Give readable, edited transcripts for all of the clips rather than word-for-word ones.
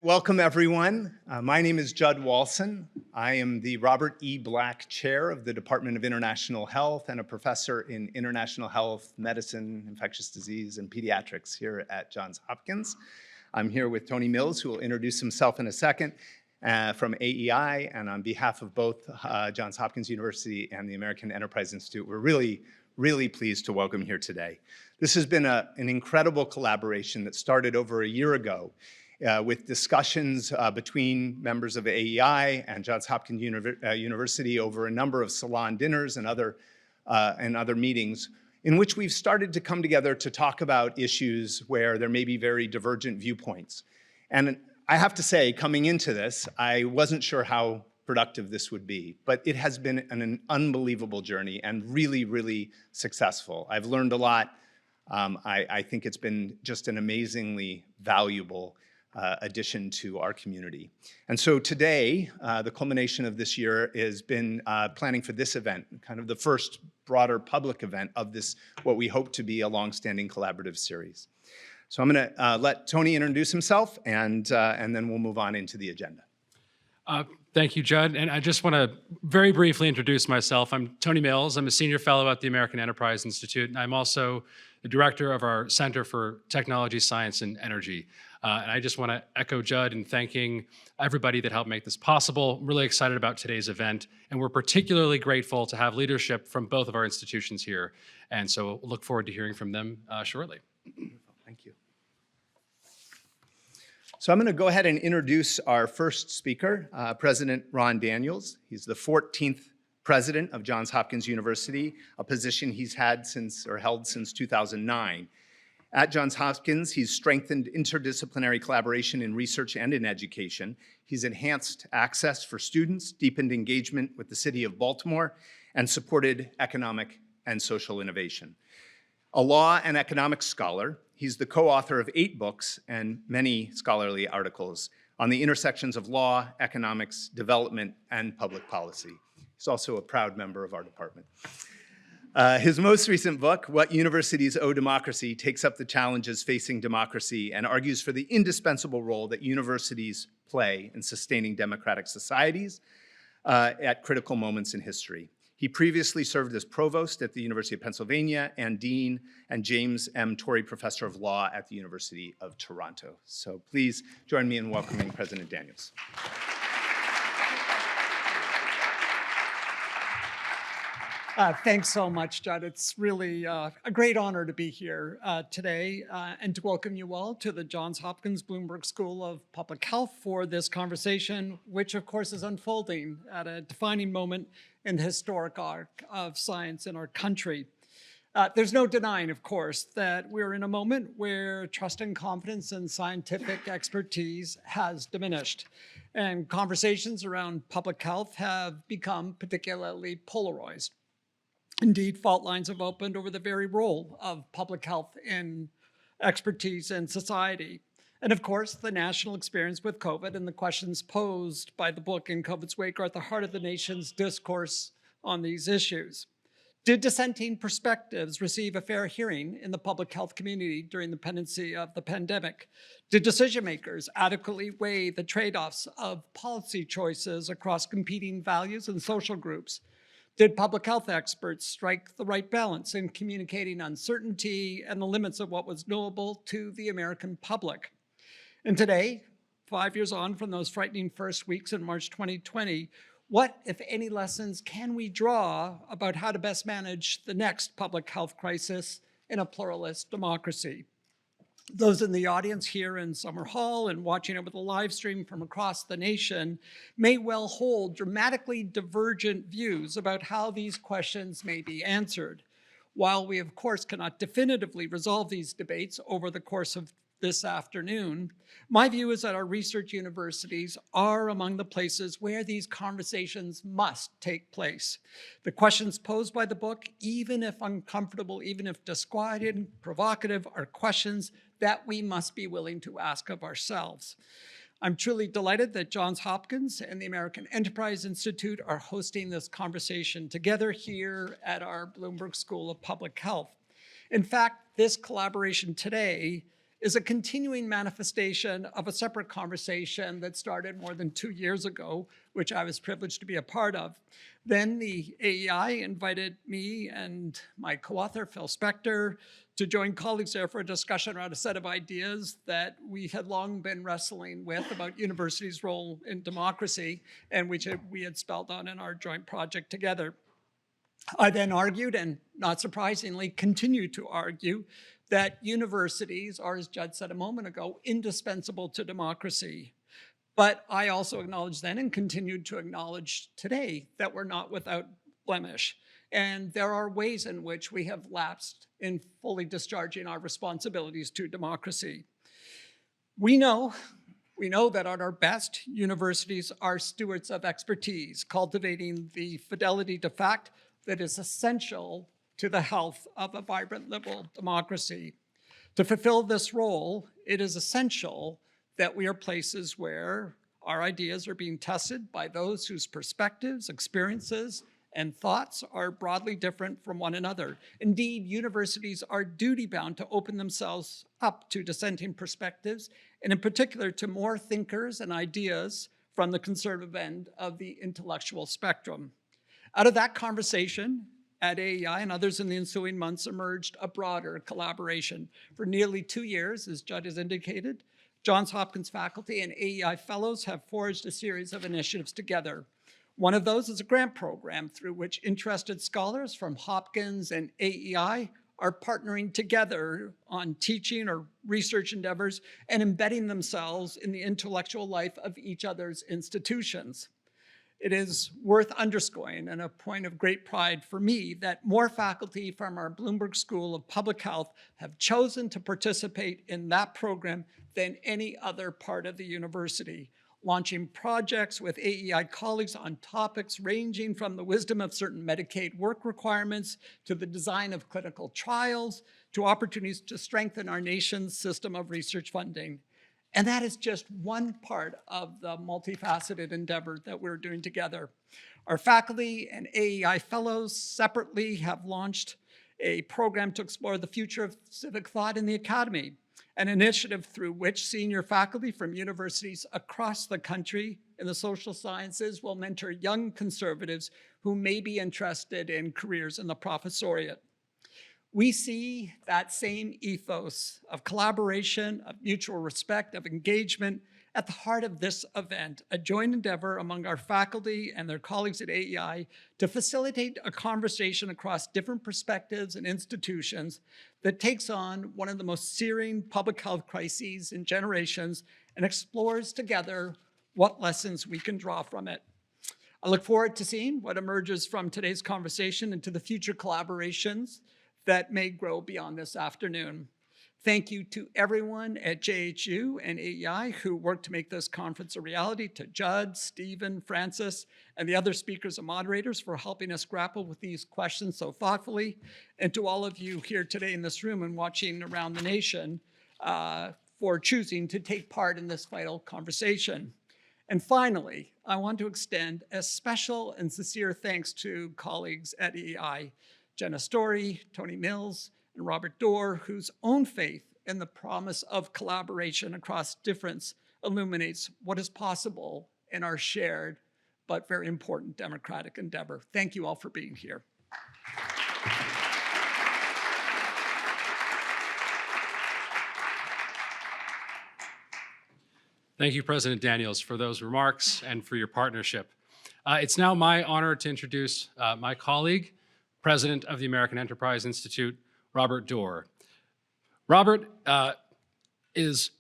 Welcome, everyone. My name is Judd Walson. I am the Robert E. Black Chair of the Department of International Health and a professor in international health, medicine, infectious disease, and pediatrics here at Johns Hopkins. I'm here with Tony Mills, who will introduce himself in a second, from AEI, and on behalf of both Johns Hopkins University and the American Enterprise Institute, we're really pleased to welcome you here today. This has been an incredible collaboration that started over a year ago with discussions between members of AEI and Johns Hopkins University over a number of salon dinners and other meetings in which we've started to come together to talk about issues where there may be very divergent viewpoints. And I have to say, coming into this, I wasn't sure how productive this would be, but it has been an unbelievable journey and really successful. I've learned a lot. I think it's been just an amazingly valuable addition to our community. And so today, the culmination of this year has been planning for this event, kind of the first broader public event of this, what we hope to be a longstanding collaborative series. So I'm gonna let Tony introduce himself and then we'll move on into the agenda. Thank you, Judd. And I just want to very briefly introduce myself. I'm Tony Mills. I'm a senior fellow at the American Enterprise Institute, and I'm also the director of our Center for Technology, Science, and Energy. And I just want to echo Judd in thanking everybody that helped make this possible. I'm really excited about today's event, and we're particularly grateful to have leadership from both of our institutions here. And so we'll look forward to hearing from them shortly. Thank you. So I'm going to go ahead and introduce our first speaker, President Ron Daniels. He's the 14th president of Johns Hopkins University, a position he's had held since 2009. At Johns Hopkins, he's strengthened interdisciplinary collaboration in research and in education. He's enhanced access for students, deepened engagement with the city of Baltimore, and supported economic and social innovation. A law and economics scholar, he's the co-author of 8 books and many scholarly articles on the intersections of law, economics, development, and public policy. He's also a proud member of our department. His most recent book, What Universities Owe Democracy, takes up the challenges facing democracy and argues for the indispensable role that universities play in sustaining democratic societies at critical moments in history. He previously served as provost at the University of Pennsylvania and dean and James M. Torrey Professor of Law at the University of Toronto. So please join me in welcoming President Daniels. Thanks so much, Judd. It's really a great honor to be here today and to welcome you all to the Johns Hopkins Bloomberg School of Public Health for this conversation, which of course is unfolding at a defining moment in the historic arc of science in our country. There's no denying, of course, that we're in a moment where trust and confidence in scientific expertise has diminished, and conversations around public health have become particularly polarized. Indeed, fault lines have opened over the very role of public health in expertise in society. And of course, the national experience with COVID and the questions posed by the book In COVID's Wake are at the heart of the nation's discourse on these issues. Did dissenting perspectives receive a fair hearing in the public health community during the pendency of the pandemic? Did decision makers adequately weigh the trade-offs of policy choices across competing values and social groups? Did public health experts strike the right balance in communicating uncertainty and the limits of what was knowable to the American public? And today, 5 years on from those frightening first weeks in March 2020, what, if any, lessons can we draw about how to best manage the next public health crisis in a pluralist democracy? Those in the audience here in Summer Hall and watching over the live stream from across the nation may well hold dramatically divergent views about how these questions may be answered. While we, of course, cannot definitively resolve these debates over the course of this afternoon, my view is that our research universities are among the places where these conversations must take place. The questions posed by the book, even if uncomfortable, even if disquieting, provocative, are questions that we must be willing to ask of ourselves. I'm truly delighted that Johns Hopkins and the American Enterprise Institute are hosting this conversation together here at our Bloomberg School of Public Health. In fact, this collaboration today is a continuing manifestation of a separate conversation that started more than 2 years ago, which I was privileged to be a part of. Then the AEI invited me and my co-author, Phil Spector, to join colleagues there for a discussion around a set of ideas that we had long been wrestling with about universities' role in democracy, and which we had spelled out in our joint project together. I then argued, and not surprisingly, continue to argue, that universities are, as Judd said a moment ago, indispensable to democracy. But I also acknowledged then and continued to acknowledge today that we're not without blemish. And there are ways in which we have lapsed in fully discharging our responsibilities to democracy. We know that at our best, universities are stewards of expertise, cultivating the fidelity to fact that is essential to the health of a vibrant liberal democracy. To fulfill this role, it is essential that we are places where our ideas are being tested by those whose perspectives, experiences, and thoughts are broadly different from one another. Indeed, universities are duty-bound to open themselves up to dissenting perspectives, and in particular to more thinkers and ideas from the conservative end of the intellectual spectrum. Out of that conversation at AEI and others in the ensuing months emerged a broader collaboration. For nearly 2 years, as Judd has indicated, Johns Hopkins faculty and AEI fellows have forged a series of initiatives together. One of those is a grant program through which interested scholars from Hopkins and AEI are partnering together on teaching or research endeavors and embedding themselves in the intellectual life of each other's institutions. It is worth underscoring, and a point of great pride for me, that more faculty from our Bloomberg School of Public Health have chosen to participate in that program than any other part of the university, launching projects with AEI colleagues on topics ranging from the wisdom of certain Medicaid work requirements to the design of clinical trials to opportunities to strengthen our nation's system of research funding. And that is just one part of the multifaceted endeavor that we're doing together. Our faculty and AEI fellows separately have launched a program to explore the future of civic thought in the academy, an initiative through which senior faculty from universities across the country in the social sciences will mentor young conservatives who may be interested in careers in the professoriate. We see that same ethos of collaboration, of mutual respect, of engagement at the heart of this event, a joint endeavor among our faculty and their colleagues at AEI to facilitate a conversation across different perspectives and institutions that takes on one of the most searing public health crises in generations and explores together what lessons we can draw from it. I look forward to seeing what emerges from today's conversation and to the future collaborations that may grow beyond this afternoon. Thank you to everyone at JHU and AEI who worked to make this conference a reality, to Judd, Stephen, Francis, and the other speakers and moderators for helping us grapple with these questions so thoughtfully, and to all of you here today in this room and watching around the nation for choosing to take part in this vital conversation. And finally, I want to extend a special and sincere thanks to colleagues at AEI, Jenna Story, Tony Mills, and Robert Dorr, whose own faith in the promise of collaboration across difference illuminates what is possible in our shared but very important democratic endeavor. Thank you all for being here. Thank you, President Daniels, for those remarks and for your partnership. It's now my honor to introduce my colleague, President of the American Enterprise Institute, Robert Dorr. Robert is,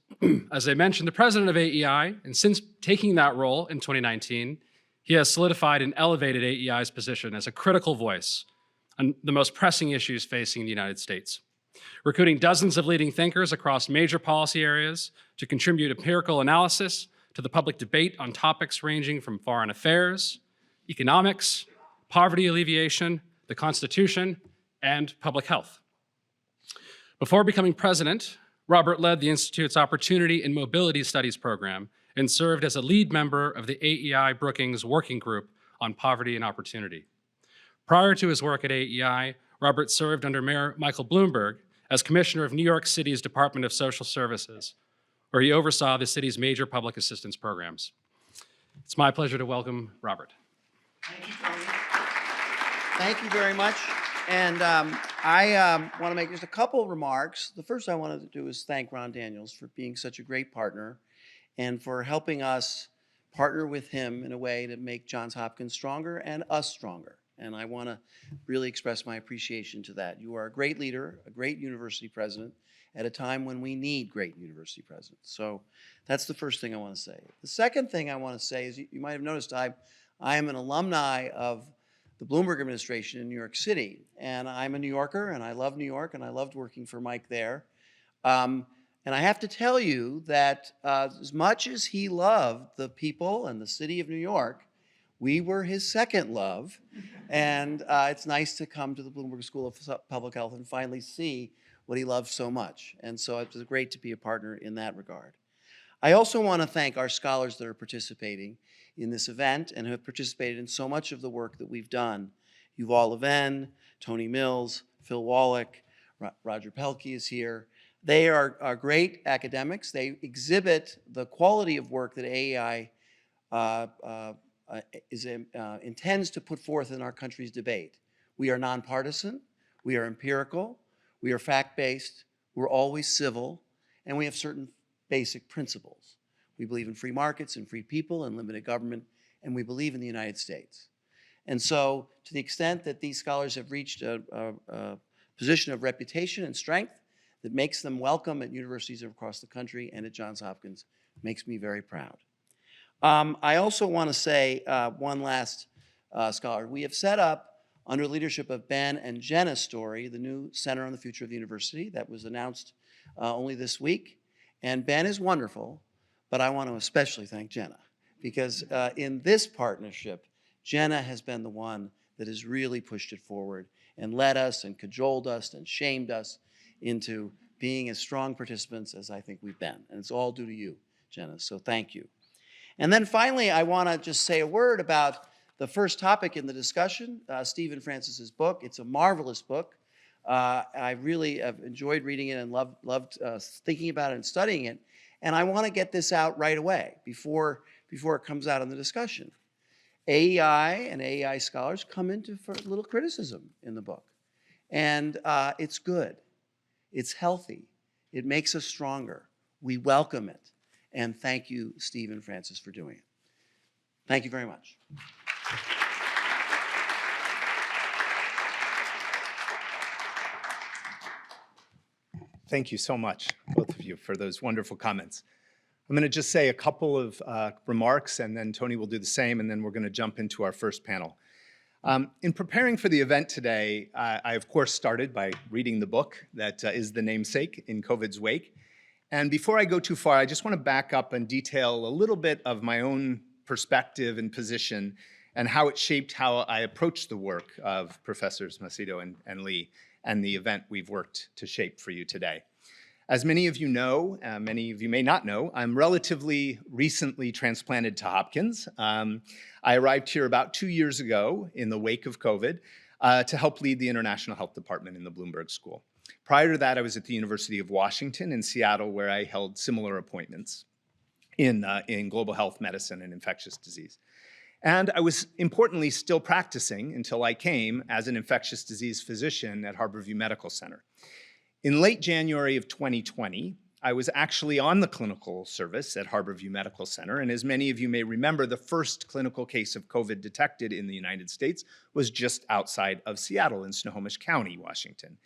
as I mentioned, the president of AEI, and since taking that role in 2019, he has solidified and elevated AEI's position as a critical voice on the most pressing issues facing the United States, recruiting dozens of leading thinkers across major policy areas to contribute empirical analysis to the public debate on topics ranging from foreign affairs, economics, poverty alleviation, the Constitution, and public health. Before becoming president, Robert led the Institute's Opportunity and Mobility Studies program and served as a lead member of the AEI Brookings Working Group on Poverty and Opportunity. Prior to his work at AEI, Robert served under Mayor Michael Bloomberg as Commissioner of New York City's Department of Social Services, where he oversaw the city's major public assistance programs. It's my pleasure to welcome Robert. Thank you, Tony. Thank you very much. And I want to make just a couple of remarks. The first I wanted to do is thank Ron Daniels for being such a great partner and for helping us partner with him in a way to make Johns Hopkins stronger and us stronger. And I want to really express my appreciation to that. You are a great leader, a great university president at a time when we need great university presidents. So that's the first thing I want to say. The second thing I want to say is you might have noticed I am an alumni of the Bloomberg administration in New York City. And I'm a New Yorker, and I love New York, and I loved working for Mike there. And I have to tell you that as much as he loved the people and the city of New York, we were his second love. And it's nice to come to the Bloomberg School of Public Health and finally see what he loved so much. And so it was great to be a partner in that regard. I also want to thank our scholars that are participating in this event and have participated in so much of the work that we've done. Yuval Levin, Tony Mills, Phil Wallach, Roger Pelkey is here. They are great academics. They exhibit the quality of work that AEI intends to put forth in our country's debate. We are nonpartisan, we are empirical, we are fact-based, we're always civil, and we have certain basic principles. We believe in free markets and free people and limited government, and we believe in the United States. And so to the extent that these scholars have reached a position of reputation and strength that makes them welcome at universities across the country and at Johns Hopkins makes me very proud. I also want to say one last scholar. We have set up, under leadership of Ben and Jenna Story, the new Center on the Future of the University that was announced only this week. And Ben is wonderful, but I want to especially thank Jenna because in this partnership, Jenna has been the one that has really pushed it forward and led us and cajoled us and shamed us into being as strong participants as I think we've been. And it's all due to you, Jenna, so thank you. And then finally, I want to just say a word about the first topic in the discussion, Stephen Francis's book. It's a marvelous book. I really have enjoyed reading it and loved thinking about it and studying it. And I want to get this out right away before it comes out in the discussion. AEI and AEI scholars come into for a little criticism in the book. And it's good. It's healthy. It makes us stronger. We welcome it. And thank you, Stephen Francis, for doing it. Thank you very much. Thank you so much, both of you, for those wonderful comments. I'm going to just say a couple of remarks, and then Tony will do the same, and then we're going to jump into our first panel. In preparing for the event today, I of course started by reading the book that is the namesake, In COVID's Wake. And before I go too far, I just want to back up and detail a little bit of my own perspective and position and how it shaped how I approached the work of Professors Macedo and Lee and the event we've worked to shape for you today. As many of you know, many of you may not know, I'm relatively recently transplanted to Hopkins. I arrived here about 2 years ago in the wake of COVID to help lead the International Health Department in the Bloomberg School. Prior to that, I was at the University of Washington in Seattle, where I held similar appointments in global health, medicine, and infectious disease. And I was, importantly, still practicing until I came as an infectious disease physician at Harborview Medical Center. In late January of 2020, I was actually on the clinical service at Harborview Medical Center, and as many of you may remember, the first clinical case of COVID detected in the United States was just outside of Seattle in Snohomish County, Washington.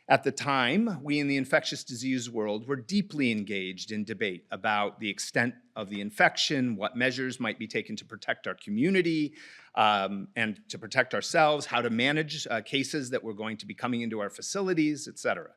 At the time, we in the infectious disease world were deeply engaged in debate about the extent of the infection, what measures might be taken to protect our community and to protect ourselves, how to manage cases that were going to be coming into our facilities, et cetera.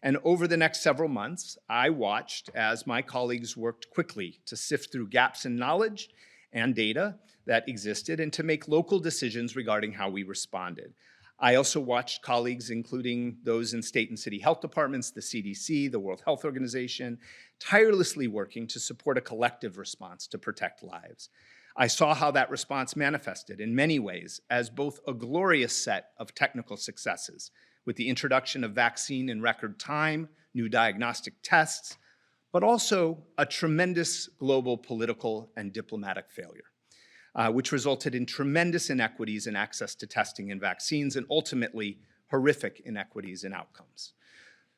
And over the next several months, I watched as my colleagues worked quickly to sift through gaps in knowledge and data that existed and to make local decisions regarding how we responded. I also watched colleagues, including those in state and city health departments, the CDC, the World Health Organization, tirelessly working to support a collective response to protect lives. I saw how that response manifested in many ways as both a glorious set of technical successes, with the introduction of vaccine in record time, new diagnostic tests, but also a tremendous global political and diplomatic failure, which resulted in tremendous inequities in access to testing and vaccines, and ultimately horrific inequities in outcomes.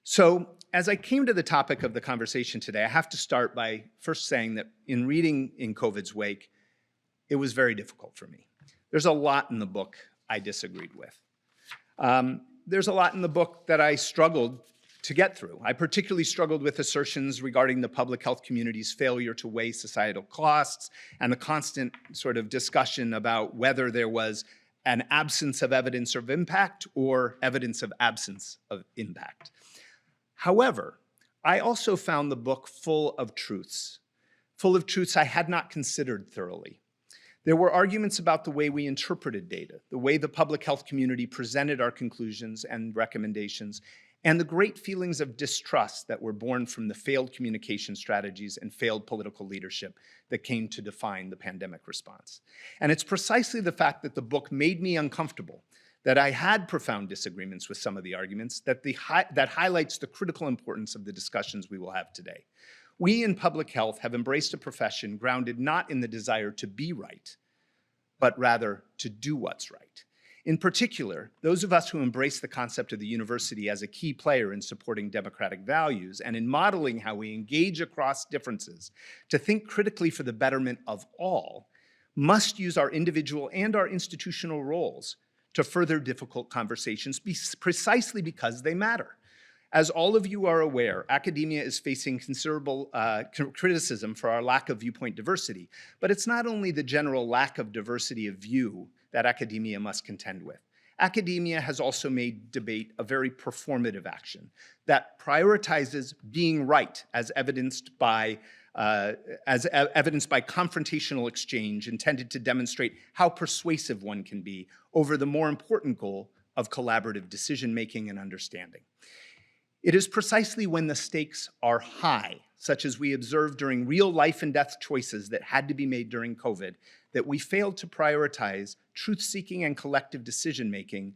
So as I came to the topic of the conversation today, I have to start by first saying that in reading in COVID's wake, it was very difficult for me. There's a lot in the book I disagreed with. There's a lot in the book that I struggled to get through. I particularly struggled with assertions regarding the public health community's failure to weigh societal costs and the constant sort of discussion about whether there was an absence of evidence of impact or evidence of absence of impact. However, I also found the book full of truths I had not considered thoroughly. There were arguments about the way we interpreted data, the way the public health community presented our conclusions and recommendations, and the great feelings of distrust that were born from the failed communication strategies and failed political leadership that came to define the pandemic response. And it's precisely the fact that the book made me uncomfortable, that I had profound disagreements with some of the arguments, that highlights the critical importance of the discussions we will have today. We in public health have embraced a profession grounded not in the desire to be right, but rather to do what's right. In particular, those of us who embrace the concept of the university as a key player in supporting democratic values and in modeling how we engage across differences to think critically for the betterment of all, must use our individual and our institutional roles to further difficult conversations precisely because they matter. As all of you are aware, academia is facing considerable criticism for our lack of viewpoint diversity, but it's not only the general lack of diversity of view that academia must contend with. Academia has also made debate a very performative action that prioritizes being right as evidenced by confrontational exchange intended to demonstrate how persuasive one can be over the more important goal of collaborative decision-making and understanding. It is precisely when the stakes are high, such as we observed during real life and death choices that had to be made during COVID, that we failed to prioritize truth-seeking and collective decision-making,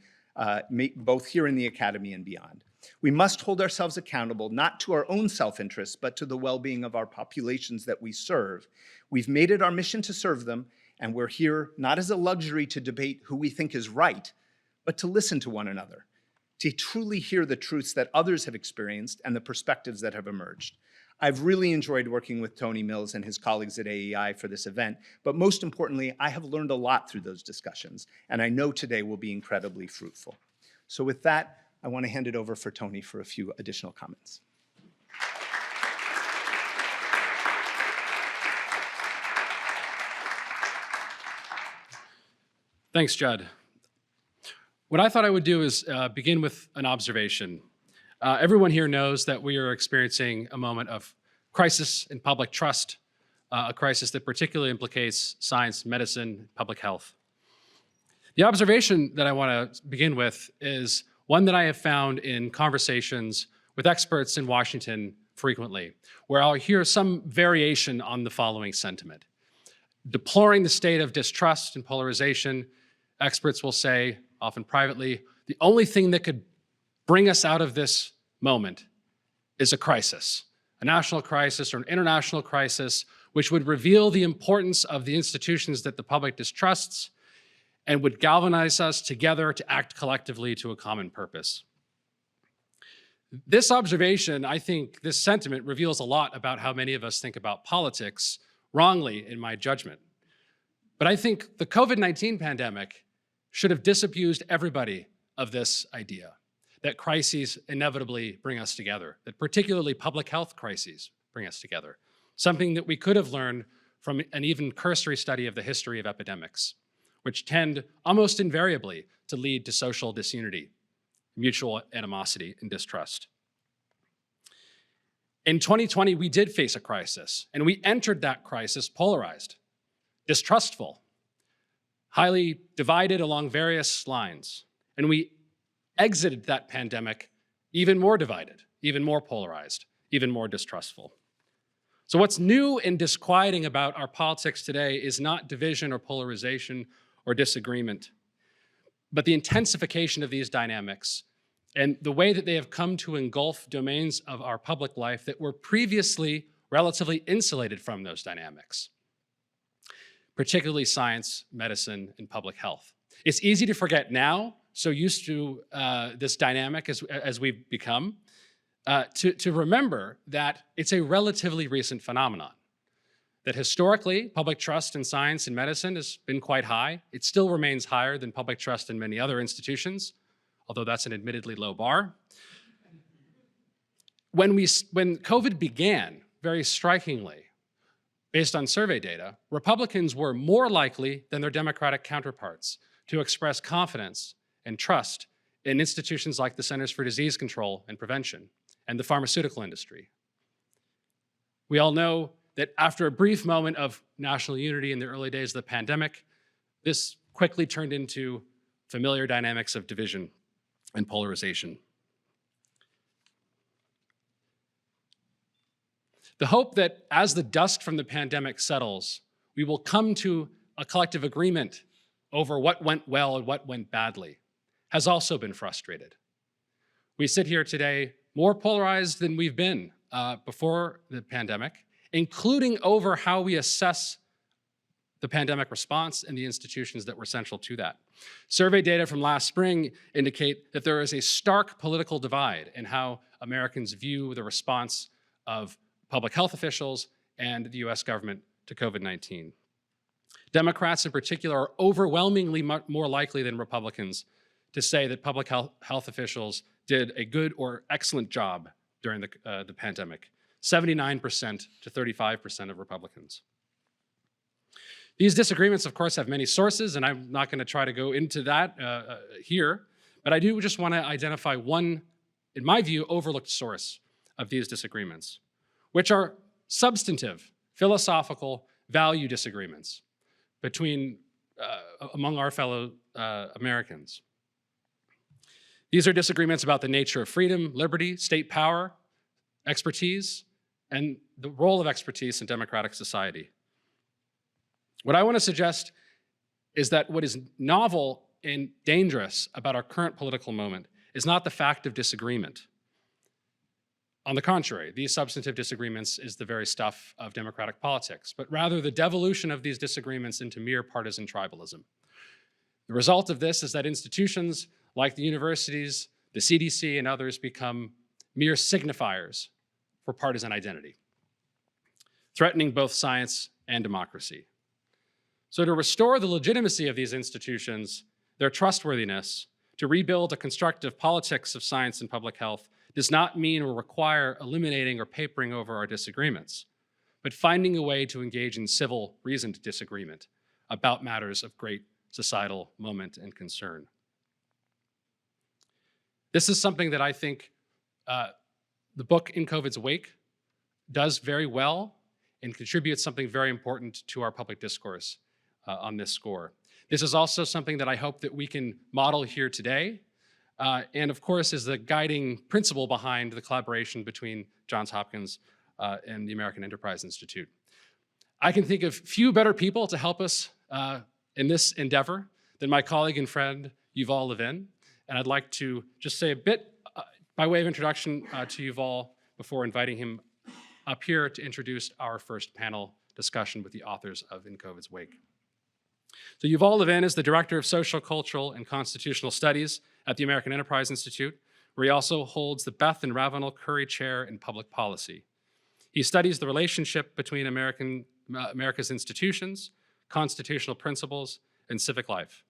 both here in the academy and beyond. We must hold ourselves accountable, not to our own self-interest, but to the well-being of our populations that we serve. We've made it our mission to serve them, and we're here not as a luxury to debate who we think is right, but to listen to one another, to truly hear the truths that others have experienced and the perspectives that have emerged. I've really enjoyed working with Tony Mills and his colleagues at AEI for this event, but most importantly, I have learned a lot through those discussions, and I know today will be incredibly fruitful. So with that, I want to hand it over for Tony for a few additional comments. Thanks, Judd. What I thought I would do is begin with an observation. Everyone here knows that we are experiencing a moment of crisis in public trust, a crisis that particularly implicates science, medicine, public health. The observation that I want to begin with is one that I have found in conversations with experts in Washington frequently, where I'll hear some variation on the following sentiment. Deploring the state of distrust and polarization, experts will say, often privately, the only thing that could bring us out of this moment is a crisis, a national crisis or an international crisis, which would reveal the importance of the institutions that the public distrusts and would galvanize us together to act collectively to a common purpose. This observation, I think this sentiment reveals a lot about how many of us think about politics, wrongly in my judgment. But I think the COVID-19 pandemic should have disabused everybody of this idea, that crises inevitably bring us together, that particularly public health crises bring us together, something that we could have learned from an even cursory study of the history of epidemics, which tend almost invariably to lead to social disunity, mutual animosity, and distrust. In 2020, we did face a crisis, and we entered that crisis polarized, distrustful, highly divided along various lines, and we exited that pandemic even more divided, even more polarized, even more distrustful. So what's new and disquieting about our politics today is not division or polarization or disagreement, but the intensification of these dynamics and the way that they have come to engulf domains of our public life that were previously relatively insulated from those dynamics, particularly science, medicine, and public health. It's easy to forget now, so used to this dynamic as we've become, to remember that it's a relatively recent phenomenon. That historically, public trust in science and medicine has been quite high. It still remains higher than public trust in many other institutions, although that's an admittedly low bar. When COVID began, very strikingly, based on survey data, Republicans were more likely than their Democratic counterparts to express confidence and trust in institutions like the Centers for Disease Control and Prevention and the pharmaceutical industry. We all know that after a brief moment of national unity in the early days of the pandemic, this quickly turned into familiar dynamics of division and polarization. The hope that as the dust from the pandemic settles, we will come to a collective agreement over what went well and what went badly has also been frustrated. We sit here today more polarized than we've been before the pandemic, including over how we assess the pandemic response and the institutions that were central to that. Survey data from last spring indicate that there is a stark political divide in how Americans view the response of public health officials and the US government to COVID-19. Democrats in particular are overwhelmingly more likely than Republicans to say that public health officials did a good or excellent job during the pandemic. 79% to 35% of Republicans. These disagreements, of course, have many sources, and I'm not going to try to go into that here, but I do just want to identify one, in my view, overlooked source of these disagreements, which are substantive, philosophical value disagreements among our fellow Americans. These are disagreements about the nature of freedom, liberty, state power, expertise, and the role of expertise in democratic society. What I want to suggest is that what is novel and dangerous about our current political moment is not the fact of disagreement. On the contrary, these substantive disagreements is the very stuff of democratic politics, but rather the devolution of these disagreements into mere partisan tribalism. The result of this is that institutions like the universities, the CDC, and others become mere signifiers for partisan identity, threatening both science and democracy. So to restore the legitimacy of these institutions, their trustworthiness, to rebuild a constructive politics of science and public health does not mean or require eliminating or papering over our disagreements, but finding a way to engage in civil, reasoned disagreement about matters of great societal moment and concern. This is something that I think the book In COVID's Wake does very well and contributes something very important to our public discourse on this score. This is also something that I hope that we can model here today, and of course is the guiding principle behind the collaboration between Johns Hopkins and the American Enterprise Institute. I can think of few better people to help us in this endeavor than my colleague and friend, Yuval Levin, and I'd like to just say a bit by way of introduction to Yuval before inviting him up here to introduce our first panel discussion with the authors of In COVID's Wake. So Yuval Levin is the Director of Social, Cultural, and Constitutional Studies at the American Enterprise Institute, where he also holds the Beth and Ravenel Curry Chair in Public Policy. He studies the relationship between America's institutions, constitutional principles, and civic life.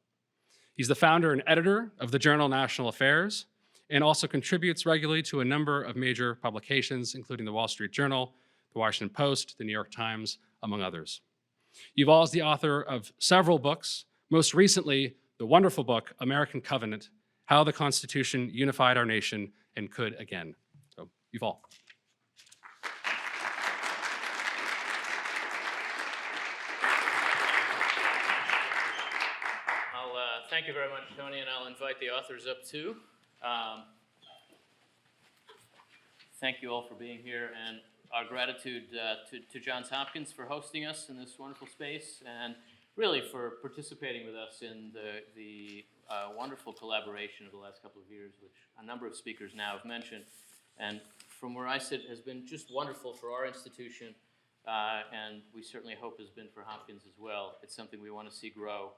He's the founder and editor of the journal National Affairs, and also contributes regularly to a number of major publications, including the Wall Street Journal, the Washington Post, the New York Times, among others. Yuval is the author of several books, most recently, the wonderful book, American Covenant, How the Constitution Unified Our Nation and Could Again. So, Yuval. Thank you very much, Tony, and I'll invite the authors up too. Thank you all for being here, and our gratitude to Johns Hopkins for hosting us in this wonderful space, and really for participating with us in the wonderful collaboration of the last couple of years, which a number of speakers now have mentioned. And from where I sit, has been just wonderful for our institution, and we certainly hope has been for Hopkins as well. It's something we want to see grow.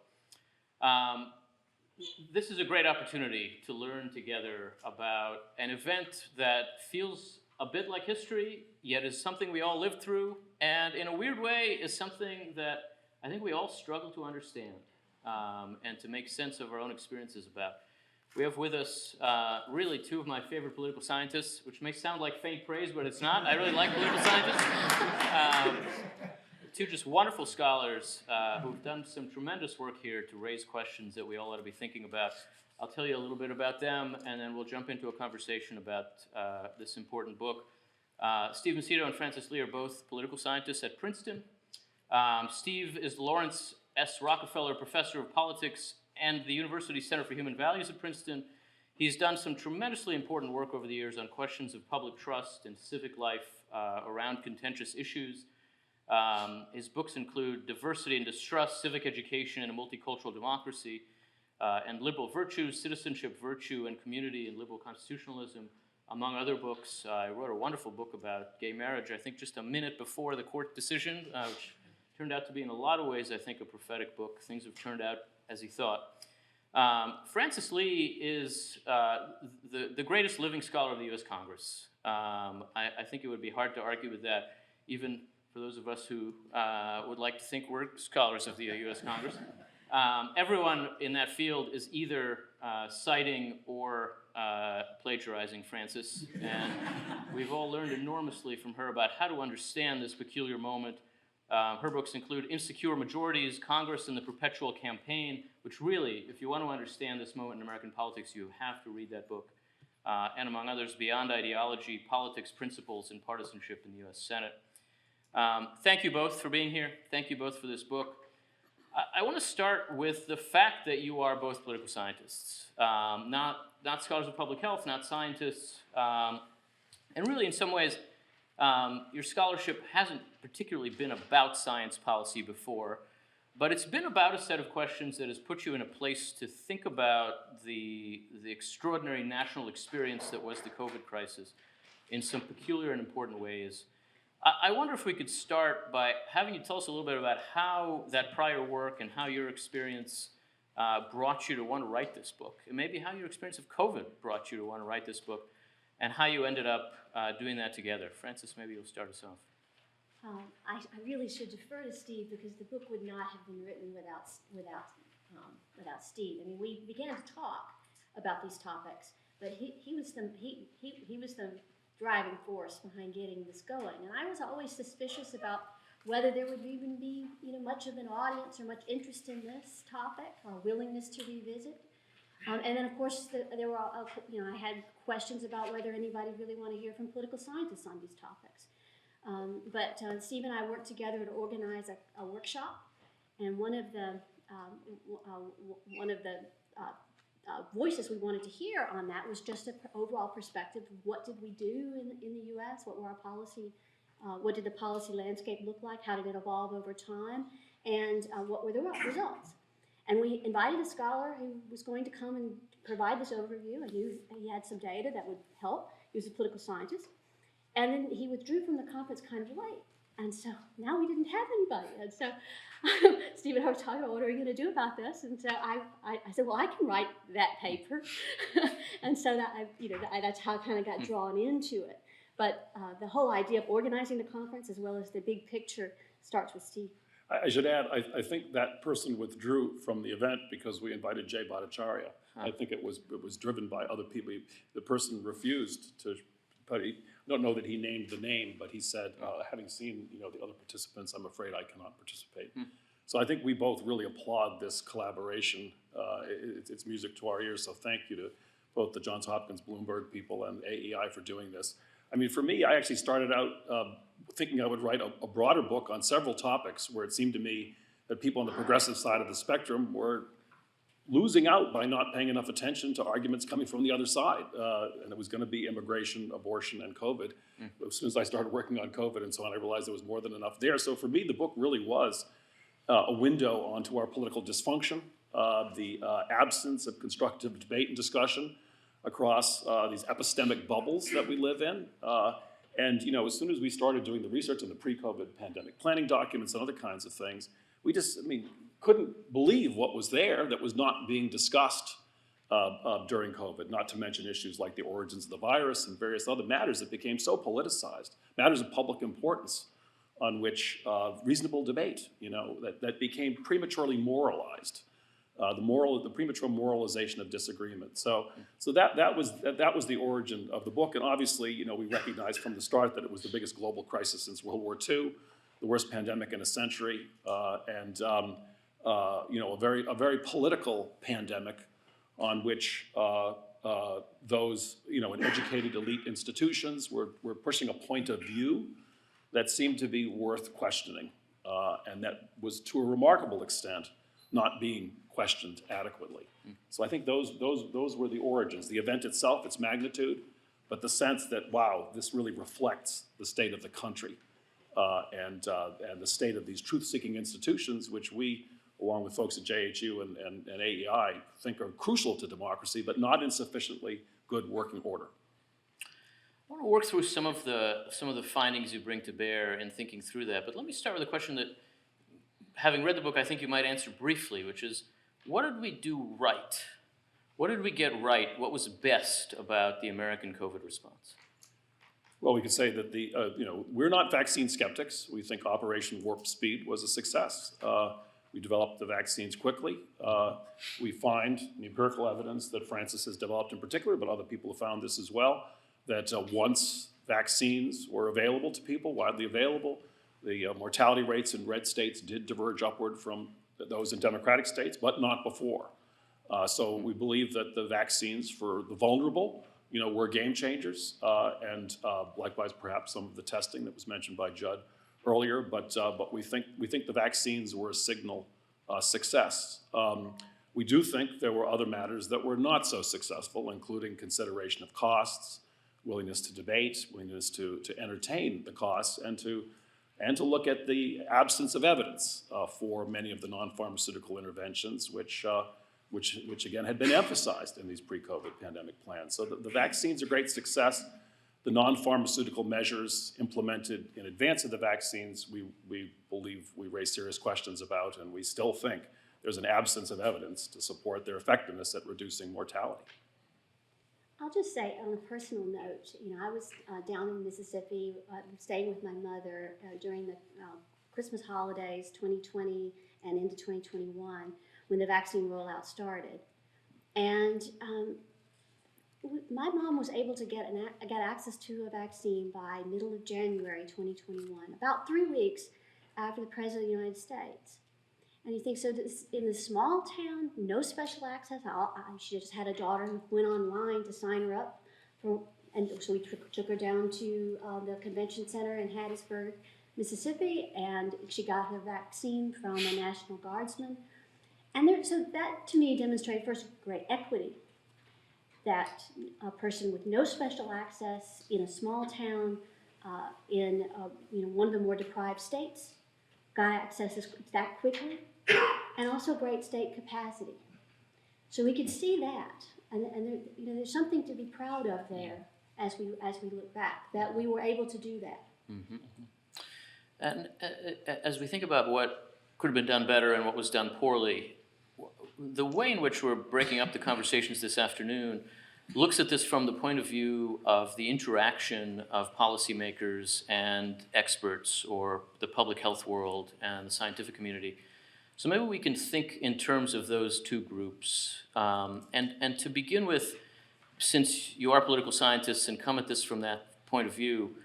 This is a great opportunity to learn together about an event that feels a bit like history, yet is something we all lived through, and in a weird way is something that I think we all struggle to understand and to make sense of our own experiences about. We have with us really two of my favorite political scientists, which may sound like faint praise, but it's not. I really like political scientists. Two just wonderful scholars who've done some tremendous work here to raise questions that we all ought to be thinking about. I'll tell you a little bit about them, and then we'll jump into a conversation about this important book. Steve Macedo and Francis Lee are both political scientists at Princeton. Steve is the Lawrence S. Rockefeller Professor of Politics and the University Center for Human Values at Princeton. He's done some tremendously important work over the years on questions of public trust and civic life around contentious issues. His books include Diversity and Distrust, Civic Education in a Multicultural Democracy, and Liberal Virtues, Citizenship, Virtue, and Community in Liberal Constitutionalism, among other books. I wrote a wonderful book about gay marriage, I think just a minute before the court decision, which turned out to be in a lot of ways, I think, a prophetic book. Things have turned out as he thought. Francis Lee is the greatest living scholar of the U.S. Congress. I think it would be hard to argue with that, even for those of us who would like to think we're scholars of the U.S. Congress. Everyone in that field is either citing or plagiarizing Francis, and we've all learned enormously from her about how to understand this peculiar moment. Her books include Insecure Majorities, Congress and the Perpetual Campaign, which really, if you want to understand this moment in American politics, you have to read that book. And among others, Beyond Ideology, Politics, Principles, and Partisanship in the U.S. Senate. Thank you both for being here. Thank you both for this book. I want to start with the fact that you are both political scientists, not scholars of public health, not scientists, and really in some ways, your scholarship hasn't particularly been about science policy before, but it's been about a set of questions that has put you in a place to think about the extraordinary national experience that was the COVID crisis in some peculiar and important ways. I wonder if we could start by having you tell us a little bit about how that prior work and how your experience brought you to want to write this book, and maybe how your experience of COVID brought you to want to write this book, and how you ended up doing that together. Francis, maybe you'll start us off. I really should defer to Steve because the book would not have been written without Steve. I mean, we began to talk about these topics, but he was the driving force behind getting this going. And I was always suspicious about whether there would even be much of an audience or much interest in this topic or willingness to revisit. And then, of course, there were I had questions about whether anybody really wanted to hear from political scientists on these topics. But Steve and I worked together to organize a workshop, and one of the voices we wanted to hear on that was just an overall perspective of what did we do in the U.S., what were our policy, what did the policy landscape look like, how did it evolve over time, and what were the results. And we invited a scholar who was going to come and provide this overview. I knew he had some data that would help. He was a political scientist. And then he withdrew from the conference kind of late. And so now we didn't have anybody. And so Steve and I were talking about what are we going to do about this. And so I said, well, I can write that paper. And so that's how I kind of got drawn into it. But the whole idea of organizing the conference as well as the big picture starts with Steve. I should add, I think that person withdrew from the event because we invited Jay Bhattacharya. I think it was driven by other people. The person refused to, but I don't know that he named the name, but he said, having seen the other participants, I'm afraid I cannot participate. So I think we both really applaud this collaboration. It's music to our ears, so thank you to both the Johns Hopkins Bloomberg people and AEI for doing this. I mean, for me, I actually started out thinking I would write a broader book on several topics where it seemed to me that people on the progressive side of the spectrum were losing out by not paying enough attention to arguments coming from the other side. And it was going to be immigration, abortion, and COVID. As soon as I started working on COVID and so on, I realized there was more than enough there. So for me, the book really was a window onto our political dysfunction, the absence of constructive debate and discussion across these epistemic bubbles that we live in. And as soon as we started doing the research on the pre-COVID pandemic planning documents and other kinds of things, we just, couldn't believe what was there that was not being discussed during COVID, not to mention issues like the origins of the virus and various other matters that became so politicized, matters of public importance on which reasonable debate, that became prematurely moralized. The premature moralization of disagreement. So that was the origin of the book, and obviously, we recognized from the start that it was the biggest global crisis since World War II, the worst pandemic in a century, and a very political pandemic on which those in educated elite institutions were pushing a point of view that seemed to be worth questioning, and that was to a remarkable extent not being questioned adequately. So I think those were the origins. The event itself, its magnitude, but the sense that, wow, this really reflects the state of the country and the state of these truth-seeking institutions, which we, along with folks at JHU and AEI, think are crucial to democracy, but not in sufficiently good working order. I want to work through some of the findings you bring to bear in thinking through that, but let me start with a question that, having read the book, I think you might answer briefly, which is, what did we do right? What did we get right? What was best about the American COVID response? Well, we could say that we're not vaccine skeptics. We think Operation Warp Speed was a success. We developed the vaccines quickly. We find empirical evidence that Francis has developed in particular, but other people have found this as well, that once vaccines were available to people, widely available, the mortality rates in red states did diverge upward from those in democratic states, but not before. So we believe that the vaccines for the vulnerable, were game changers, and likewise perhaps some of the testing that was mentioned by Judd earlier. But we think the vaccines were a signal success. We do think there were other matters that were not so successful, including consideration of costs, willingness to debate, willingness to entertain the costs, and to look at the absence of evidence for many of the non-pharmaceutical interventions, which again had been emphasized in these pre-COVID pandemic plans. So the vaccines are a great success. The non-pharmaceutical measures implemented in advance of the vaccines, we believe we raise serious questions about, and we still think there's an absence of evidence to support their effectiveness at reducing mortality. I'll just say on a personal note, I was down in Mississippi, staying with my mother during the Christmas holidays, 2020 and into 2021, when the vaccine rollout started. And my mom was able to get access to a vaccine by middle of January 2021, about 3 weeks after the President of the United States. And you think, so in the small town, no special access? She just had a daughter who went online to sign her up. And so we took her down to the convention center in Hattiesburg, Mississippi, and she got her vaccine from a National Guardsman. And so that, to me, demonstrated first great equity, that a person with no special access in a small town in one of the more deprived states got access that quickly, and also great state capacity. So we could see that, and there's something to be proud of there as we look back, that we were able to do that. Mm-hmm. And as we think about what could have been done better and what was done poorly, the way in which we're breaking up the conversations this afternoon looks at this from the point of view of the interaction of policymakers and experts, or the public health world and the scientific community. So maybe we can think in terms of those two groups. And to begin with, since you are political scientists and come at this from that point of view,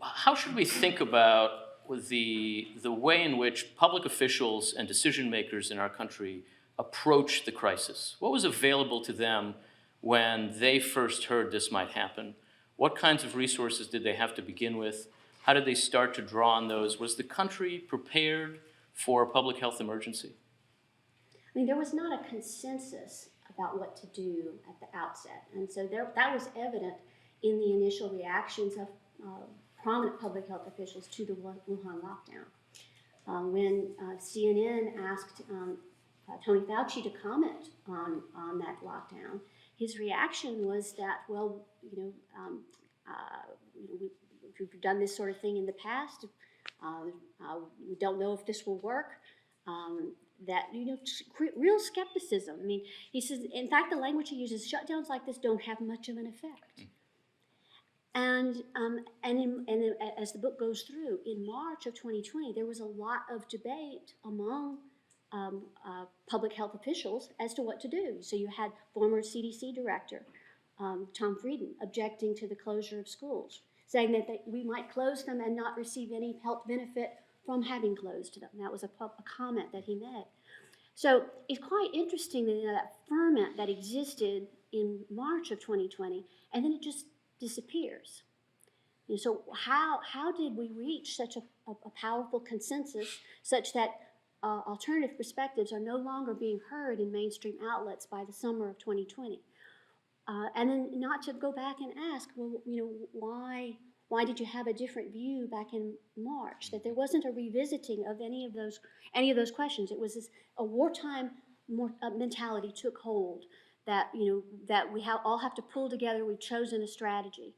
how should we think about the way in which public officials and decision makers in our country approach the crisis? What was available to them when they first heard this might happen? What kinds of resources did they have to begin with? How did they start to draw on those? Was the country prepared for a public health emergency? I mean, there was not a consensus about what to do at the outset. And so that was evident in the initial reactions of prominent public health officials to the Wuhan lockdown. When CNN asked Tony Fauci to comment on that lockdown, his reaction was that, well, we've done this sort of thing in the past. We don't know if this will work. Real skepticism. I mean, he says, in fact, the language he uses, shutdowns like this don't have much of an effect. And as the book goes through, in March of 2020, there was a lot of debate among public health officials as to what to do. So you had former CDC director Tom Frieden objecting to the closure of schools, saying that we might close them and not receive any health benefit from having closed them. That was a comment that he made. So it's quite interesting that ferment that existed in March of 2020, and then it just disappears. So how did we reach such a powerful consensus such that alternative perspectives are no longer being heard in mainstream outlets by the summer of 2020? And then not to go back and ask, well, why did you have a different view back in March? That there wasn't a revisiting of any of those questions. It was a wartime mentality took hold. That that we all have to pull together. We've chosen a strategy,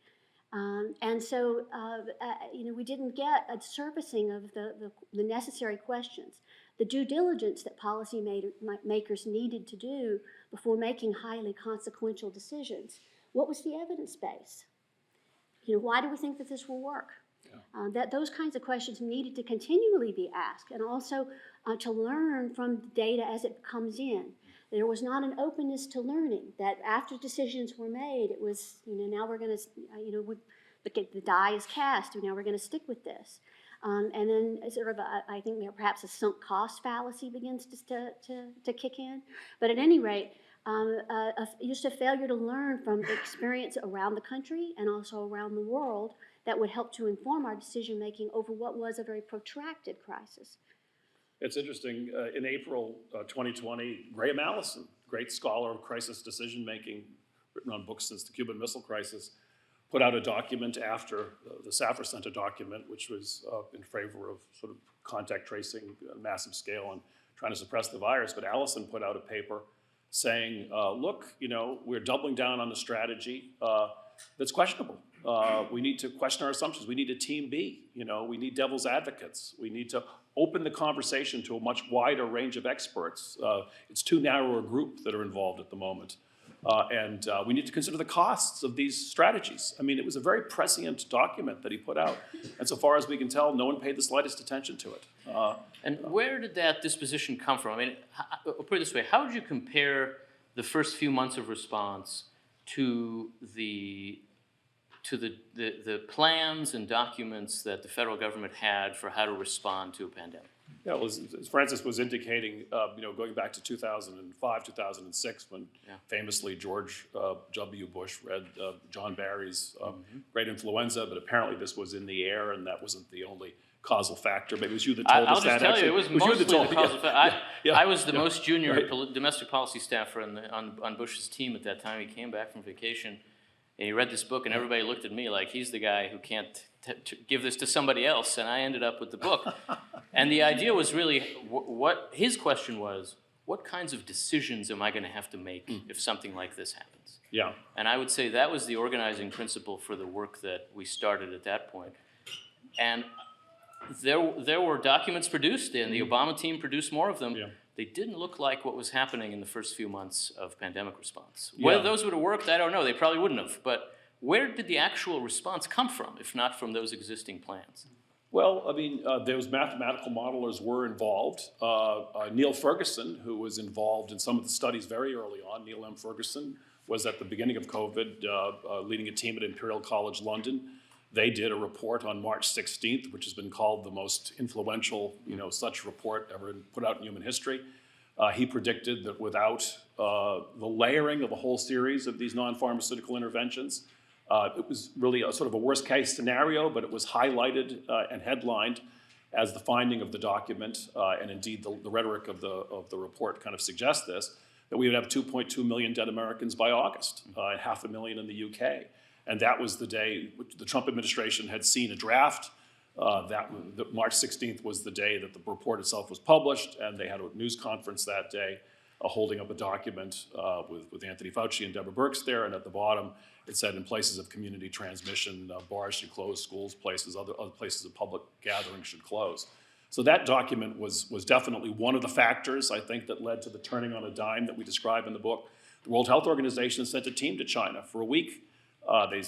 and so we didn't get a surfacing of the necessary questions, the due diligence that policy makers needed to do before making highly consequential decisions. What was the evidence base? Why do we think that this will work? Yeah. That those kinds of questions needed to continually be asked, and also to learn from the data as it comes in. There was not an openness to learning, that after decisions were made, it was, now we're going to, the die is cast, now we're going to stick with this. And then sort of, I think perhaps a sunk cost fallacy begins to kick in. But at any rate, just a failure to learn from experience around the country and also around the world that would help to inform our decision making over what was a very protracted crisis. It's interesting, in April 2020, Graham Allison, great scholar of crisis decision-making, written on books since the Cuban Missile Crisis, put out a document after the Safra Center document, which was in favor of sort of contact tracing on a massive scale and trying to suppress the virus. But Allison put out a paper saying, look, we're doubling down on the strategy that's questionable. We need to question our assumptions. We need a team B. We need devil's advocates. We need to open the conversation to a much wider range of experts. It's too narrow a group that are involved at the moment. And we need to consider the costs of these strategies. I mean, it was a very prescient document that he put out. And so far as we can tell, no one paid the slightest attention to it. And where did that disposition come from? I mean, I'll put it this way. How would you compare the first few months of response to the plans and documents that the federal government had for how to respond to a pandemic? Yeah, well, as Francis was indicating, going back to 2005, 2006, when famously George W. Bush read John Barry's Great Influenza, but apparently this was in the air and that wasn't the only causal factor. Maybe it was you that told us that. I'll just tell you, it was mostly the causal factor. I was the most junior domestic policy staffer on Bush's team at that time. He came back from vacation. And he read this book, and everybody looked at me like he's the guy who can't give this to somebody else, and I ended up with the book. And the idea was really, what his question was, what kinds of decisions am I going to have to make if something like this happens? Yeah. And I would say that was the organizing principle for the work that we started at that point. And there were documents produced, and the Obama team produced more of them. Yeah. They didn't look like what was happening in the first few months of pandemic response. Whether those would have worked, I don't know. They probably wouldn't have. But where did the actual response come from, if not from those existing plans? Well, I mean, those mathematical modelers were involved. Neil Ferguson, who was involved in some of the studies very early on, Neil M. Ferguson, was at the beginning of COVID, leading a team at Imperial College London. They did a report on March 16th, which has been called the most influential, such report ever put out in human history. He predicted that without the layering of a whole series of these non-pharmaceutical interventions, it was really a sort of a worst-case scenario, but it was highlighted and headlined as the finding of the document, and indeed the rhetoric of the report kind of suggests this, that we would have 2.2 million dead Americans by August, and 500,000 in the UK. And that was the day the Trump administration had seen a draft March 16th was the day that the report itself was published, and they had a news conference that day, holding up a document with Anthony Fauci and Deborah Birx there, and at the bottom it said, in places of community transmission, bars should close, schools, other places of public gathering should close. So that document was definitely one of the factors, I think, that led to the turning on a dime that we describe in the book. The World Health Organization sent a team to China for a week. They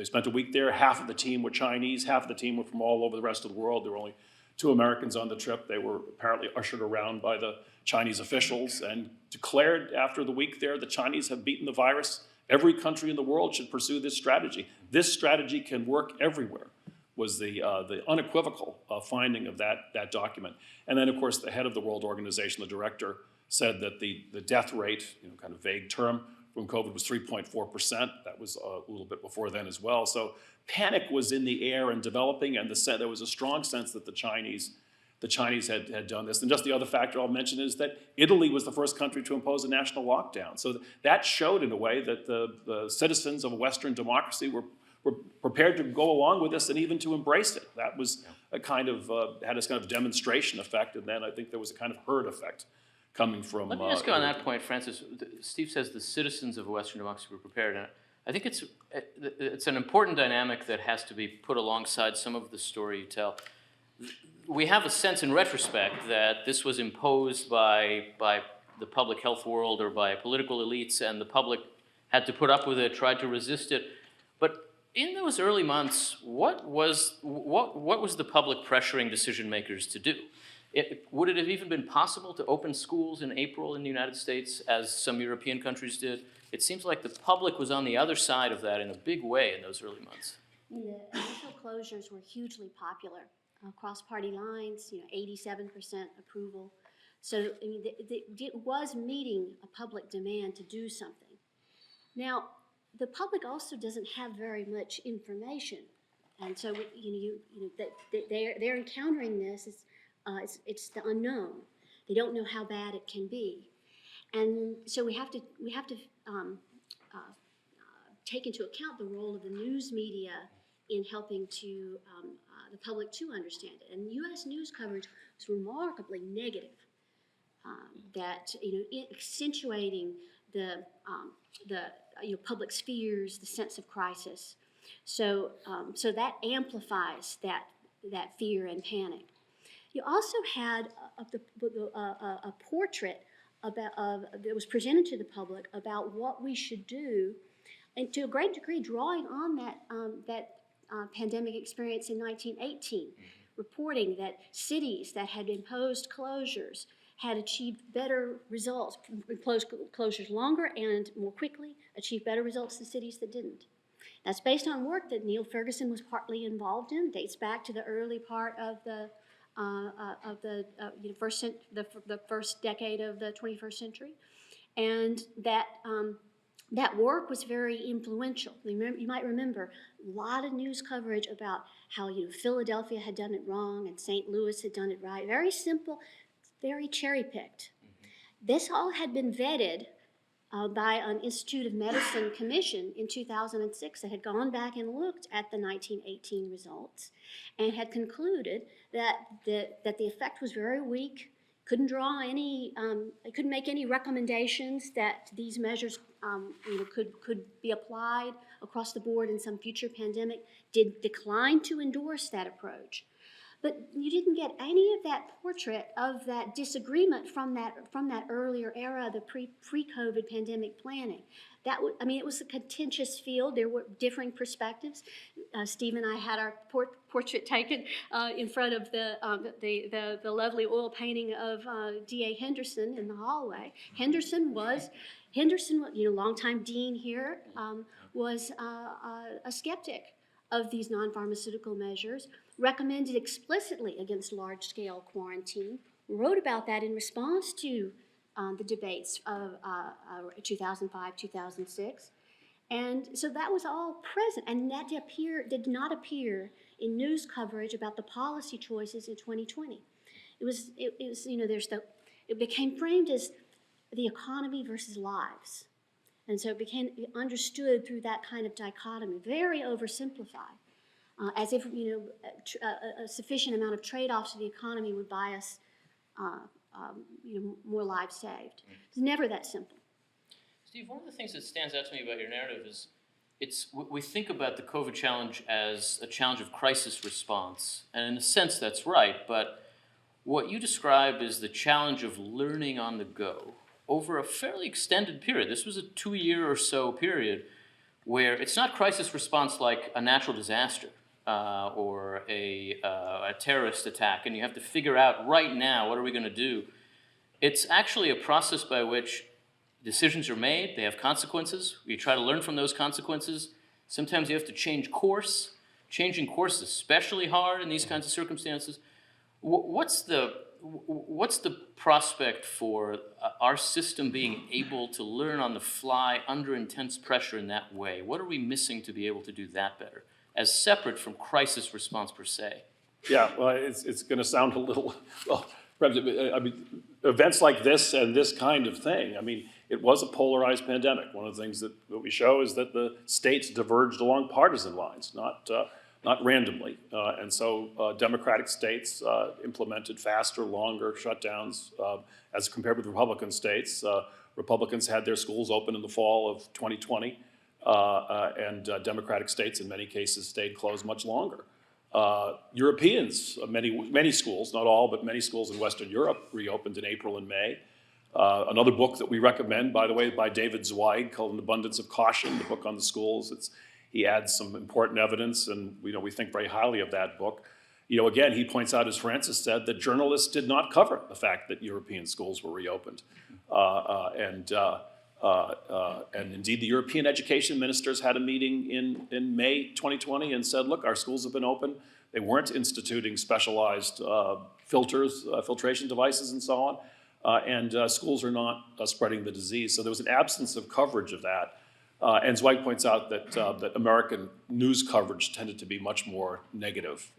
spent a week there. Half of the team were Chinese, half of the team were from all over the rest of the world. There were only 2 Americans on the trip. They were apparently ushered around by the Chinese officials and declared after the week there, the Chinese have beaten the virus. Every country in the world should pursue this strategy. This strategy can work everywhere, was the unequivocal finding of that document. And then, of course, the head of the World Organization, the director, said that the death rate, kind of vague term, from COVID was 3.4%. That was a little bit before then as well. So panic was in the air and developing, and there was a strong sense that the Chinese had done this. And just the other factor I'll mention is that Italy was the first country to impose a national lockdown. So that showed in a way that the citizens of a Western democracy were prepared to go along with this and even to embrace it. That was a kind of, had this kind of demonstration effect, and then I think there was a kind of herd effect coming from. Let me just go on that point, Francis. Steve says the citizens of a Western democracy were prepared, and I think it's an important dynamic that has to be put alongside some of the story you tell. We have a sense in retrospect that this was imposed by the public health world or by political elites, and the public had to put up with it, tried to resist it. But in those early months, what was the public pressuring decision makers to do? Would it have even been possible to open schools in April in the United States, as some European countries did? It seems like the public was on the other side of that in a big way in those early months. The initial closures were hugely popular. Across party lines, 87% approval. So I mean, it was meeting a public demand to do something. Now, the public also doesn't have very much information, and so they're encountering this. It's the unknown. They don't know how bad it can be, and so we have to take into account the role of the news media in helping to the public to understand it. And U.S. news coverage was remarkably negative, accentuating the public's fears, the sense of crisis. So that amplifies that fear and panic. You also had a portrait that was presented to the public about what we should do, and to a great degree drawing on that pandemic experience in 1918, reporting that cities that had imposed closures had achieved better results, imposed closures longer and more quickly, achieved better results than cities that didn't. That's based on work that Neil Ferguson was partly involved in, dates back to the early part of the first decade of the 21st century, and that work was very influential. You might remember a lot of news coverage about how Philadelphia had done it wrong and St. Louis had done it right. Very simple, very cherry-picked. This all had been vetted by an Institute of Medicine commission in 2006 that had gone back and looked at the 1918 results and had concluded that the effect was very weak, couldn't make any recommendations that these measures could be applied across the board in some future pandemic, did decline to endorse that approach. But you didn't get any of that portrait of that disagreement from that earlier era, the pre-COVID pandemic planning. It was a contentious field. There were differing perspectives. Steve and I had our portrait taken in front of the lovely oil painting of D.A. Henderson in the hallway. Henderson, longtime dean here, was a skeptic of these non-pharmaceutical measures, recommended explicitly against large-scale quarantine, wrote about that in response to the debates of 2005, 2006. And so that was all present, and that did not appear in news coverage about the policy choices in 2020. It became framed as the economy versus lives. And so it became understood through that kind of dichotomy, very oversimplified. as if a sufficient amount of trade-offs to the economy would buy us more lives saved. It's never that simple. Steve, one of the things that stands out to me about your narrative is we think about the COVID challenge as a challenge of crisis response, and in a sense that's right, but what you describe is the challenge of learning on the go over a fairly extended period. This was a 2-year or so period where it's not crisis response like a natural disaster or a terrorist attack, and you have to figure out right now, what are we going to do? It's actually a process by which decisions are made, they have consequences. You try to learn from those consequences. Sometimes you have to change course. Changing course is especially hard in these kinds of circumstances. What's the prospect for our system being able to learn on the fly under intense pressure in that way? What are we missing to be able to do that better, as separate from crisis response per se? Yeah, well, it's going to sound a little, well, I mean, events like this and this kind of thing, I mean, it was a polarized pandemic. One of the things that we show is that the states diverged along partisan lines, not randomly. And so Democratic states implemented faster, longer shutdowns as compared with Republican states. Republicans had their schools open in the fall of 2020, and Democratic states in many cases stayed closed much longer. Europeans, many schools, not all, but many schools in Western Europe reopened in April and May. Another book that we recommend, by the way, by David Zweig, called An Abundance of Caution, the book on the schools. He adds some important evidence, and we think very highly of that book. Again, he points out, as Francis said, that journalists did not cover the fact that European schools were reopened. And indeed, the European education ministers had a meeting in May 2020 and said, look, our schools have been open. They weren't instituting specialized filtration devices and so on. And schools are not spreading the disease. So there was an absence of coverage of that. And Zweig points out that American news coverage tended to be much more negative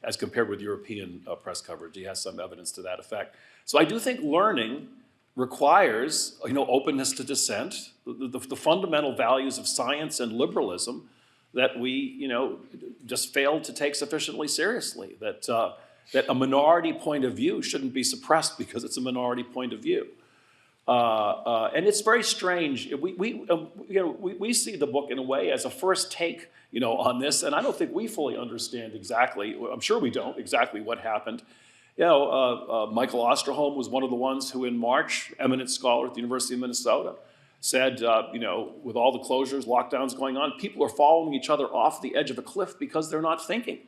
as compared with European press coverage. He has some evidence to that effect. So I do think learning requires openness to dissent, the fundamental values of science and liberalism that we just failed to take sufficiently seriously, that a minority point of view shouldn't be suppressed because it's a minority point of view. And it's very strange. We see the book in a way as a first take on this, and I don't think we fully understand exactly, I'm sure we don't, exactly what happened. Michael Osterholm was one of the ones who in March, eminent scholar at the University of Minnesota, said, with all the closures, lockdowns going on, people are following each other off the edge of a cliff because they're not thinking.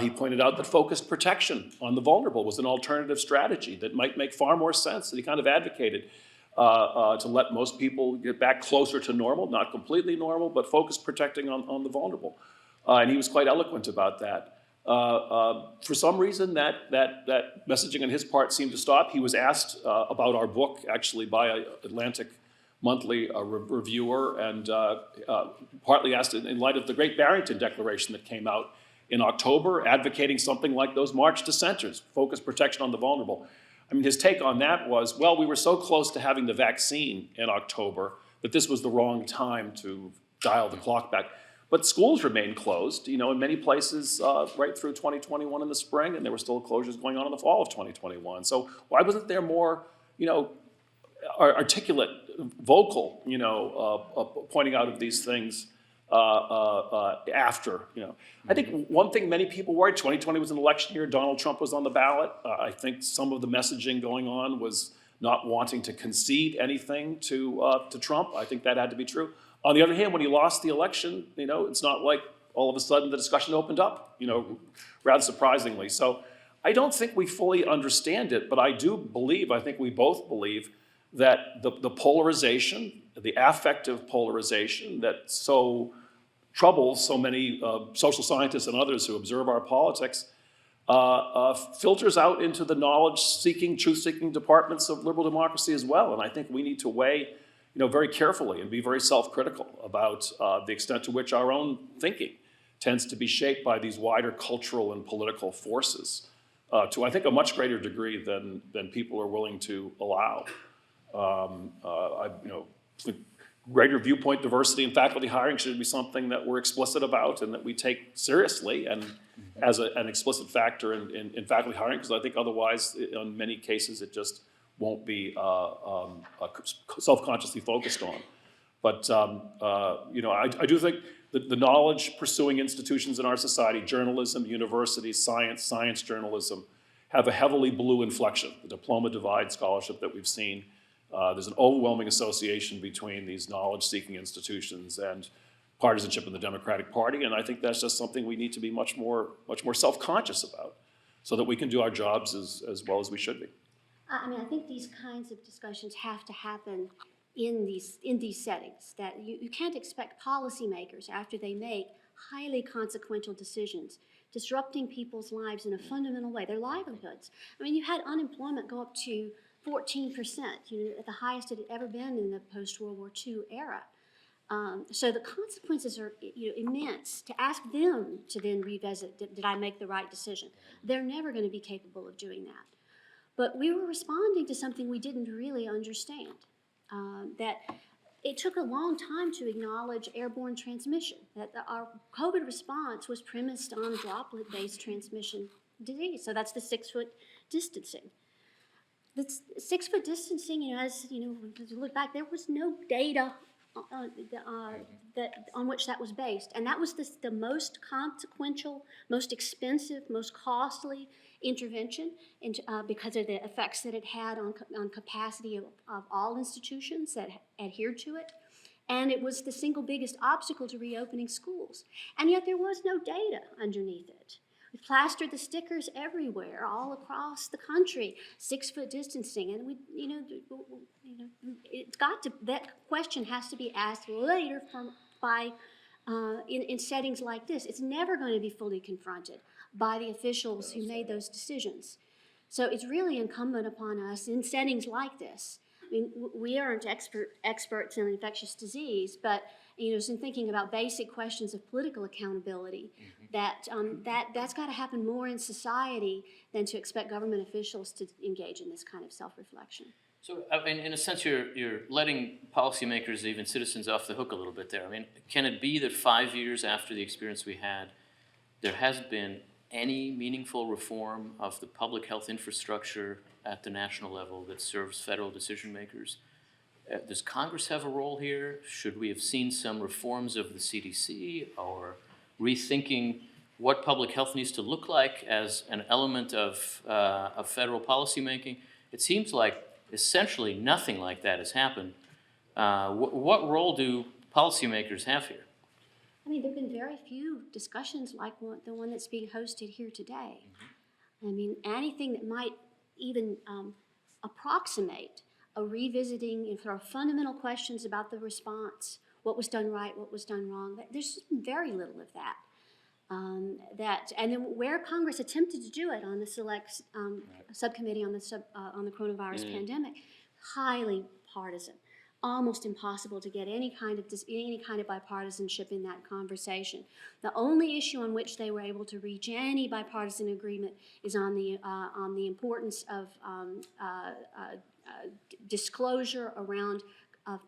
He pointed out that focused protection on the vulnerable was an alternative strategy that might make far more sense, and he kind of advocated to let most people get back closer to normal, not completely normal, but focused protecting on the vulnerable. And he was quite eloquent about that. For some reason, that messaging on his part seemed to stop. He was asked about our book, actually, by an Atlantic Monthly reviewer, and partly asked in light of the Great Barrington Declaration that came out in October, advocating something like those March dissenters, focused protection on the vulnerable. I mean, his take on that was, well, we were so close to having the vaccine in October that this was the wrong time to dial the clock back. But schools remained closed, in many places right through 2021 in the spring, and there were still closures going on in the fall of 2021. So why wasn't there more, articulate, vocal, pointing out of these things after, I think one thing many people worried, 2020 was an election year, Donald Trump was on the ballot. I think some of the messaging going on was not wanting to concede anything to Trump. I think that had to be true. On the other hand, when he lost the election, it's not like all of a sudden the discussion opened up, rather surprisingly. So I don't think we fully understand it, but I think we both believe that the polarization, the affective polarization that so troubles so many social scientists and others who observe our politics filters out into the knowledge-seeking, truth-seeking departments of liberal democracy as well. And I think we need to weigh very carefully and be very self-critical about the extent to which our own thinking tends to be shaped by these wider cultural and political forces to, I think, a much greater degree than people are willing to allow. greater viewpoint diversity in faculty hiring should be something that we're explicit about and that we take seriously and as an explicit factor in faculty hiring, because I think otherwise, in many cases, it just won't be self-consciously focused on. But I do think that the knowledge pursuing institutions in our society, journalism, universities, science journalism, have a heavily blue inflection. The diploma divide scholarship that we've seen, there's an overwhelming association between these knowledge-seeking institutions and partisanship in the Democratic Party, and I think that's just something we need to be much more self-conscious about, so that we can do our jobs as well as we should be. I mean, I think these kinds of discussions have to happen in these settings. That you can't expect policymakers, after they make highly consequential decisions, disrupting people's lives in a fundamental way, their livelihoods. I mean, you had unemployment go up to 14%, at the highest it had ever been in the post-World War II era. So the consequences are immense. To ask them to then revisit, did I make the right decision? They're never going to be capable of doing that. But we were responding to something we didn't really understand. That it took a long time to acknowledge airborne transmission, that our COVID response was premised on droplet-based transmission disease. So that's the 6-foot distancing. The 6-foot distancing, as you look back, there was no data on which that was based. And that was the most consequential, most expensive, most costly intervention because of the effects that it had on capacity of all institutions that adhered to it. And it was the single biggest obstacle to reopening schools. And yet there was no data underneath it. We plastered the stickers everywhere, all across the country, 6-foot distancing, and that question has to be asked later in settings like this. It's never going to be fully confronted by the officials who made those decisions. So it's really incumbent upon us in settings like this. I mean, we aren't experts in infectious disease, but in thinking about basic questions of political accountability, that's got to happen more in society than to expect government officials to engage in this kind of self-reflection. So, in a sense, you're letting policymakers, even citizens, off the hook a little bit there. I mean, can it be that 5 years after the experience we had, there hasn't been any meaningful reform of the public health infrastructure at the national level that serves federal decision makers? Does Congress have a role here? Should we have seen some reforms of the CDC or rethinking what public health needs to look like as an element of federal policymaking? It seems like essentially nothing like that has happened. What role do policymakers have here? I mean, there have been very few discussions like the one that's being hosted here today. I mean, anything that might even approximate a revisiting for fundamental questions about the response, what was done right, what was done wrong. There's just very little of that. And then where Congress attempted to do it on the select subcommittee on the coronavirus pandemic, highly partisan, almost impossible to get any kind of bipartisanship in that conversation. The only issue on which they were able to reach any bipartisan agreement is on the importance of disclosure around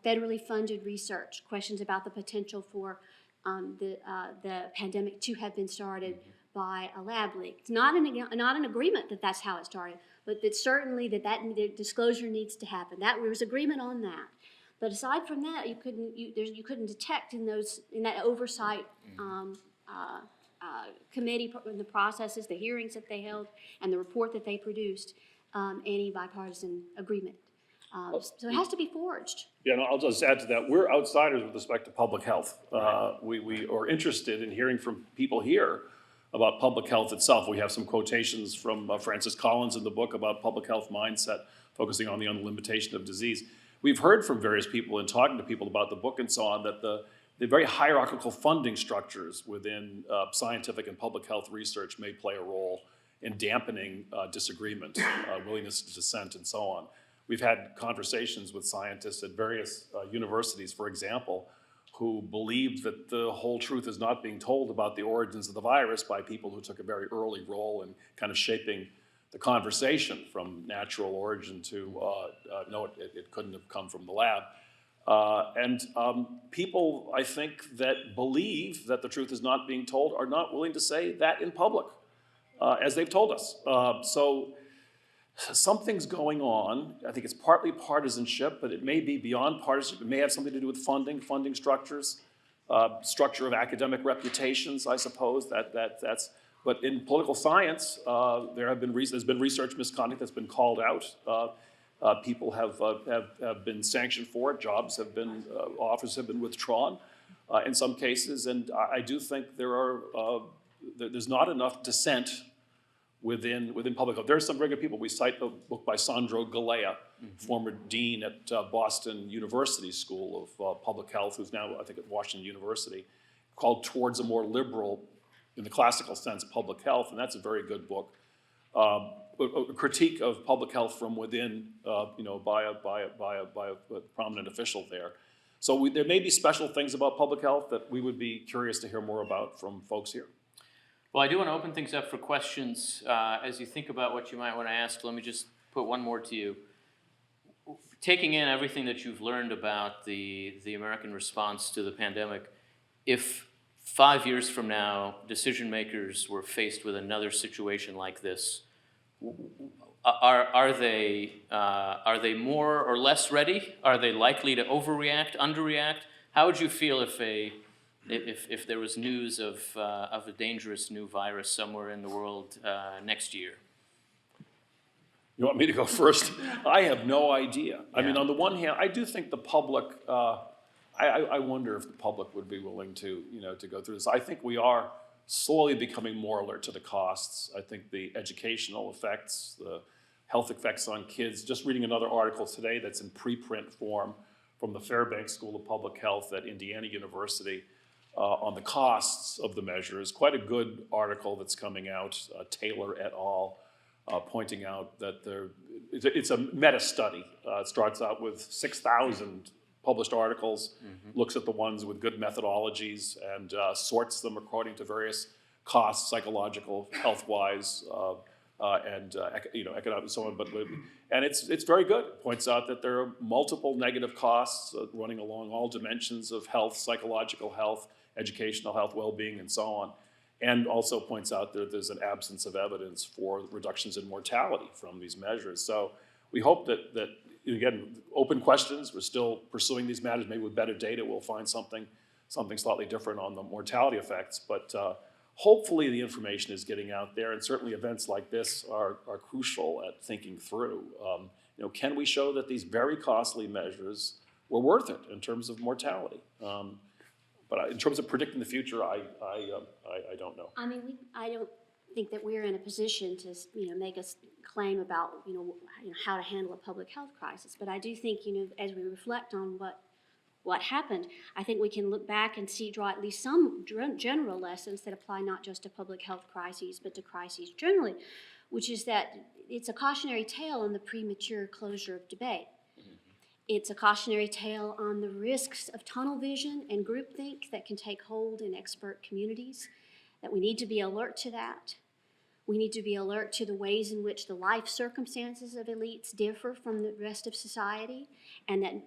federally funded research, questions about the potential for the pandemic to have been started by a lab leak. It's not an agreement that that's how it started, but that certainly that disclosure needs to happen. There was agreement on that. But aside from that, you couldn't detect in that oversight committee, the processes, the hearings that they held, and the report that they produced, any bipartisan agreement. So it has to be forged. Yeah, no, I'll just add to that. We're outsiders with respect to public health. We are interested in hearing from people here about public health itself. We have some quotations from Francis Collins in the book about public health mindset, focusing on the unlimitation of disease. We've heard from various people and talking to people about the book and so on that the very hierarchical funding structures within scientific and public health research may play a role in dampening disagreement, willingness to dissent, and so on. We've had conversations with scientists at various universities, for example, who believed that the whole truth is not being told about the origins of the virus by people who took a very early role in kind of shaping the conversation from natural origin to no, it couldn't have come from the lab. People, I think, that believe that the truth is not being told are not willing to say that in public, as they've told us. So something's going on. I think it's partly partisanship, but it may be beyond partisanship. It may have something to do with funding structures, structure of academic reputations, I suppose. That's. But in political science, there's been research misconduct that's been called out. People have been sanctioned for it. Jobs have been, offers have been withdrawn in some cases. And I do think there's not enough dissent within public health. There are some very good people. We cite a book by Sandro Galea, former dean at Boston University School of Public Health, who's now, I think, at Washington University, called Towards a More Liberal, in the classical sense, public health, and that's a very good book. A critique of public health from within, by a prominent official there. So there may be special things about public health that we would be curious to hear more about from folks here. Well, I do want to open things up for questions. As you think about what you might want to ask, let me just put one more to you. Taking in everything that you've learned about the American response to the pandemic, if 5 years from now, decision makers were faced with another situation like this, are they more or less ready? Are they likely to overreact, underreact? How would you feel if there was news of a dangerous new virus somewhere in the world next year? You want me to go first? I have no idea. I mean, on the one hand, I do think the public. I wonder if the public would be willing to go through this. I think we are slowly becoming more alert to the costs. I think the educational effects, the health effects on kids. Just reading another article today that's in preprint form from the Fairbanks School of Public Health at Indiana University on the costs of the measures. Quite a good article that's coming out, Taylor et al., pointing out that it's a meta study. It starts out with 6,000 published articles, looks at the ones with good methodologies and sorts them according to various costs, psychological, health-wise, and economic and so on. And it's very good. It points out that there are multiple negative costs running along all dimensions of health, psychological health, educational health, well-being, and so on. And also points out that there's an absence of evidence for reductions in mortality from these measures. So we hope that again, open questions. We're still pursuing these matters. Maybe with better data, we'll find something slightly different on the mortality effects. But hopefully the information is getting out there, and certainly events like this are crucial at thinking through. Can we show that these very costly measures were worth it in terms of mortality? But in terms of predicting the future, I don't know. I mean, I don't think that we're in a position to, make a claim about, how to handle a public health crisis. But I do think, as we reflect on what happened, I think we can look back and draw at least some general lessons that apply not just to public health crises, but to crises generally, which is that it's a cautionary tale on the premature closure of debate. It's a cautionary tale on the risks of tunnel vision and groupthink that can take hold in expert communities, that we need to be alert to that. We need to be alert to the ways in which the life circumstances of elites differ from the rest of society, and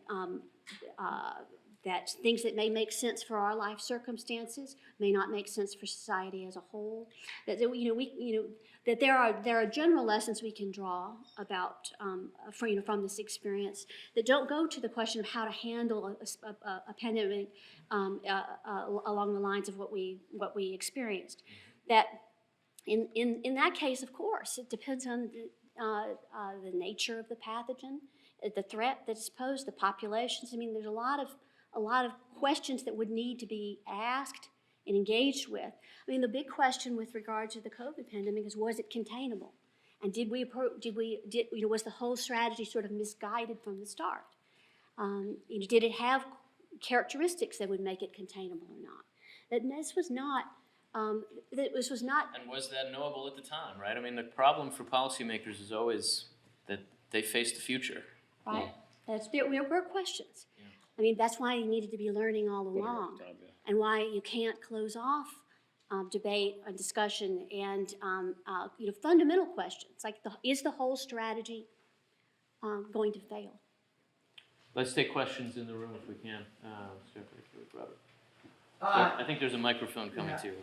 that things that may make sense for our life circumstances may not make sense for society as a whole. That that there are general lessons we can draw about from this experience that don't go to the question of how to handle a pandemic along the lines of what we experienced. That in that case, of course, it depends on the nature of the pathogen, the threat that's posed, the populations. I mean, there's a lot of questions that would need to be asked and engaged with. I mean, the big question with regard to the COVID pandemic is, was it containable? And was the whole strategy sort of misguided from the start? Did it have characteristics that would make it containable or not? This was not. And was that knowable at the time, right? I mean, the problem for policymakers is always that they face the future. Right. There were questions. Yeah. I mean, that's why you needed to be learning all along, and why you can't close off debate and discussion and fundamental questions like is the whole strategy going to fail? Let's take questions in the room if we can. Let's start with Robert. I think there's a microphone coming to you.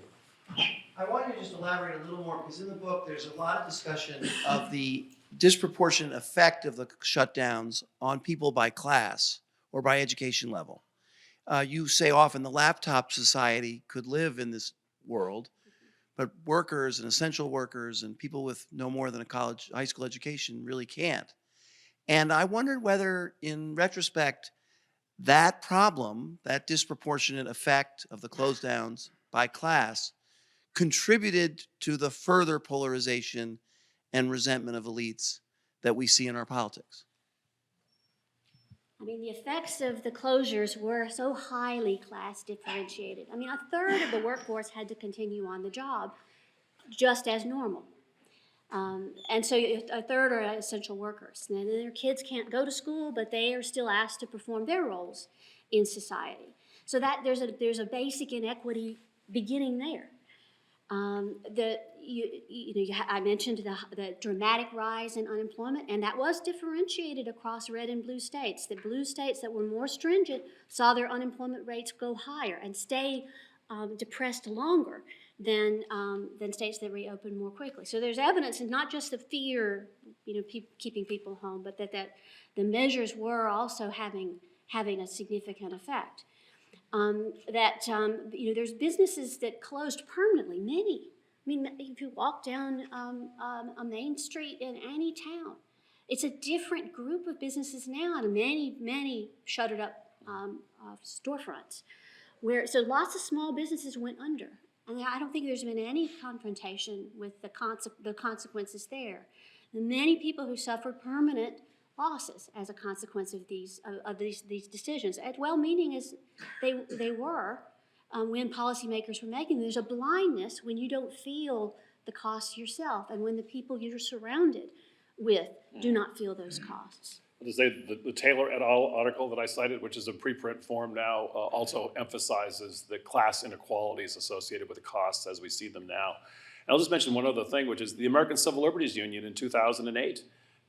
I want you to just elaborate a little more, because in the book, there's a lot of discussion of the disproportionate effect of the shutdowns on people by class or by education level. You say often the laptop society could live in this world, but workers and essential workers and people with no more than a high school education really can't. And I wondered whether, in retrospect, that problem, that disproportionate effect of the close downs by class, contributed to the further polarization and resentment of elites that we see in our politics. I mean, the effects of the closures were so highly class differentiated. I mean, a third of the workforce had to continue on the job just as normal. And so a third are essential workers. And their kids can't go to school, but they are still asked to perform their roles in society. So that there's a basic inequity beginning there. I mentioned the dramatic rise in unemployment, and that was differentiated across red and blue states. The blue states that were more stringent saw their unemployment rates go higher and stay depressed longer than states that reopened more quickly. So there's evidence, and not just the fear, keeping people home, but that the measures were also having a significant effect. There's businesses that closed permanently, many. I mean, if you walk down a main street in any town, it's a different group of businesses now, and many shuttered up storefronts. So lots of small businesses went under. And I don't think there's been any confrontation with the consequences there. The many people who suffered permanent losses as a consequence of these decisions, as well-meaning as they were when policymakers were making them. There's a blindness when you don't feel the costs yourself, and when the people you're surrounded with do not feel those costs. To say the Taylor et al. Article that I cited, which is in preprint form now, also emphasizes the class inequalities associated with the costs as we see them now. And I'll just mention one other thing, which is the American Civil Liberties Union in 2008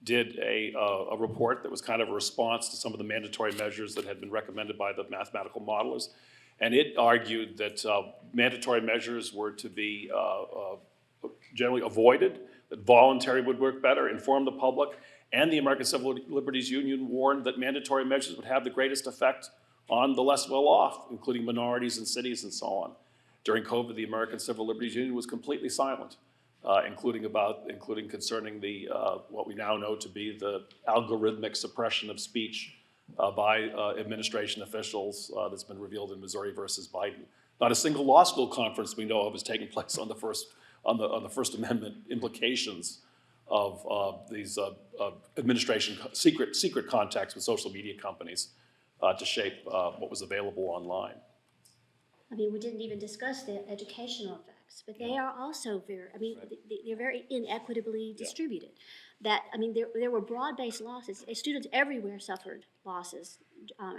did a report that was kind of a response to some of the mandatory measures that had been recommended by the mathematical modelers. And it argued that mandatory measures were to be generally avoided, that voluntary would work better, inform the public. And the American Civil Liberties Union warned that mandatory measures would have the greatest effect on the less well-off, including minorities and cities and so on. During COVID, the American Civil Liberties Union was completely silent, including concerning the what we now know to be the algorithmic suppression of speech by administration officials that's been revealed in Missouri versus Biden. Not a single law school conference we know of is taking place on the First Amendment implications of these administration secret contacts with social media companies to shape what was available online. I mean, we didn't even discuss the educational effects, but they are also they're very inequitably distributed. There were broad-based losses. Students everywhere suffered losses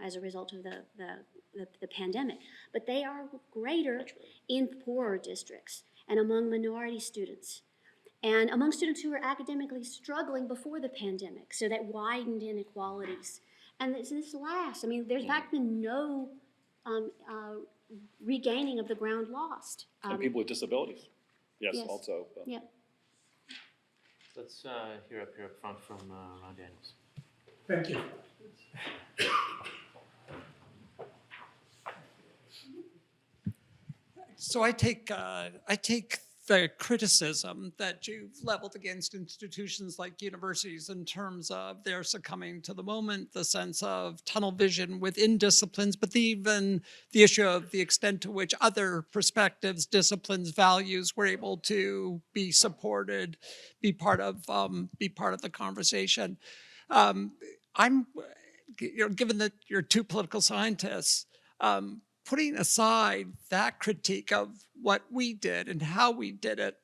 as a result of the pandemic, but they are greater in poorer districts and among minority students, and among students who were academically struggling before the pandemic, so that widened inequalities. And this lasts. I mean, there's in fact been no regaining of the ground lost. And people with disabilities, yes. Also. Yeah. Let's hear up front from Ron Daniels. Thank you. So I take the criticism that you've leveled against institutions like universities in terms of their succumbing to the moment, the sense of tunnel vision within disciplines, but even the issue of the extent to which other perspectives, disciplines, values were able to be supported, be part of the conversation. Given that you're two political scientists, putting aside that critique of what we did and how we did it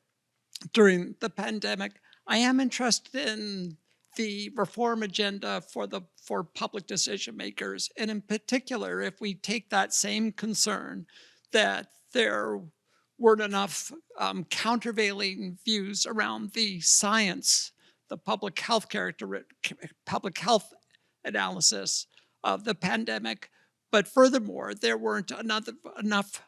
during the pandemic, I am interested in the reform agenda for public decision makers. And in particular, if we take that same concern that there weren't enough countervailing views around the science, the public health analysis of the pandemic. But furthermore, there weren't enough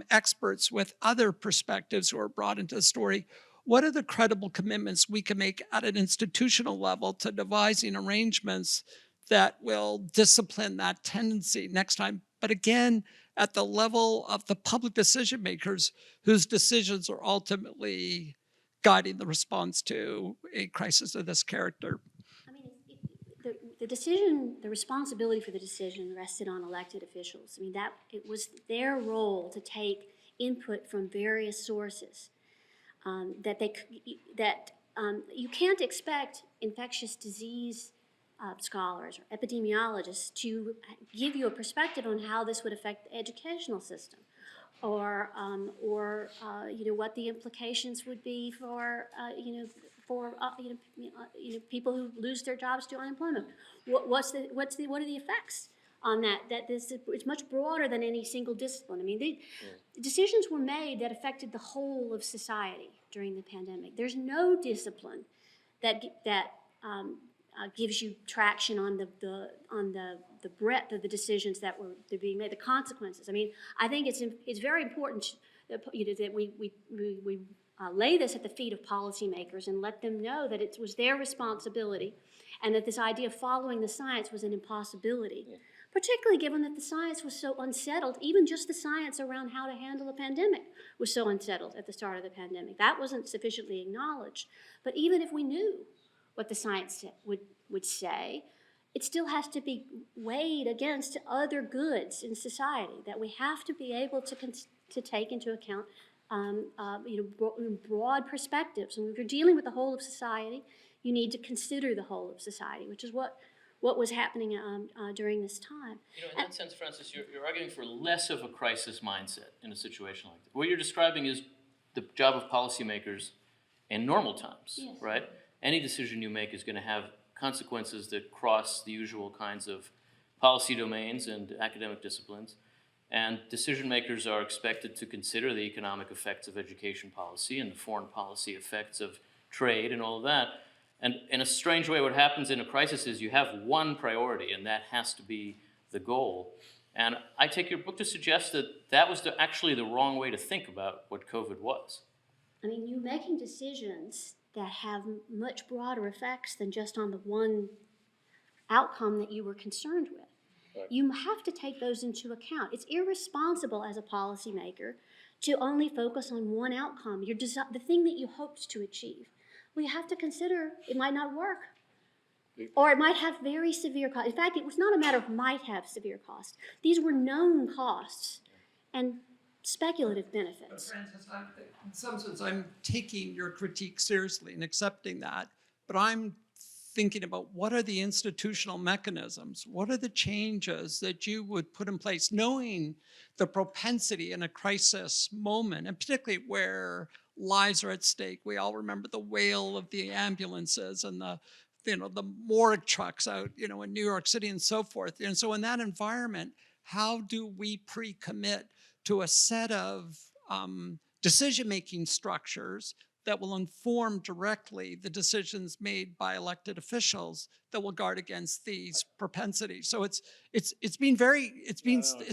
experts with other perspectives who were brought into the story. What are the credible commitments we can make at an institutional level to devising arrangements that will discipline that tendency next time? But again, at the level of the public decision makers whose decisions are ultimately guiding the response to a crisis of this character. I mean, the decision, the responsibility for the decision rested on elected officials. I mean, that it was their role to take input from various sources. You can't expect infectious disease scholars or epidemiologists to give you a perspective on how this would affect the educational system, or what the implications would be for people who lose their jobs to unemployment. What are the effects on that? It's much broader than any single discipline. I mean, the decisions were made that affected the whole of society during the pandemic. There's no discipline that gives you traction on the breadth of the decisions that were being made, the consequences. I mean, I think it's very important that we lay this at the feet of policymakers and let them know that it was their responsibility, and that this idea of following the science was an impossibility. Yeah. Particularly given that the science was so unsettled, even just the science around how to handle a pandemic was so unsettled at the start of the pandemic. That wasn't sufficiently acknowledged. But even if we knew what the science would say, it still has to be weighed against other goods in society that we have to be able to take into account broad perspectives. And when you're dealing with the whole of society, you need to consider the whole of society, which is what was happening during this time. In that sense, Francis, you're arguing for less of a crisis mindset in a situation like that. What you're describing is the job of policymakers in normal times, yes. Right? Any decision you make is going to have consequences that cross the usual kinds of policy domains and academic disciplines. And decision makers are expected to consider the economic effects of education policy and the foreign policy effects of trade and all of that. And in a strange way, what happens in a crisis is you have one priority, and that has to be the goal. And I take your book to suggest that that was actually the wrong way to think about what COVID was. I mean, you're making decisions that have much broader effects than just on the one outcome that you were concerned with. Right. You have to take those into account. It's irresponsible as a policymaker to only focus on one outcome, the thing that you hoped to achieve. Well, you have to consider it might not work, or it might have very severe costs. In fact, it was not a matter of might have severe costs. These were known costs and speculative benefits. Francis, in some sense, I'm taking your critique seriously and accepting that, but I'm thinking about what are the institutional mechanisms, what are the changes that you would put in place, knowing the propensity in a crisis moment, and particularly where lives are at stake. We all remember the wail of the ambulances and the morgue trucks out, in New York City and so forth. And so in that environment, how do we pre-commit to a set of decision-making structures that will inform directly the decisions made by elected officials that will guard against these propensities? So it's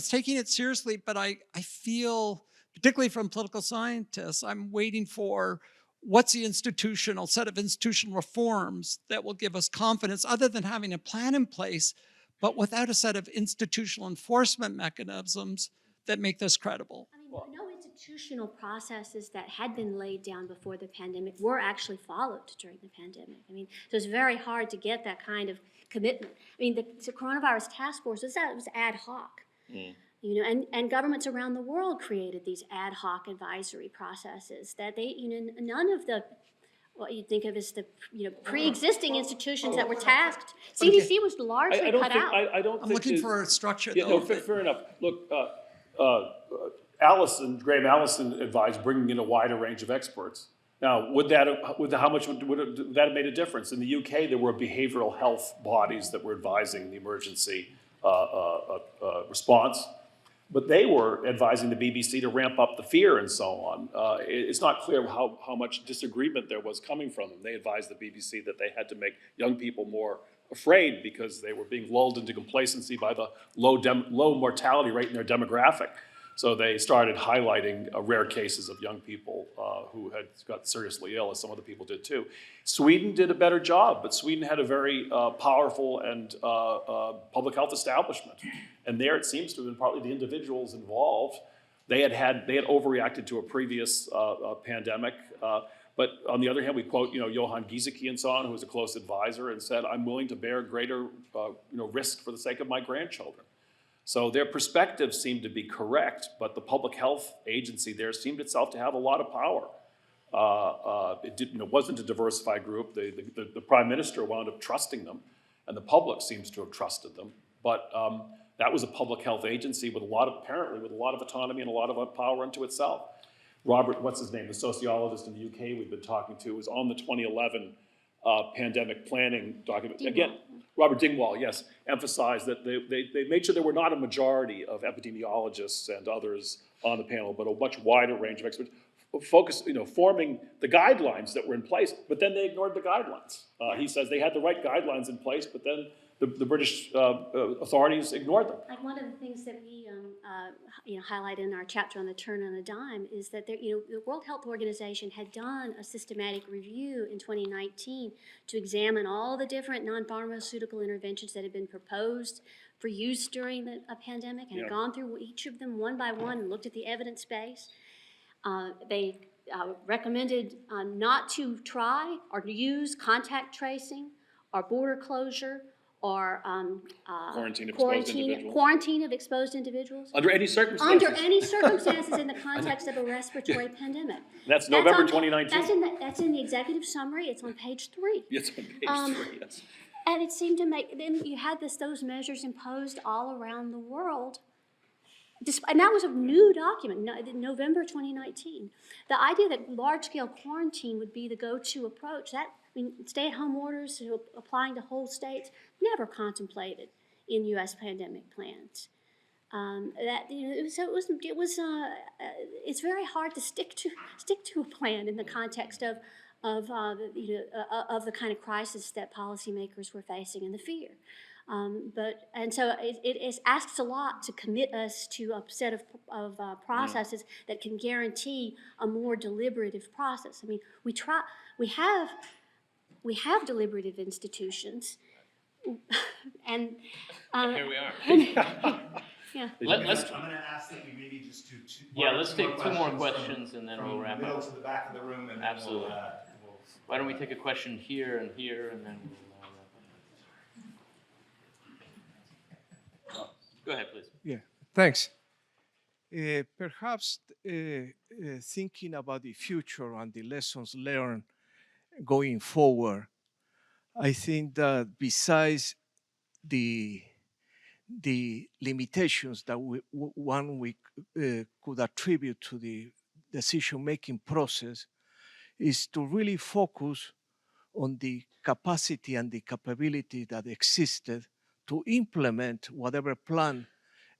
taking it seriously, but I feel, particularly from political scientists, I'm waiting for what's the set of institutional reforms that will give us confidence, other than having a plan in place, but without a set of institutional enforcement mechanisms that make this credible. I mean, no institutional processes that had been laid down before the pandemic were actually followed during the pandemic. I mean, so it's very hard to get that kind of commitment. I mean, the coronavirus task force was ad hoc. Mm. And governments around the world created these ad hoc advisory processes that none of the what you think of as the pre-existing institutions that were tasked. CDC was largely cut out. I'm looking for a structure. Yeah, no, fair enough. Look, Graham Allison advised bringing in a wider range of experts. Now, would that have made a difference? In the UK, there were behavioral health bodies that were advising the emergency response, but they were advising the BBC to ramp up the fear and so on. It's not clear how much disagreement there was coming from them. They advised the BBC that they had to make young people more afraid because they were being lulled into complacency by the low mortality rate in their demographic. So they started highlighting rare cases of young people who had got seriously ill, as some other people did too. Sweden did a better job, but Sweden had a very powerful and public health establishment. And there it seems to have been partly the individuals involved. They had overreacted to a previous pandemic. But on the other hand, we quote, Johan Giesecke and so on, who was a close advisor, and said, "I'm willing to bear greater, risk for the sake of my grandchildren." So their perspectives seemed to be correct, but the public health agency there seemed itself to have a lot of power. It wasn't a diversified group. The prime minister wound up trusting them, and the public seems to have trusted them. But that was a public health agency apparently with a lot of autonomy and a lot of power unto itself. Robert, what's his name, the sociologist in the UK we've been talking to, was on the 2011 pandemic planning document. Dingwall. Again, Robert Dingwall, yes, emphasized that they made sure there were not a majority of epidemiologists and others on the panel, but a much wider range of experts forming the guidelines that were in place, but then they ignored the guidelines. He says they had the right guidelines in place, but then the British authorities ignored them. Like one of the things that we highlight in our chapter on the turn on a dime is that the World Health Organization had done a systematic review in 2019 to examine all the different non-pharmaceutical interventions that had been proposed for use during a pandemic, and had gone through each of them one by one and looked at the evidence base. They recommended not to try or to use contact tracing or border closure or quarantine of exposed individuals. Under any circumstances. Under any circumstances in the context of a respiratory pandemic. That's November 2019. That's in the executive summary. It's on page 3. It's on page 3, yes. And it seemed to then you had those measures imposed all around the world. And that was a new document, November 2019. The idea that large-scale quarantine would be the go-to approach, stay-at-home orders applying to whole states, never contemplated in U.S. pandemic plans. It's very hard to stick to a plan in the context of the kind of crisis that policymakers were facing and the fear. So it asks a lot to commit us to a set of processes that can guarantee a more deliberative process. I mean, we have deliberative institutions, and here we are. Yeah. I'm going to ask that we maybe just do two. Let's take 2 more questions and then we'll wrap From the middle up. to the back of the room, and Absolutely. Then Why don't we take a question here, and then we'll wrap up. Go ahead, please. Yeah, thanks. Perhaps thinking about the future and the lessons learned going forward, I think that besides the limitations that we could attribute to the decision-making process, is to really focus on the capacity and the capability that existed to implement whatever plan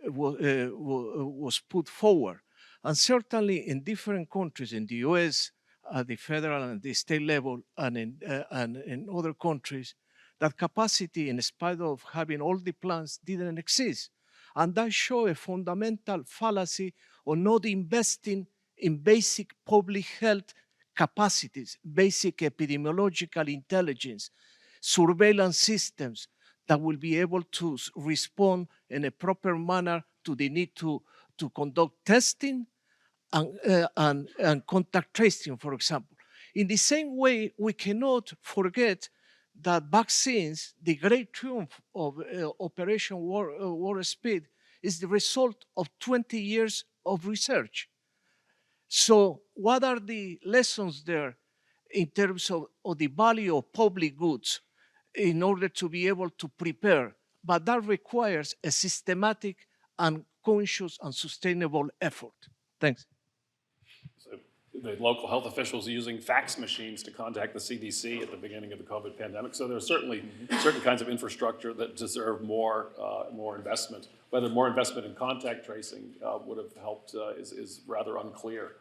was put forward. And certainly in different countries, in the US, at the federal and the state level, and in other countries, that capacity, in spite of having all the plans, didn't exist. And that shows a fundamental fallacy of not investing in basic public health capacities, basic epidemiological intelligence, surveillance systems that will be able to respond in a proper manner to the need to conduct testing and contact tracing, for example. In the same way, we cannot forget that vaccines, the great triumph of Operation Warp Speed, is the result of 20 years of research. So what are the lessons there in terms of the value of public goods in order to be able to prepare? But that requires a systematic and conscious and sustainable effort. Thanks. So the local health officials are using fax machines to contact the CDC at the beginning of the COVID pandemic. So there are certainly certain kinds of infrastructure that deserve more investment. Whether more investment in contact tracing would have helped is rather unclear.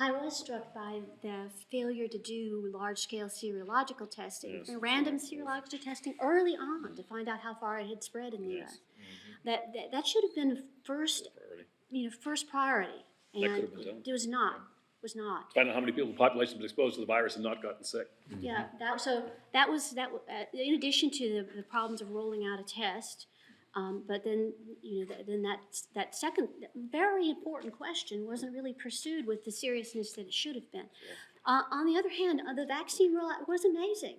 I was struck by the failure to do large-scale serological testing, random serological testing early on to find out how far it had spread in the U.S. That should have been first, first priority, That could and have been done. it was not. Was not. Find out how many people in the population was exposed to the virus and not gotten sick. Yeah, that was in addition to the problems of rolling out a test, but then then that second very important question wasn't really pursued with the seriousness that it should have been. On the other hand, the vaccine rollout was amazing.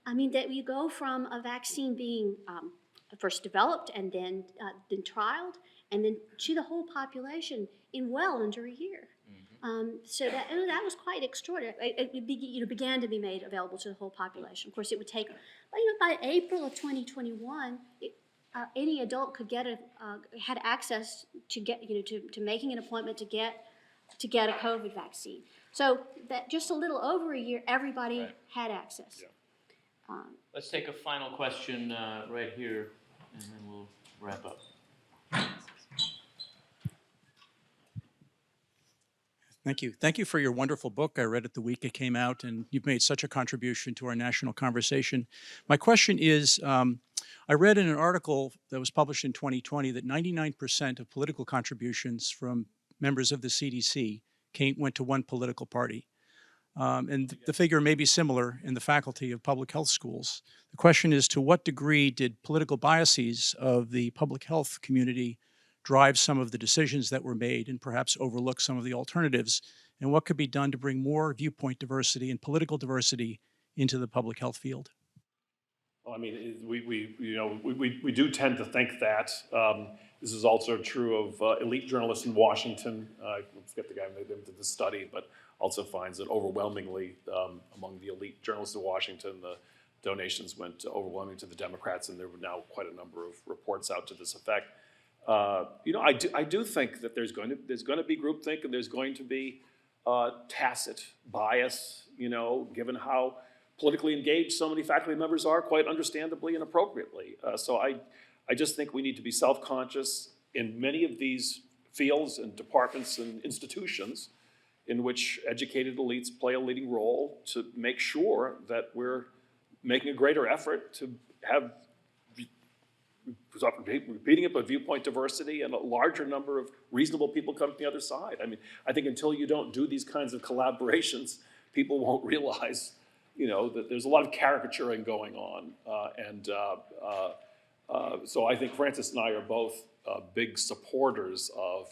I mean, that you go from a vaccine being first developed and then trialed, and then to the whole population in well under a year. So that was quite extraordinary. It began to be made available to the whole population. Of course, it would take, by April of 2021, any adult could had access to to making an appointment to get a COVID vaccine. So that just a little over a year, everybody had access. Yeah. Let's take a final question right here, and then we'll wrap up. Thank you. Thank you for your wonderful book. I read it the week it came out, and you've made such a contribution to our national conversation. My question is, I read in an article that was published in 2020 that 99% of political contributions from members of the CDC went to one political party. And the figure may be similar in the faculty of public health schools. The question is, to what degree did political biases of the public health community drive some of the decisions that were made and perhaps overlook some of the alternatives, and what could be done to bring more viewpoint diversity and political diversity into the public health field? Well, I mean, we do tend to think that. This is also true of elite journalists in Washington. I forget the guy who did the study, but also finds that overwhelmingly among the elite journalists in Washington, the donations went overwhelmingly to the Democrats, and there were now quite a number of reports out to this effect. I do think that there's going to be groupthink, and there's going to be tacit bias, given how politically engaged so many faculty members are, quite understandably and appropriately. So I just think we need to be self-conscious in many of these fields and departments and institutions in which educated elites play a leading role, to make sure that we're making a greater effort to have, repeating it, but viewpoint diversity and a larger number of reasonable people come to the other side. I mean, I think until you don't do these kinds of collaborations, people won't realize, that there's a lot of caricaturing going on. So I think Francis and I are both big supporters of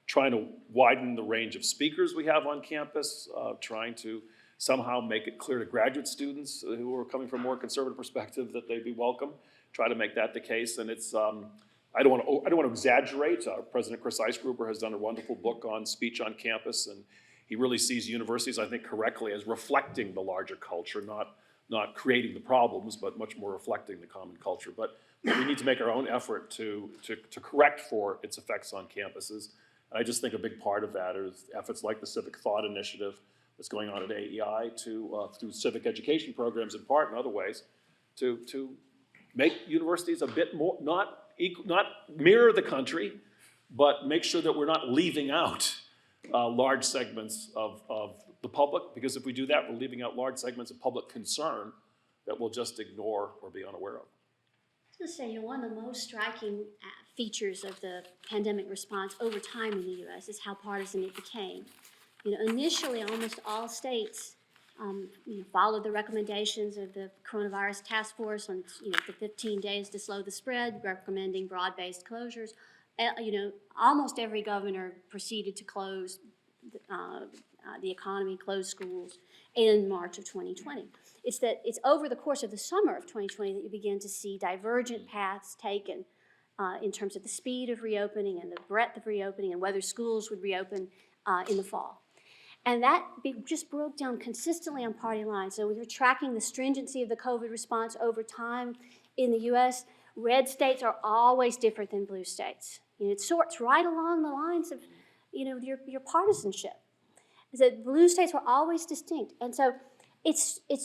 trying to widen the range of speakers we have on campus, trying to somehow make it clear to graduate students who are coming from a more conservative perspective that they'd be welcome. Try to make that the case, and it's. I don't want to exaggerate. President Chris Eisgruber has done a wonderful book on speech on campus, and he really sees universities, I think, correctly as reflecting the larger culture, not creating the problems, but much more reflecting the common culture. But we need to make our own effort to correct for its effects on campuses. And I just think a big part of that is efforts like the Civic Thought Initiative that's going on at AEI through civic education programs in part and other ways to make universities a bit more, not mirror the country, but make sure that we're not leaving out large segments of the public, because if we do that, we're leaving out large segments of public concern that we'll just ignore or be unaware of. I was going to say, one of the most striking features of the pandemic response over time in the U.S. is how partisan it became. Initially, almost all states followed the recommendations of the coronavirus task force on the 15 days to slow the spread, recommending broad-based closures. Almost every governor proceeded to close the economy, close schools in March of 2020. It's over the course of the summer of 2020 that you begin to see divergent paths taken in terms of the speed of reopening and the breadth of reopening and whether schools would reopen in the fall. And that just broke down consistently on party lines. So we were tracking the stringency of the COVID response over time in the U.S. Red states are always different than blue states. It sorts right along the lines of, your partisanship. The blue states were always distinct, and so it's in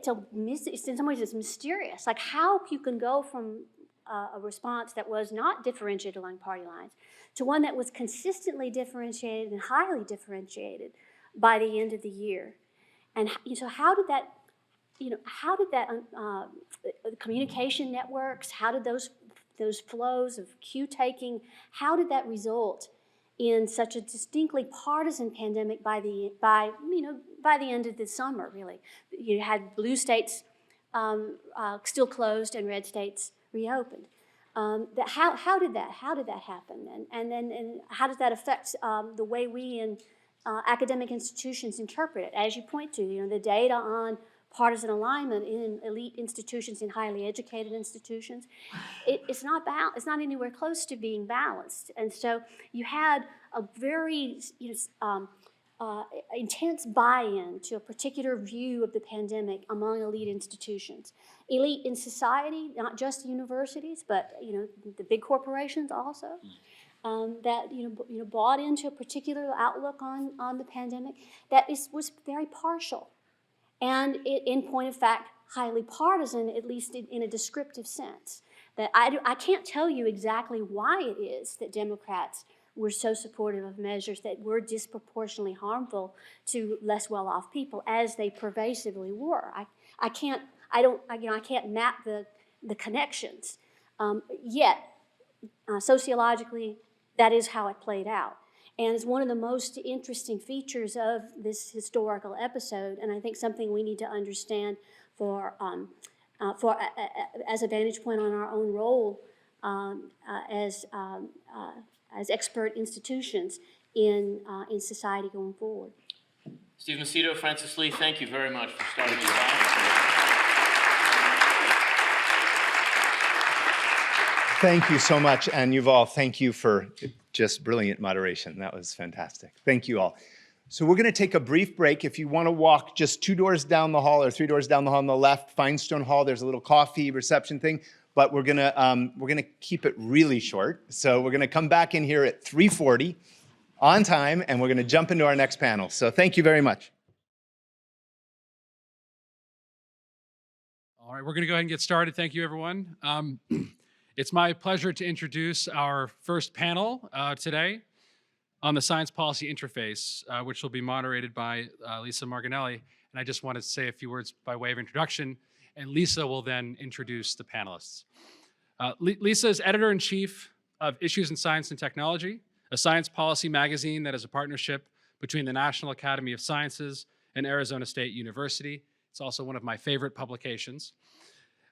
some ways it's mysterious, like how you can go from a response that was not differentiated along party lines to one that was consistently differentiated and highly differentiated by the end of the year. And so how did that, the communication networks, how did those flows of cue taking, how did that result in such a distinctly partisan pandemic by the end of the summer, really? You had blue states still closed and red states reopened. How did that happen? And how does that affect the way we in academic institutions interpret it? As you point to, the data on partisan alignment in elite institutions, in highly educated institutions, it's not anywhere close to being balanced. And so you had a very intense buy-in to a particular view of the pandemic among elite institutions. Elite in society, not just universities, but the big corporations also, that bought into a particular outlook on the pandemic that was very partial, and in point of fact highly partisan, at least in a descriptive sense. That I can't tell you exactly why it is that Democrats were so supportive of measures that were disproportionately harmful to less well-off people, as they pervasively were. I can't map the connections. Yet, sociologically, that is how it played out. And it's one of the most interesting features of this historical episode, and I think something we need to understand as a vantage point on our own role as expert institutions in society going forward. Steve Macedo, Francis Lee, thank you very much for starting your time. Thank you so much, and Yuval, thank you for just brilliant moderation. That was fantastic. Thank you all. So we're going to take a brief break. If you want to walk just 2 doors down the hall or 3 doors down the hall on the left, Finestone Hall, there's a little coffee reception thing, but we're going to keep it really short. So we're going to come back in here at 3:40 on time, and we're going to jump into our next panel. So thank you very much. All right, we're going to go ahead and get started. Thank you, everyone. It's my pleasure to introduce our first panel today on the science policy interface, which will be moderated by Lisa Marginelli. And I just wanted to say a few words by way of introduction, and Lisa will then introduce the panelists. Lisa is editor-in-chief of Issues in Science and Technology, a science policy magazine that is a partnership between the National Academy of Sciences and Arizona State University. It's also one of my favorite publications.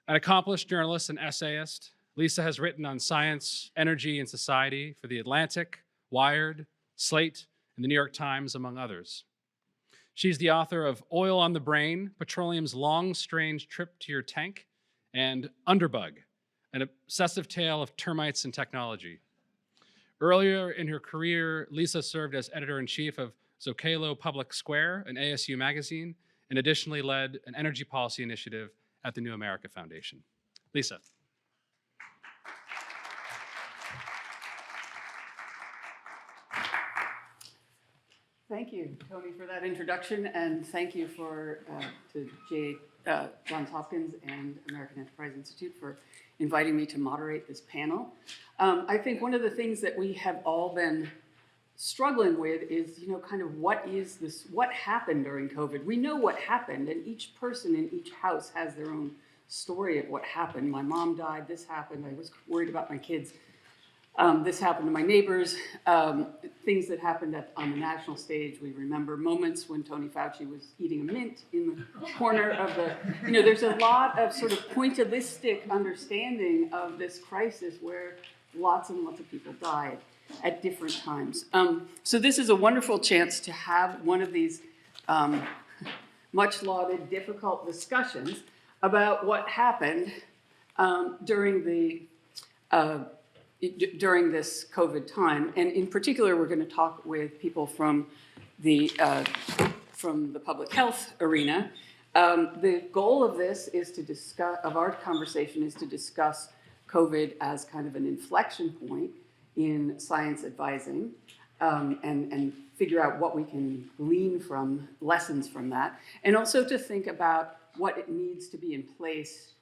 An accomplished journalist and essayist, Lisa has written on science, energy, and society for The Atlantic, Wired, Slate, and the New York Times, among others. She's the author of Oil on the Brain, Petroleum's Long, Strange Trip to Your Tank, and Underbug, an obsessive tale of termites and technology. Earlier in her career, Lisa served as editor-in-chief of Zocalo Public Square, an ASU magazine, and additionally led an energy policy initiative at the New America Foundation. Lisa. Thank you, Tony, for that introduction, and thank you to Johns Hopkins and American Enterprise Institute for inviting me to moderate this panel. I think one of the things that we have all been struggling with is, kind of what happened during COVID? We know what happened, and each person in each house has their own story of what happened. My mom died, this happened, I was worried about my kids. This happened to my neighbors, things that happened on the national stage. We remember moments when Tony Fauci was eating a mint in the corner of there's a lot of sort of pointillistic understanding of this crisis where lots and lots of people died at different times. So this is a wonderful chance to have one of these much lauded, difficult discussions about what happened during this COVID time. And in particular, we're going to talk with people from the public health arena. The goal of this our conversation is to discuss COVID as kind of an inflection point in science advising, and figure out what we can glean from lessons from that, and also to think about what it needs to be in place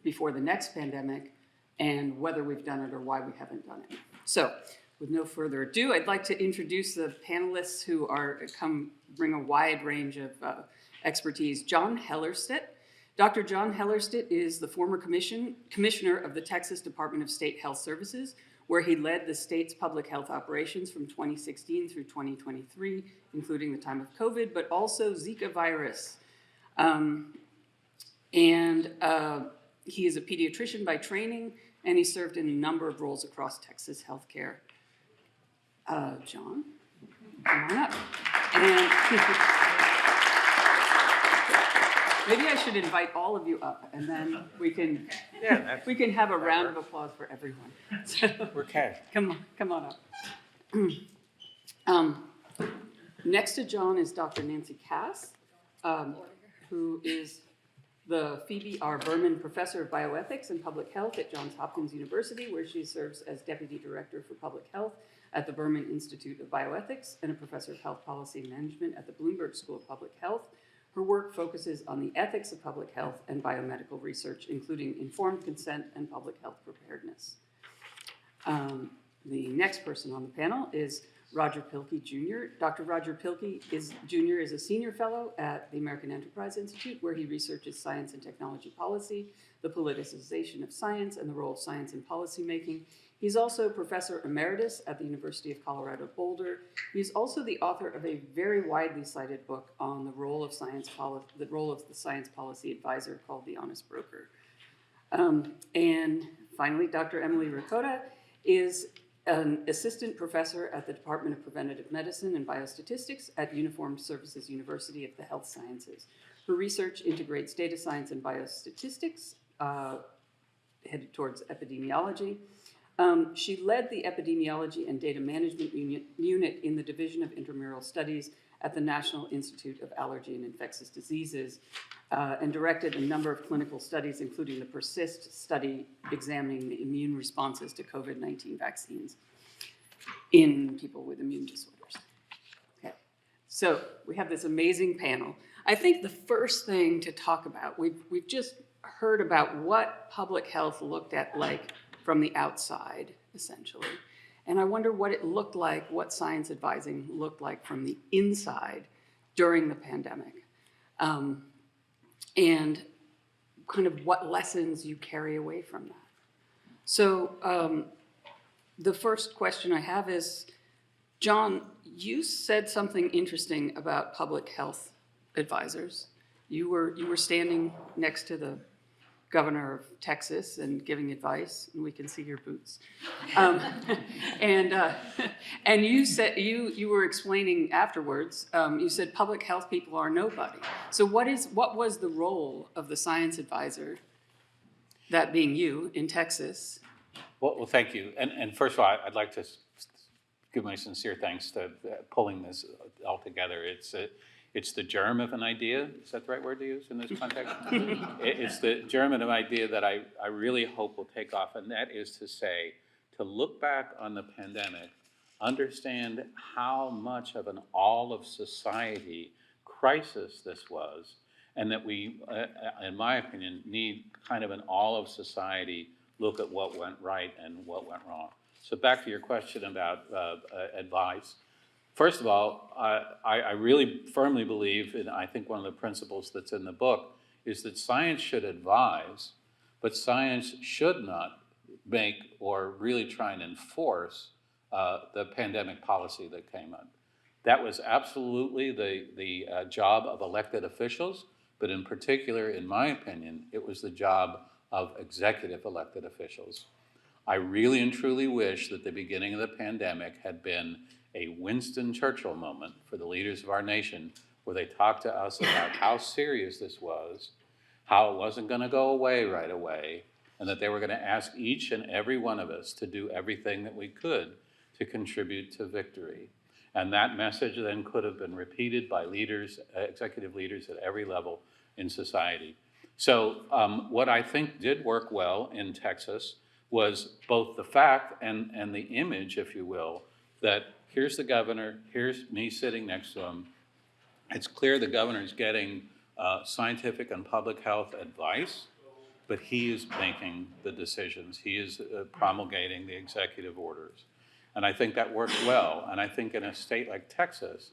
before the next pandemic, and whether we've done it or why we haven't done it. So with no further ado, I'd like to introduce the panelists who bring a wide range of expertise. John Hellerstedt. Dr. John Hellerstedt is the former commissioner of the Texas Department of State Health Services, where he led the state's public health operations from 2016 through 2023, including the time of COVID, but also Zika virus. He is a pediatrician by training, and he served in a number of roles across Texas healthcare. John, come on up. And maybe I should invite all of you up, and then we can have a round of applause for everyone. So, We're cash. come on up. Next to John is Dr. Nancy Cass, who is the Phoebe R. Berman Professor of Bioethics and Public Health at Johns Hopkins University, where she serves as Deputy Director for Public Health at the Berman Institute of Bioethics and a Professor of Health Policy and Management at the Bloomberg School of Public Health. Her work focuses on the ethics of public health and biomedical research, including informed consent and public health preparedness. The next person on the panel is Roger Pilkey Jr. Dr. Roger Pilkey Jr. is a senior fellow at the American Enterprise Institute, where he researches science and technology policy, the politicization of science, and the role of science in policymaking. He's also professor emeritus at the University of Colorado Boulder. He's also the author of a very widely cited book on the role of the science policy advisor called The Honest Broker. And finally, Dr. Emily Ricotta is an assistant professor at the Department of Preventative Medicine and Biostatistics at Uniformed Services University of the Health Sciences. Her research integrates data science and biostatistics, headed towards epidemiology. She led the epidemiology and data management unit in the Division of Intramural Studies at the National Institute of Allergy and Infectious Diseases, and directed a number of clinical studies, including the PERSIST study examining the immune responses to COVID-19 vaccines in people with immune disorders. Okay, so we have this amazing panel. I think the first thing to talk about, we've just heard about what public health looked at like from the outside, essentially. And I wonder what it looked like, what science advising looked like from the inside during the pandemic. And kind of what lessons you carry away from that. So the first question I have is, John, you said something interesting about public health advisors. You were standing next to the governor of Texas and giving advice, and we can see your boots. And you said you were explaining afterwards. You said public health people are nobody. So what was the role of the science advisor, that being you, in Texas? Well, thank you. And first of all, I'd like to give my sincere thanks to pulling this all together. It's the germ of an idea. Is that the right word to use in this context? It's the germ of an idea that I really hope will take off, and that is to say, to look back on the pandemic, understand how much of an all of society crisis this was, and that we, in my opinion, need kind of an all of society look at what went right and what went wrong. So back to your question about advice. First of all, I really firmly believe, and I think one of the principles that's in the book, is that science should advise, but science should not make or really try and enforce the pandemic policy that came up. That was absolutely the job of elected officials, but in particular, in my opinion, it was the job of executive elected officials. I really and truly wish that the beginning of the pandemic had been a Winston Churchill moment for the leaders of our nation, where they talked to us about how serious this was, how it wasn't going to go away right away, and that they were going to ask each and every one of us to do everything that we could to contribute to victory. And that message then could have been repeated by leaders, executive leaders at every level in society. So what I think did work well in Texas was both the fact and the image, if you will, that here's the governor, here's me sitting next to him. It's clear the governor's getting scientific and public health advice, but he is making the decisions. He is promulgating the executive orders. And I think that worked well. And I think in a state like Texas,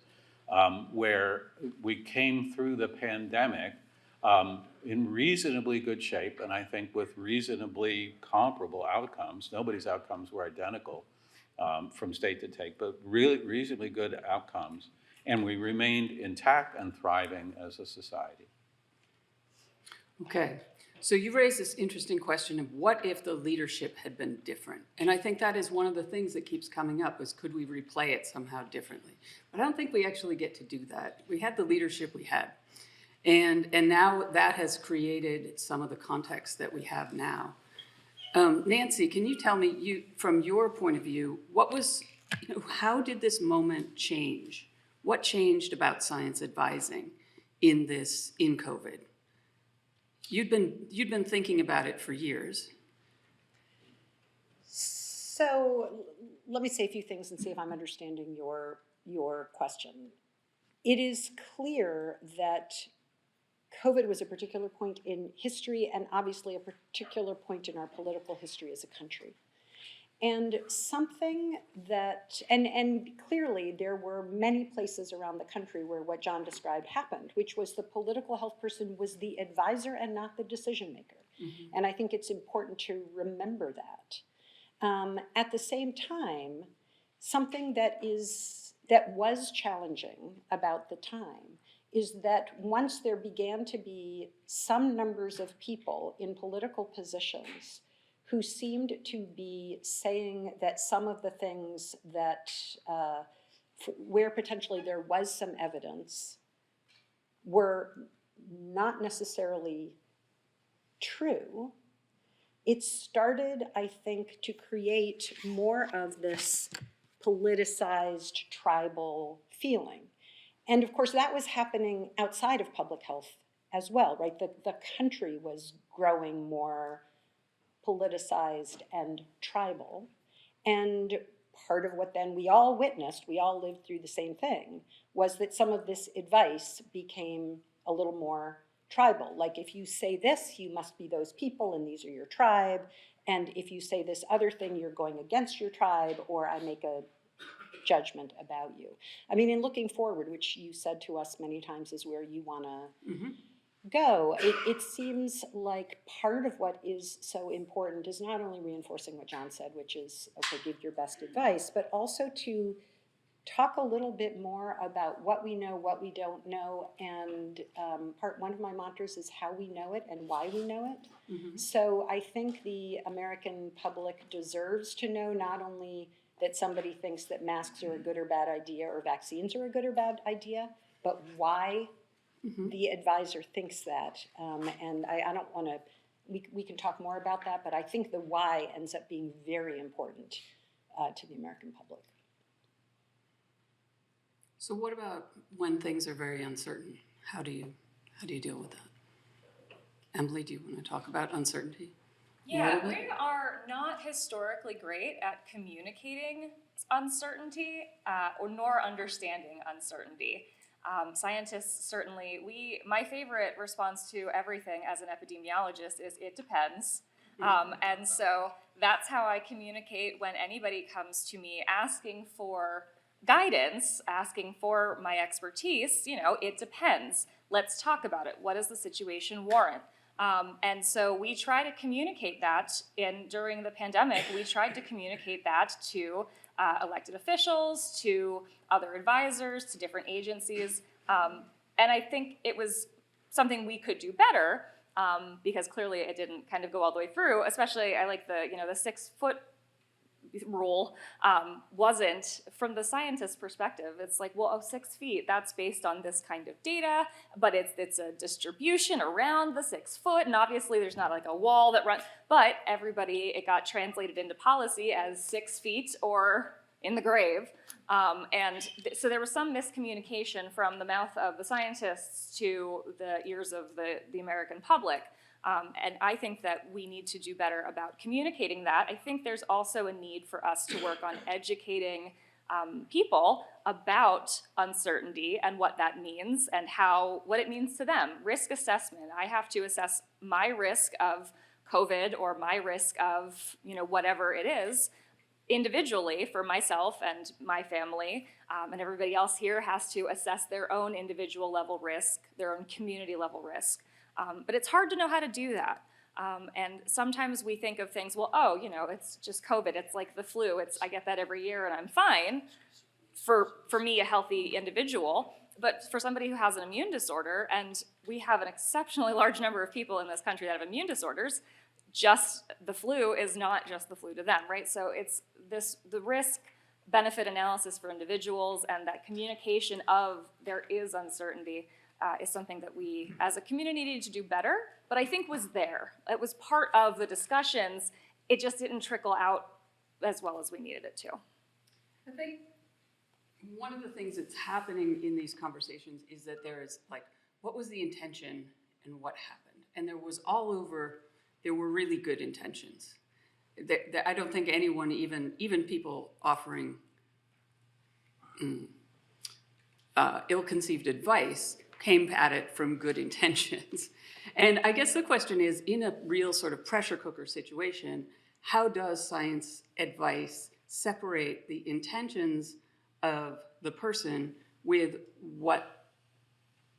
where we came through the pandemic in reasonably good shape, and I think with reasonably comparable outcomes. Nobody's outcomes were identical from state to state, but really reasonably good outcomes. And we remained intact and thriving as a society. Okay, so you raised this interesting question of what if the leadership had been different? And I think that is one of the things that keeps coming up is could we replay it somehow differently? But I don't think we actually get to do that. We had the leadership we had. And now that has created some of the context that we have now. Nancy, can you tell me, from your point of view, how did this moment change? What changed about science advising in COVID? You'd been thinking about it for years. So let me say a few things and see if I'm understanding your question. It is clear that COVID was a particular point in history and obviously a particular point in our political history as a country. And something that, and clearly there were many places around the country where what John described happened, which was the political health person was the advisor and not the decision maker. Mm-hmm. And I think it's important to remember that. At the same time, something that was challenging about the time is that once there began to be some numbers of people in political positions who seemed to be saying that some of the things that, where potentially there was some evidence, were not necessarily true, it started, I think, to create more of this politicized tribal feeling. And of course, that was happening outside of public health as well, right? The country was growing more politicized and tribal. And part of what then we all witnessed, we all lived through the same thing, was that some of this advice became a little more tribal. Like if you say this, you must be those people and these are your tribe. And if you say this other thing, you're going against your tribe, or I make a judgment about you. I mean, in looking forward, which you said to us many times is where you want to go, it seems like part of what is so important is not only reinforcing what John said, which is, okay, give your best advice, but also to talk a little bit more about what we know, what we don't know, and one of my mantras is how we know it and why we know it. Mm-hmm. So I think the American public deserves to know not only that somebody thinks that masks are a good or bad idea or vaccines are a good or bad idea, but why the advisor thinks that. And I don't want to, we can talk more about that, but I think the why ends up being very important to the American public. So what about when things are very uncertain? How do you deal with that? Emily, do you want to talk about uncertainty? Yeah, we are not historically great at communicating uncertainty nor understanding uncertainty. Scientists certainly, my favorite response to everything as an epidemiologist is it depends. And so that's how I communicate when anybody comes to me asking for guidance, asking for my expertise. It depends. Let's talk about it. What does the situation warrant? And so we try to communicate that during the pandemic. We tried to communicate that to elected officials, to other advisors, to different agencies. And I think it was something we could do better because clearly it didn't kind of go all the way through. Especially I like the 6 foot rule wasn't from the scientist's perspective. It's like, well, 6 feet, that's based on this kind of data, but it's a distribution around the 6 foot, and obviously there's not like a wall that runs, but it got translated into policy as 6 feet or in the grave. So there was some miscommunication from the mouth of the scientists to the ears of the American public. And I think that we need to do better about communicating that. I think there's also a need for us to work on educating people about uncertainty and what that means and what it means to them. Risk assessment. I have to assess my risk of COVID or my risk of whatever it is individually, for myself and my family, and everybody else here has to assess their own individual level risk, their own community level risk. But it's hard to know how to do that. And sometimes we think of things, well, oh, you know, it's just COVID, it's like the flu, I get that every year and I'm fine. For me, a healthy individual, but for somebody who has an immune disorder, and we have an exceptionally large number of people in this country that have immune disorders, just the flu is not just the flu to them, right? So it's the risk benefit analysis for individuals and that communication of there is uncertainty is something that we as a community need to do better, but I think was there. It was part of the discussions. It just didn't trickle out as well as we needed it to. I think one of the things that's happening in these conversations is that there is like, what was the intention and what happened? And there were really good intentions. I don't think anyone, even people offering ill-conceived advice, came at it from good intentions. And I guess the question is, in a real sort of pressure cooker situation, how does science advice separate the intentions of the person with what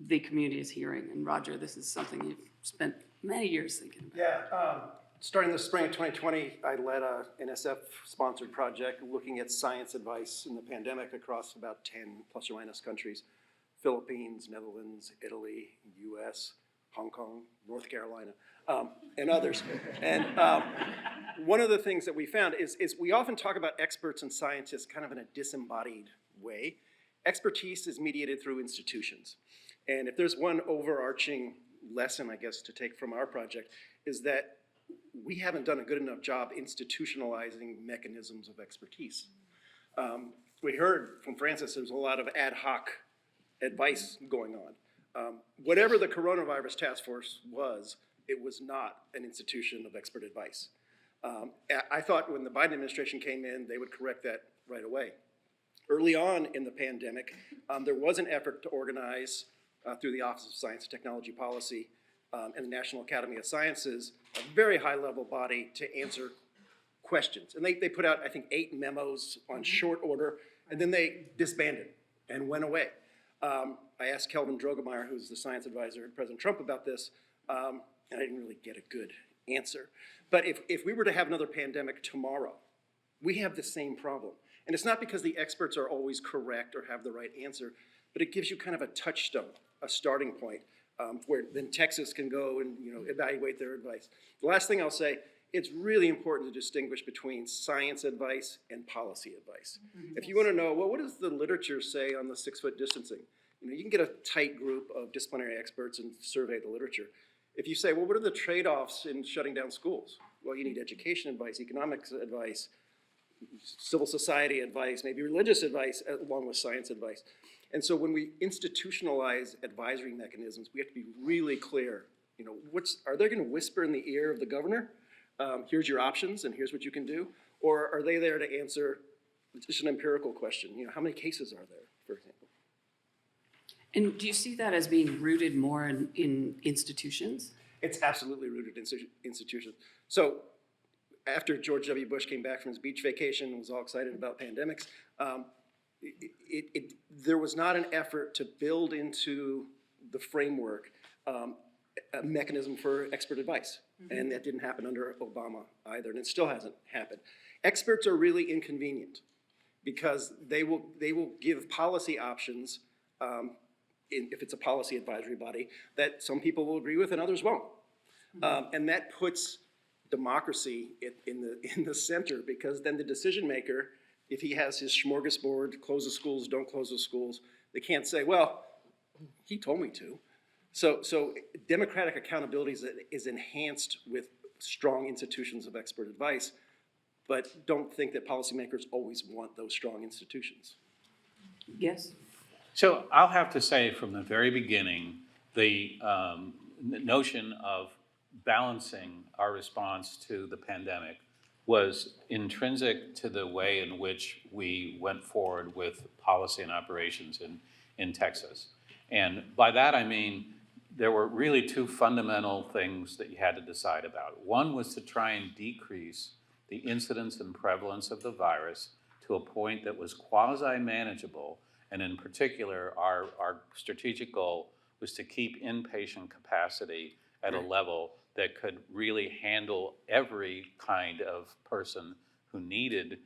the community is hearing? And Roger, this is something you've spent many years thinking about. Yeah, starting the spring of 2020, I led a NSF-sponsored project looking at science advice in the pandemic across about 10 plus or minus countries: Philippines, Netherlands, Italy, US, Hong Kong, North Carolina, and others. And one of the things that we found is we often talk about experts and scientists kind of in a disembodied way. Expertise is mediated through institutions. And if there's one overarching lesson, I guess, to take from our project, is that we haven't done a good enough job institutionalizing mechanisms of expertise. We heard from Francis there's a lot of ad hoc advice going on. Whatever the coronavirus task force was, it was not an institution of expert advice. I thought when the Biden administration came in, they would correct that right away. Early on in the pandemic, there was an effort to organize through the Office of Science and Technology Policy and the National Academy of Sciences, a very high-level body to answer questions. And they put out, I think, 8 memos on short order, and then they disbanded and went away. I asked Kelvin Drogemeyer, who's the science advisor to President Trump, about this, and I didn't really get a good answer. But if we were to have another pandemic tomorrow, we have the same problem. And it's not because the experts are always correct or have the right answer, but it gives you kind of a touchstone, a starting point, where then Texas can go and evaluate their advice. The last thing I'll say, it's really important to distinguish between science advice and policy advice. Mm-hmm. If you want to know, well, what does the literature say on the 6-foot distancing? You can get a tight group of disciplinary experts and survey the literature. If you say, well, what are the trade-offs in shutting down schools? Well, you need education advice, economics advice, civil society advice, maybe religious advice, along with science advice. And so when we institutionalize advisory mechanisms, we have to be really clear. Are they going to whisper in the ear of the governor? Here's your options, and here's what you can do. Or are they there to answer just an empirical question? How many cases are there, for example? And do you see that as being rooted more in institutions? It's absolutely rooted in institutions. So after George W. Bush came back from his beach vacation and was all excited about pandemics, there was not an effort to build into the framework a mechanism for expert advice. Mm-hmm. And that didn't happen under Obama either, and it still hasn't happened. Experts are really inconvenient because they will give policy options if it's a policy advisory body that some people will agree with and others won't. Mm-hmm. And that puts democracy in the center, because then the decision maker, if he has his smorgasbord, close the schools, don't close the schools, they can't say, well, he told me to. So democratic accountability is enhanced with strong institutions of expert advice, but don't think that policymakers always want those strong institutions. Yes. So I'll have to say from the very beginning, the notion of balancing our response to the pandemic was intrinsic to the way in which we went forward with policy and operations in Texas. And by that I mean there were really 2 fundamental things that you had to decide about. One was to try and decrease the incidence and prevalence of the virus to a point that was quasi-manageable, and in particular, our strategic goal was to keep inpatient capacity at a level that could really handle every kind of person who needed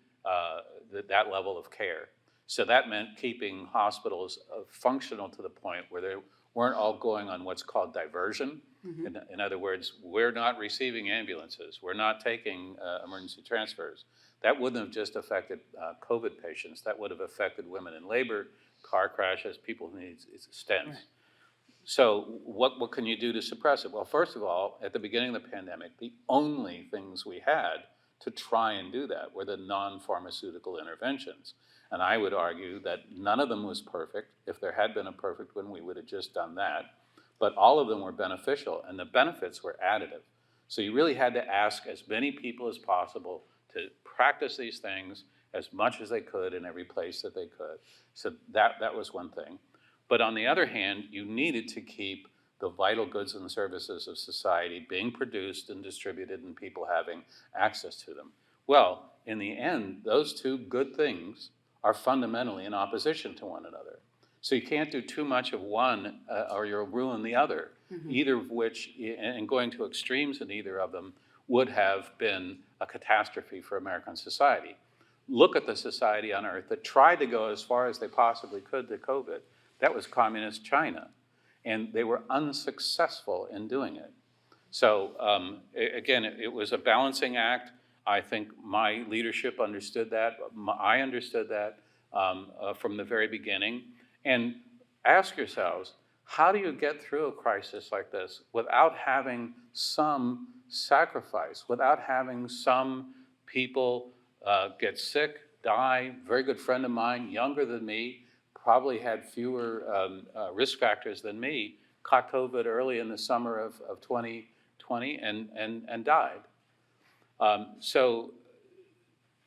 that level of care. So that meant keeping hospitals functional to the point where they weren't all going on what's called diversion. In other words, we're not receiving ambulances. We're not taking emergency transfers. That wouldn't have just affected COVID patients. That would have affected women in labor, car crashes, people who need stents. Right. So what can you do to suppress it? Well, first of all, at the beginning of the pandemic, the only things we had to try and do that were the non-pharmaceutical interventions. And I would argue that none of them was perfect. If there had been a perfect one, we would have just done that. But all of them were beneficial, and the benefits were additive. So you really had to ask as many people as possible to practice these things as much as they could in every place that they could. So that was one thing. But on the other hand, you needed to keep the vital goods and services of society being produced and distributed and people having access to them. Well, in the end, those two good things are fundamentally in opposition to one another. So you can't do too much of one or you'll ruin the other, either of which, and going to extremes in either of them, would have been a catastrophe for American society. Look at the society on Earth that tried to go as far as they possibly could to COVID. That was communist China, and they were unsuccessful in doing it. So again, it was a balancing act. I think my leadership understood that. I understood that from the very beginning. And ask yourselves, how do you get through a crisis like this without having some sacrifice, without having some people get sick, die? Very good friend of mine, younger than me, probably had fewer risk factors than me, caught COVID early in the summer of 2020 and died. So,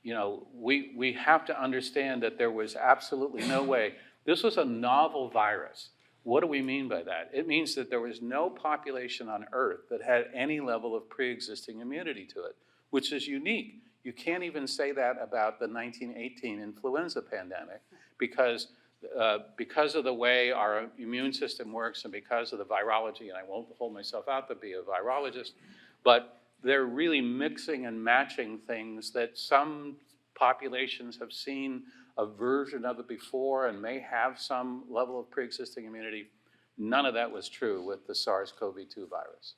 you know, we have to understand that there was absolutely no way. This was a novel virus. What do we mean by that? It means that there was no population on Earth that had any level of pre-existing immunity to it, which is unique. You can't even say that about the 1918 influenza pandemic because of the way our immune system works and because of the virology, and I won't hold myself out to be a virologist, but they're really mixing and matching things that some populations have seen a version of it before and may have some level of pre-existing immunity. None of that was true with the SARS-CoV-2 virus.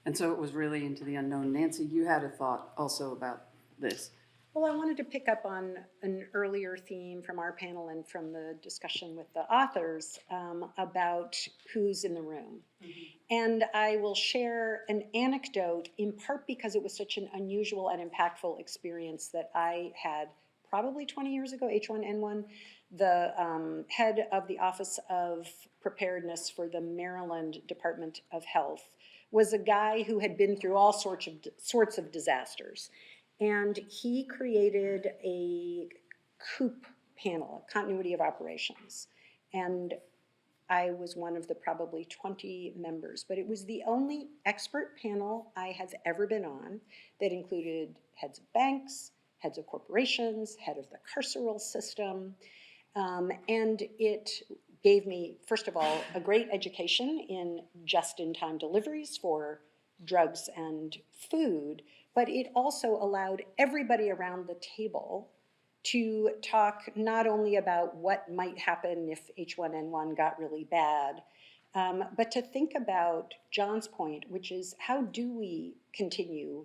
And so it was really into the unknown. Nancy, you had a thought also about this. Well, I wanted to pick up on an earlier theme from our panel and from the discussion with the authors about who's in the room. And I will share an anecdote in part because it was such an unusual and impactful experience that I had probably 20 years ago, H1N1. The head of the Office of Preparedness for the Maryland Department of Health was a guy who had been through all sorts of disasters. And he created a COOP panel, a continuity of operations. And I was one of the probably 20 members, but it was the only expert panel I have ever been on that included heads of banks, heads of corporations, head of the carceral system. And it gave me, first of all, a great education in just-in-time deliveries for drugs and food, but it also allowed everybody around the table to talk not only about what might happen if H1N1 got really bad, but to think about John's point, which is how do we continue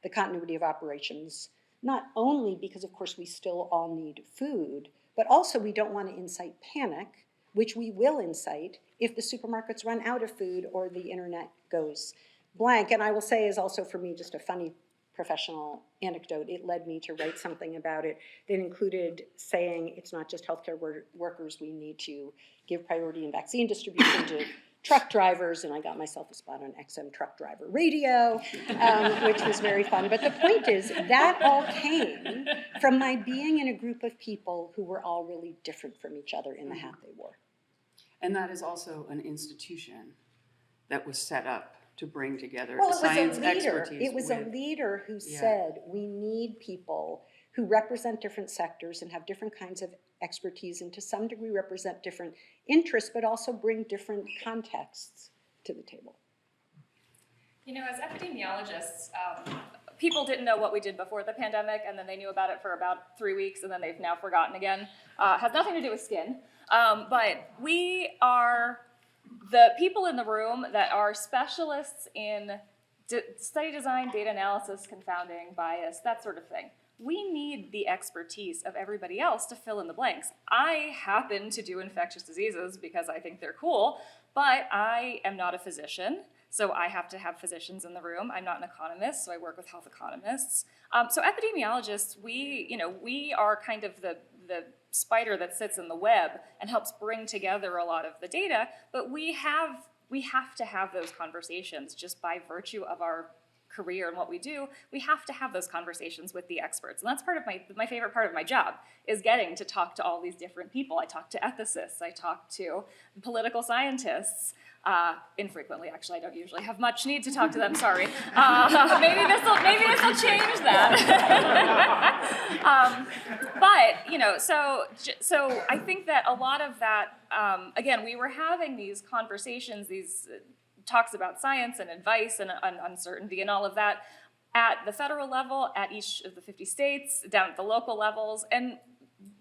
the continuity of operations, not only because, of course, we still all need food, but also we don't want to incite panic, which we will incite if the supermarkets run out of food or the internet goes blank. And I will say is also for me just a funny professional anecdote. It led me to write something about it that included saying it's not just healthcare workers, we need to give priority in vaccine distribution to truck drivers, and I got myself a spot on XM truck driver radio, which was very fun. But the point is, that all came from my being in a group of people who were all really different from each other in the hat they wore. And that is also an institution that was set up to bring together Well, science it was a leader. expertise It was a with- leader who Yeah. said, we need people who represent different sectors and have different kinds of expertise and to some degree represent different interests, but also bring different contexts to the table. You know, as epidemiologists, people didn't know what we did before the pandemic, and then they knew about it for about 3 weeks, and then they've now forgotten again. Has nothing to do with skin, but we are the people in the room that are specialists in study design, data analysis, confounding, bias, that sort of thing. We need the expertise of everybody else to fill in the blanks. I happen to do infectious diseases because I think they're cool, but I am not a physician. So I have to have physicians in the room. I'm not an economist, so I work with health economists. So epidemiologists, we are kind of the spider that sits in the web and helps bring together a lot of the data, but we have to have those conversations just by virtue of our career and what we do. We have to have those conversations with the experts. And that's part of my favorite part of my job, is getting to talk to all these different people. I talk to ethicists, I talk to political scientists, infrequently, actually. I don't usually have much need to talk to them, sorry. Maybe this will change that. But, so I think that a lot of that, again, we were having these conversations, these talks about science and advice and uncertainty and all of that at the federal level, at each of the 50 states, down at the local levels, and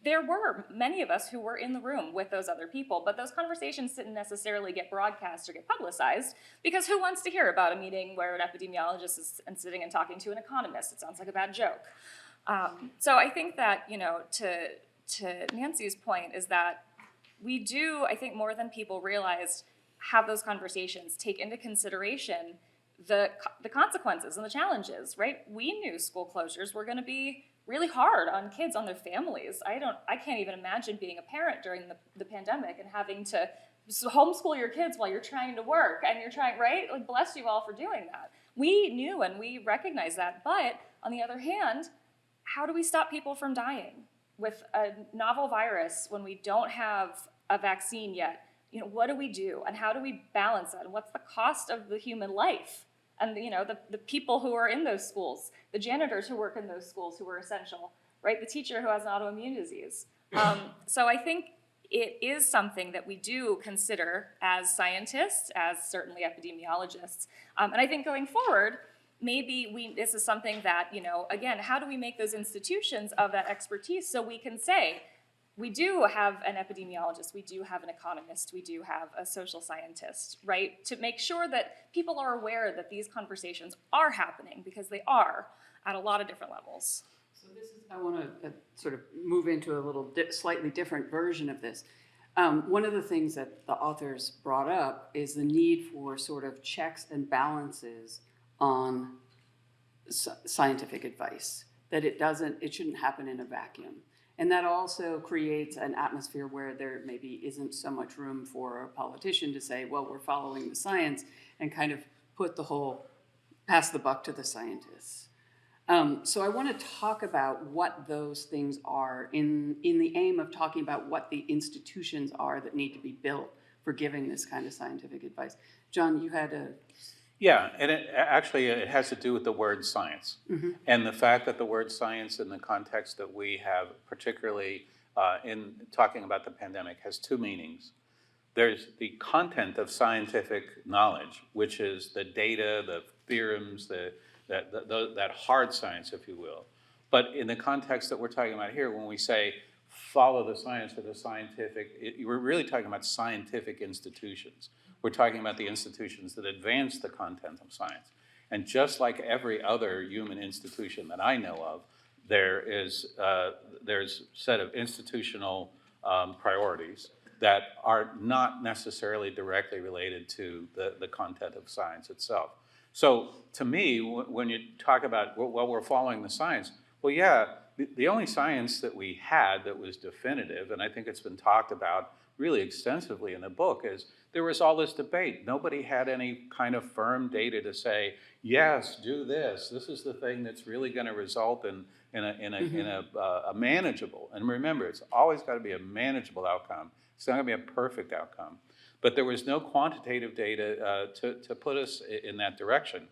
there were many of us who were in the room with those other people, but those conversations didn't necessarily get broadcast or get publicized, because who wants to hear about a meeting where an epidemiologist is sitting and talking to an economist? It sounds like a bad joke. So I think that, to Nancy's point, is that we do, I think more than people realized, have those conversations, take into consideration the consequences and the challenges, right? We knew school closures were going to be really hard on kids, on their families. I can't even imagine being a parent during the pandemic and having to homeschool your kids while you're trying to work and you're trying, right? Like, bless you all for doing that. We knew and we recognized that, but on the other hand, how do we stop people from dying with a novel virus when we don't have a vaccine yet? What do we do, and how do we balance that, and what's the cost of the human life? And the people who are in those schools, the janitors who work in those schools who are essential, right? The teacher who has an autoimmune disease. So I think it is something that we do consider as scientists, as certainly epidemiologists. And I think going forward, maybe this is something that, again, how do we make those institutions of that expertise so we can say, we do have an epidemiologist, we do have an economist, we do have a social scientist, right? To make sure that people are aware that these conversations are happening, because they are at a lot of different levels. So I want to sort of move into a little slightly different version of this. One of the things that the authors brought up is the need for sort of checks and balances on scientific advice, that it shouldn't happen in a vacuum. And that also creates an atmosphere where there maybe isn't so much room for a politician to say, well, we're following the science, and kind of pass the buck to the scientists. So I want to talk about what those things are in the aim of talking about what the institutions are that need to be built for giving this kind of scientific advice. John, you had a... Yeah, and it has to do with the word science. Mm-hmm. And the fact that the word science in the context that we have, particularly in talking about the pandemic, has two meanings. There's the content of scientific knowledge, which is the data, the theorems, that hard science, if you will. But in the context that we're talking about here, when we say follow the science or the scientific, we're really talking about scientific institutions. We're talking about the institutions that advance the content of science. And just like every other human institution that I know of, there's a set of institutional priorities that are not necessarily directly related to the content of science itself. So to me, when you talk about, well, we're following the science, well, yeah, the only science that we had that was definitive, and I think it's been talked about really extensively in the book, is there was all this debate. Nobody had any kind of firm data to say, yes, do this. This is the thing that's really going to result in a manageable, and remember, it's always got to be a manageable outcome. It's not going to be a perfect outcome. But there was no quantitative data to put us in that direction.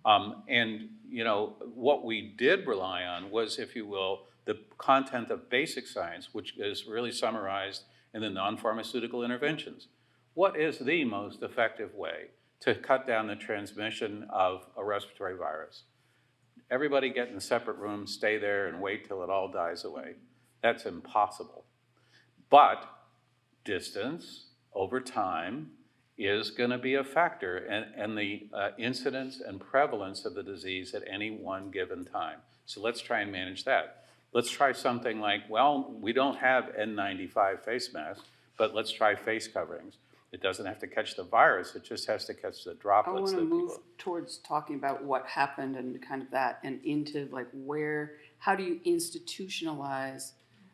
And you know, what we did rely on was, if you will, the content of basic science, which is really summarized in the non-pharmaceutical interventions. What is the most effective way to cut down the transmission of a respiratory virus? Everybody get in separate rooms, stay there, and wait till it all dies away. That's impossible. But distance over time is going to be a factor, and the incidence and prevalence of the disease at any one given time. So let's try and manage that. Let's try something like, well, we don't have N95 face masks, but let's try face coverings. It doesn't have to catch the virus, it just has to catch the I droplets. want to move towards talking about what happened and kind of that, and into like how do you institutionalize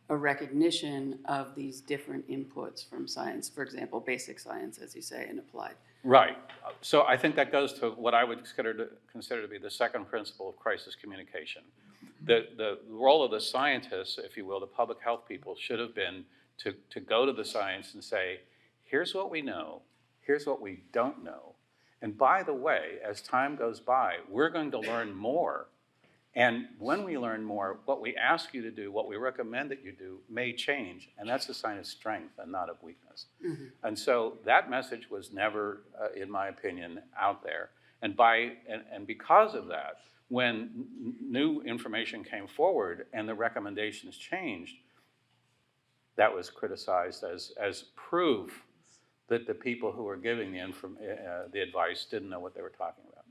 a recognition of these different inputs from science, for example, basic science, as you say, and applied. Right. So I think that goes to what I would consider to be the second principle of crisis communication. The role of the scientists, if you will, the public health people, should have been to go to the science and say, here's what we know, here's what we don't know. And by the way, as time goes by, we're going to learn more. And when we learn more, what we ask you to do, what we recommend that you do, may change. And that's a sign of strength and not of weakness. Mm-hmm. And so that message was never, in my opinion, out there. And because of that, when new information came forward and the recommendations changed, that was criticized as proof that the people who were giving the advice didn't know what they were talking about.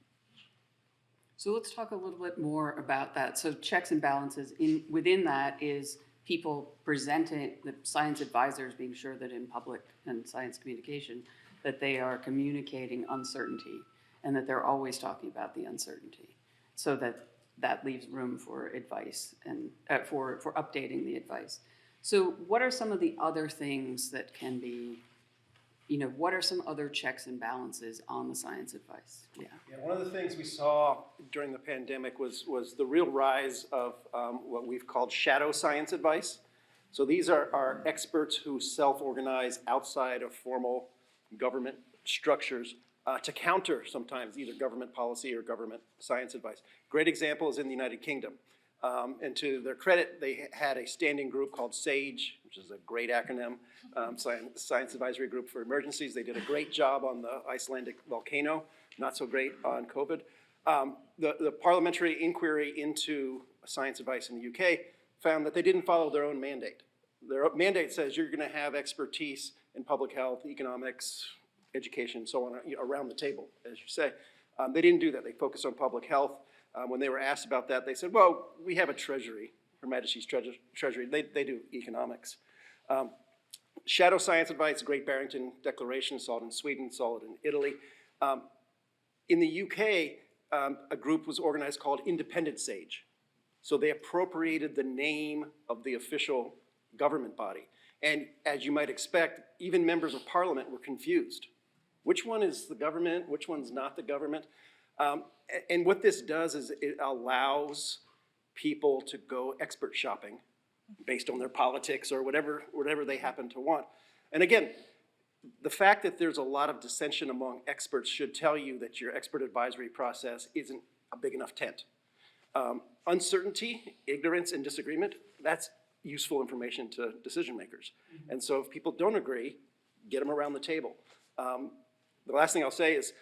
So let's talk a little bit more about that. So checks and balances, within that is people presenting, the science advisors being sure that in public and science communication, that they are communicating uncertainty and that they're always talking about the uncertainty, so that leaves room for advice and for updating the advice. So what are some of the other things that can be, what are some other checks and balances on the science advice? Yeah, one of the things we saw during the pandemic was the real rise of what we've called shadow science advice. So these are experts who self-organize outside of formal government structures to counter sometimes either government policy or government science advice. Great example is in the United Kingdom. And to their credit, they had a standing group called SAGE, which is a great acronym, Science Advisory Group for Emergencies. They did a great job on the Icelandic volcano, not so great on COVID. The parliamentary inquiry into science advice in the UK found that they didn't follow their own mandate. Their mandate says you're going to have expertise in public health, economics, education, so on, around the table, as you say. They didn't do that. They focused on public health. When they were asked about that, they said, well, we have a treasury, Her Majesty's Treasury. They do economics. Shadow science advice, Great Barrington Declaration, saw it in Sweden, saw it in Italy. In the UK, a group was organized called Independent SAGE. So they appropriated the name of the official government body. And as you might expect, even members of parliament were confused. Which one is the government? Which one's not the government? And what this does is it allows people to go expert shopping based on their politics or whatever they happen to want. And again, the fact that there's a lot of dissension among experts should tell you that your expert advisory process isn't a big enough tent. Uncertainty, ignorance, and disagreement, that's useful information to decision makers. Mm-hmm. And so if people don't agree, get them around the table. The last thing I'll say is,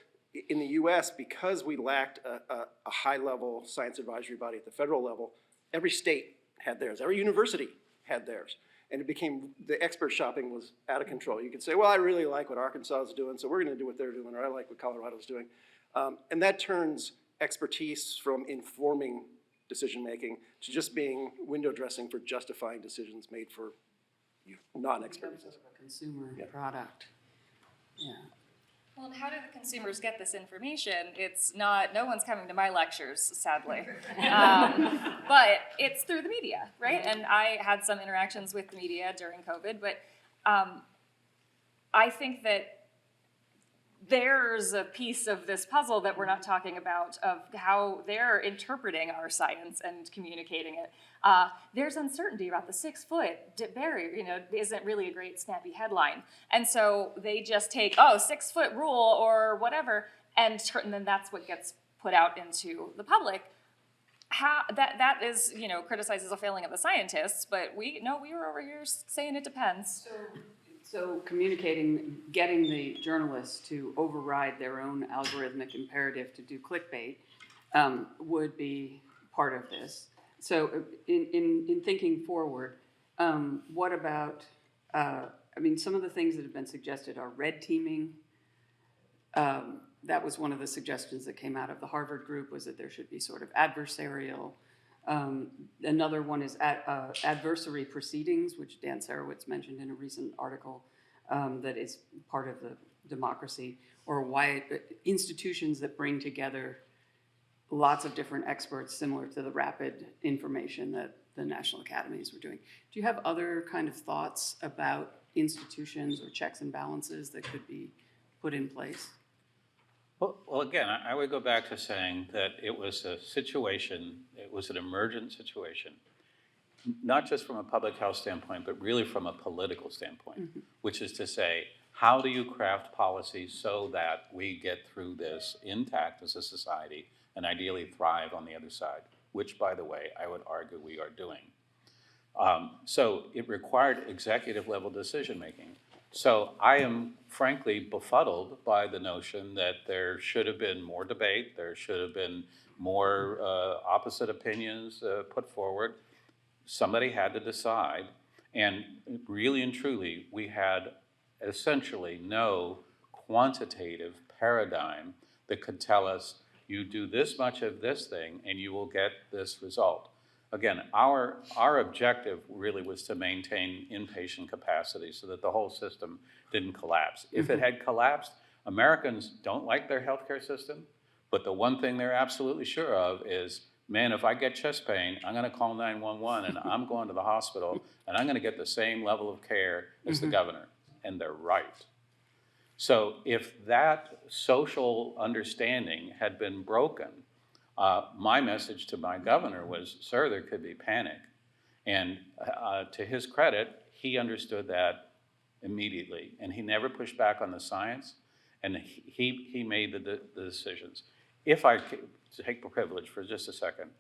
in the US, because we lacked a high-level science advisory body at the federal level, every state had theirs, every university had theirs. And it became, the expert shopping was out of control. You could say, well, I really like what Arkansas is doing, so we're gonna do what they're doing, or I like what Colorado's doing. And that turns expertise from informing decision-making to just being window dressing for justifying decisions made for non-experts. A consumer product, yeah. Well, and how do the consumers get this information? It's not, no one's coming to my lectures, sadly. But it's through the media, right? And I had some interactions with the media during COVID, but I think that there's a piece of this puzzle that we're not talking about of how they're interpreting our science and communicating it. There's uncertainty about the 6-foot barrier, isn't really a great snappy headline. And so they just take, 6-foot rule or whatever, and then that's what gets put out into the public. How that is, criticized as a failing of the scientists, but we were over here saying it depends. So communicating, getting the journalists to override their own algorithmic imperative to do clickbait would be part of this. So in thinking forward, what about, some of the things that have been suggested are red teaming. That was one of the suggestions that came out of the Harvard group, was that there should be sort of adversarial. Another one is adversary proceedings, which Dan Sarowitz mentioned in a recent article, that is part of the democracy, or why institutions that bring together lots of different experts, similar to the rapid information that the national academies were doing. Do you have other kind of thoughts about institutions or checks and balances that could be put in place? Well, again, I would go back to saying that it was a situation, it was an emergent situation, not just from a public health standpoint, but really from a political standpoint, which is to say, how do you craft policies so that we get through this intact as a society and ideally thrive on the other side, which, by the way, I would argue we are doing. So it required executive level decision making. So I am frankly befuddled by the notion that there should have been more debate, there should have been more opposite opinions put forward. Somebody had to decide, and really and truly, we had essentially no quantitative paradigm that could tell us, you do this much of this thing and you will get this result. Again, our objective really was to maintain inpatient capacity so that the whole system didn't collapse. If it had collapsed, Americans don't like their healthcare system, but the one thing they're absolutely sure of is, man, if I get chest pain, I'm gonna call 911 and I'm going to the hospital and I'm gonna get the same level of care as the governor, and they're right. So if that social understanding had been broken, my message to my governor was, sir, there could be panic. And to his credit, he understood that immediately, and he never pushed back on the science, and he made the decisions. If I could take the privilege for just a second,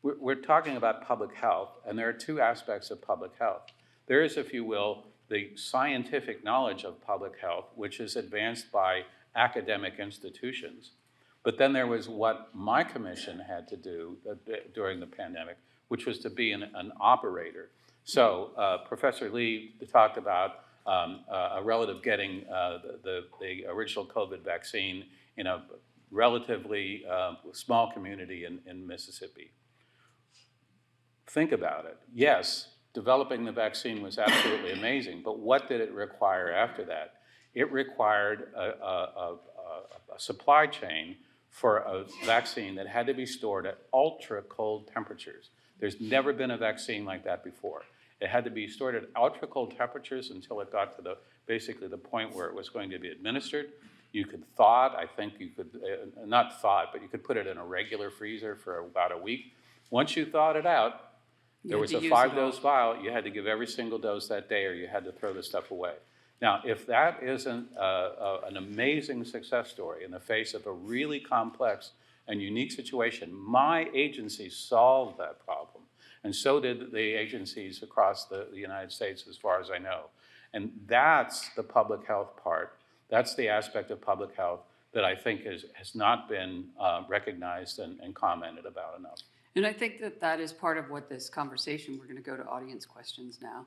we're talking about public health, and there are two aspects of public health. There is, if you will, the scientific knowledge of public health, which is advanced by academic institutions. But then there was what my commission had to do during the pandemic, which was to be an operator. So Professor Lee talked about a relative getting the original COVID vaccine in a relatively small community in Mississippi. Think about it. Yes, developing the vaccine was absolutely amazing, but what did it require after that? It required a supply chain for a vaccine that had to be stored at ultra cold temperatures. There's never been a vaccine like that before. It had to be stored at ultra cold temperatures until it got to basically the point where it was going to be administered. You could thaw it. I think you could, not thaw it, but you could put it in a regular freezer for about a week. Once you thawed it out, there was a 5-dose vial. You had to give every single dose that day, or you had to throw the stuff away. Now, if that isn't an amazing success story in the face of a really complex and unique situation, my agency solved that problem. And so did the agencies across the United States, as far as I know. And that's the public health part. That's the aspect of public health that I think has not been recognized and commented about enough. And I think that is part of what this conversation, we're going to go to audience questions now.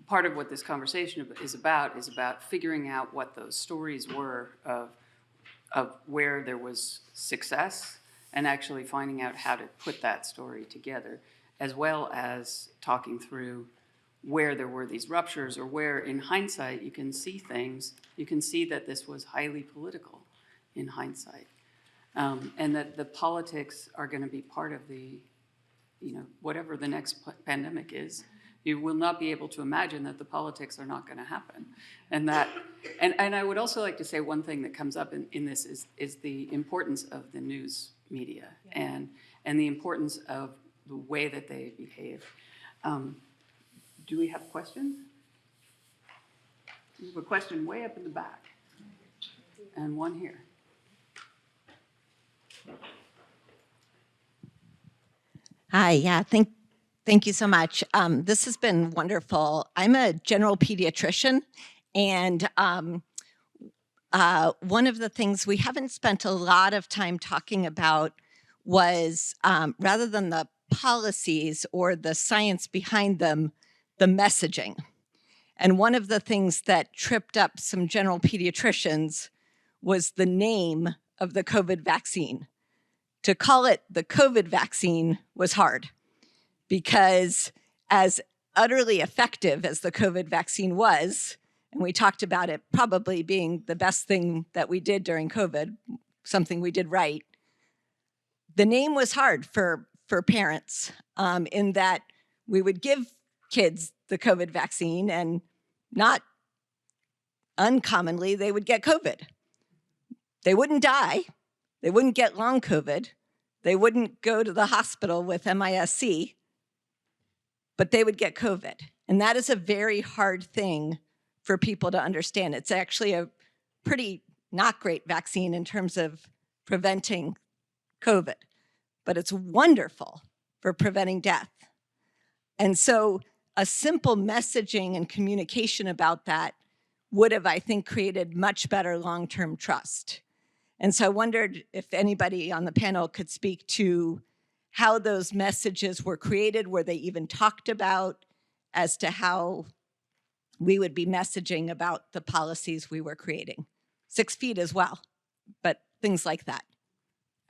Part of what this conversation is about figuring out what those stories were of where there was success and actually finding out how to put that story together, as well as talking through where there were these ruptures, or where in hindsight you can see things, you can see that this was highly political in hindsight. And that the politics are going to be part of the, whatever the next pandemic is, You will not be able to imagine that the politics are not going to happen. And that, and I would also like to say one thing that comes up in this is the importance of the news media and the importance of the way that they behave. Do we have questions? We have a question way up in the back and one here. Hi, yeah, thank you so much. This has been wonderful. I'm a general pediatrician, and one of the things we haven't spent a lot of time talking about was, rather than the policies or the science behind them, the messaging. And one of the things that tripped up some general pediatricians was the name of the COVID vaccine. To call it the COVID vaccine was hard, because as utterly effective as the COVID vaccine was, and we talked about it probably being the best thing that we did during COVID, something we did right, the name was hard for parents, in that we would give kids the COVID vaccine, and not uncommonly, they would get COVID. They wouldn't die. They wouldn't get long COVID. They wouldn't go to the hospital with MIS-C, but they would get COVID. And that is a very hard thing for people to understand. It's actually a pretty not great vaccine in terms of preventing COVID, but it's wonderful for preventing death. And so a simple messaging and communication about that would have, I think, created much better long-term trust. And so I wondered if anybody on the panel could speak to how those messages were created, were they even talked about, as to how we would be messaging about the policies we were creating. 6 feet as well, but things like that.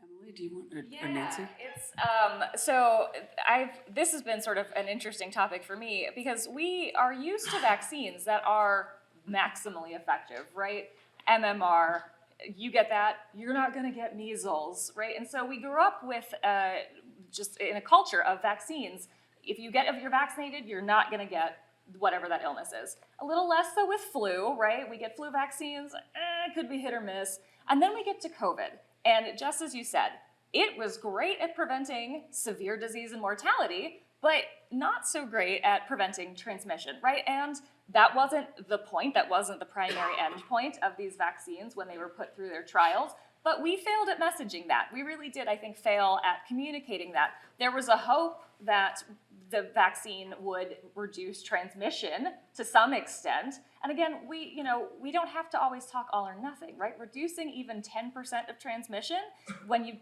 Emily, do you want, or Nancy? It's this has been sort of an interesting topic for me, because we are used to vaccines that are maximally effective, right? MMR, you get that, you're not going to get measles, right? And so we grew up with just in a culture of vaccines. If you're vaccinated, you're not going to get whatever that illness is. A little less so with flu, right? We get flu vaccines, could be hit or miss. And then we get to COVID. And just as you said, it was great at preventing severe disease and mortality, but not so great at preventing transmission, right? And that wasn't the point, that wasn't the primary endpoint of these vaccines when they were put through their trials, but we failed at messaging that. We really did, I think, fail at communicating that. There was a hope that the vaccine would reduce transmission to some extent. And again, we don't have to always talk all or nothing, right? Reducing even 10% of transmission, when you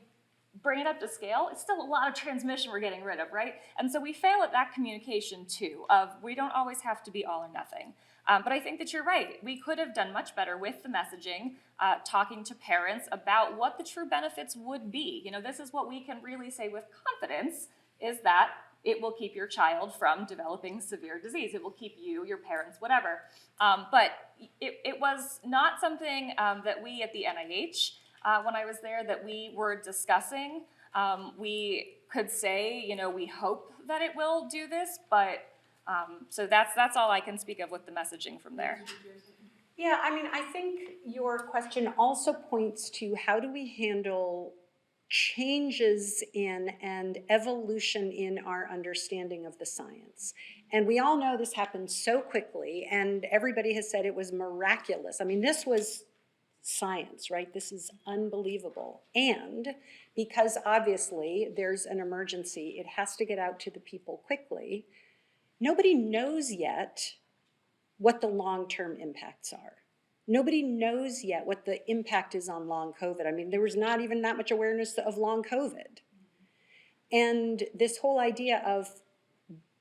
bring it up to scale, it's still a lot of transmission we're getting rid of, right? And so we fail at that communication too, of we don't always have to be all or nothing. But I think that you're right. We could have done much better with the messaging, talking to parents about what the true benefits would be. This is what we can really say with confidence, is that it will keep your child from developing severe disease. It will keep you, your parents, whatever. But it was not something that we at the NIH, when I was there, that we were discussing. We could say, we hope that it will do this, but so that's all I can speak of with the messaging from there. Yeah, I think your question also points to how do we handle changes in and evolution in our understanding of the science. And we all know this happened so quickly, and everybody has said it was miraculous. This was science, right? This is unbelievable. And because obviously there's an emergency, it has to get out to the people quickly. Nobody knows yet what the long-term impacts are. Nobody knows yet what the impact is on long COVID. There was not even that much awareness of long COVID. And this whole idea of,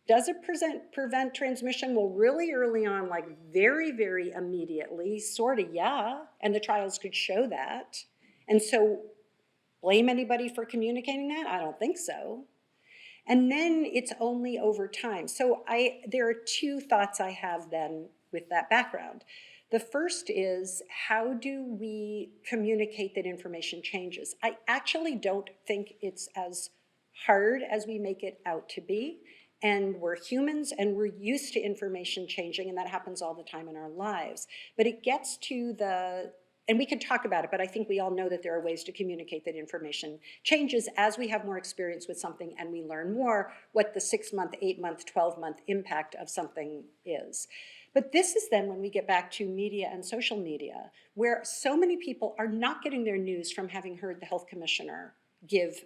does it prevent transmission? Well, really early on, like very, very immediately, sort of, yeah. And the trials could show that. And so blame anybody for communicating that? I don't think so. And then it's only over time. So there are two thoughts I have then with that background. The first is, how do we communicate that information changes? I actually don't think it's as hard as we make it out to be. And we're humans and we're used to information changing, and that happens all the time in our lives. But it gets to and we can talk about it, but I think we all know that there are ways to communicate that information changes as we have more experience with something and we learn more what the 6-month, 8-month, 12-month impact of something is. But this is then when we get back to media and social media, where so many people are not getting their news from having heard the health commissioner give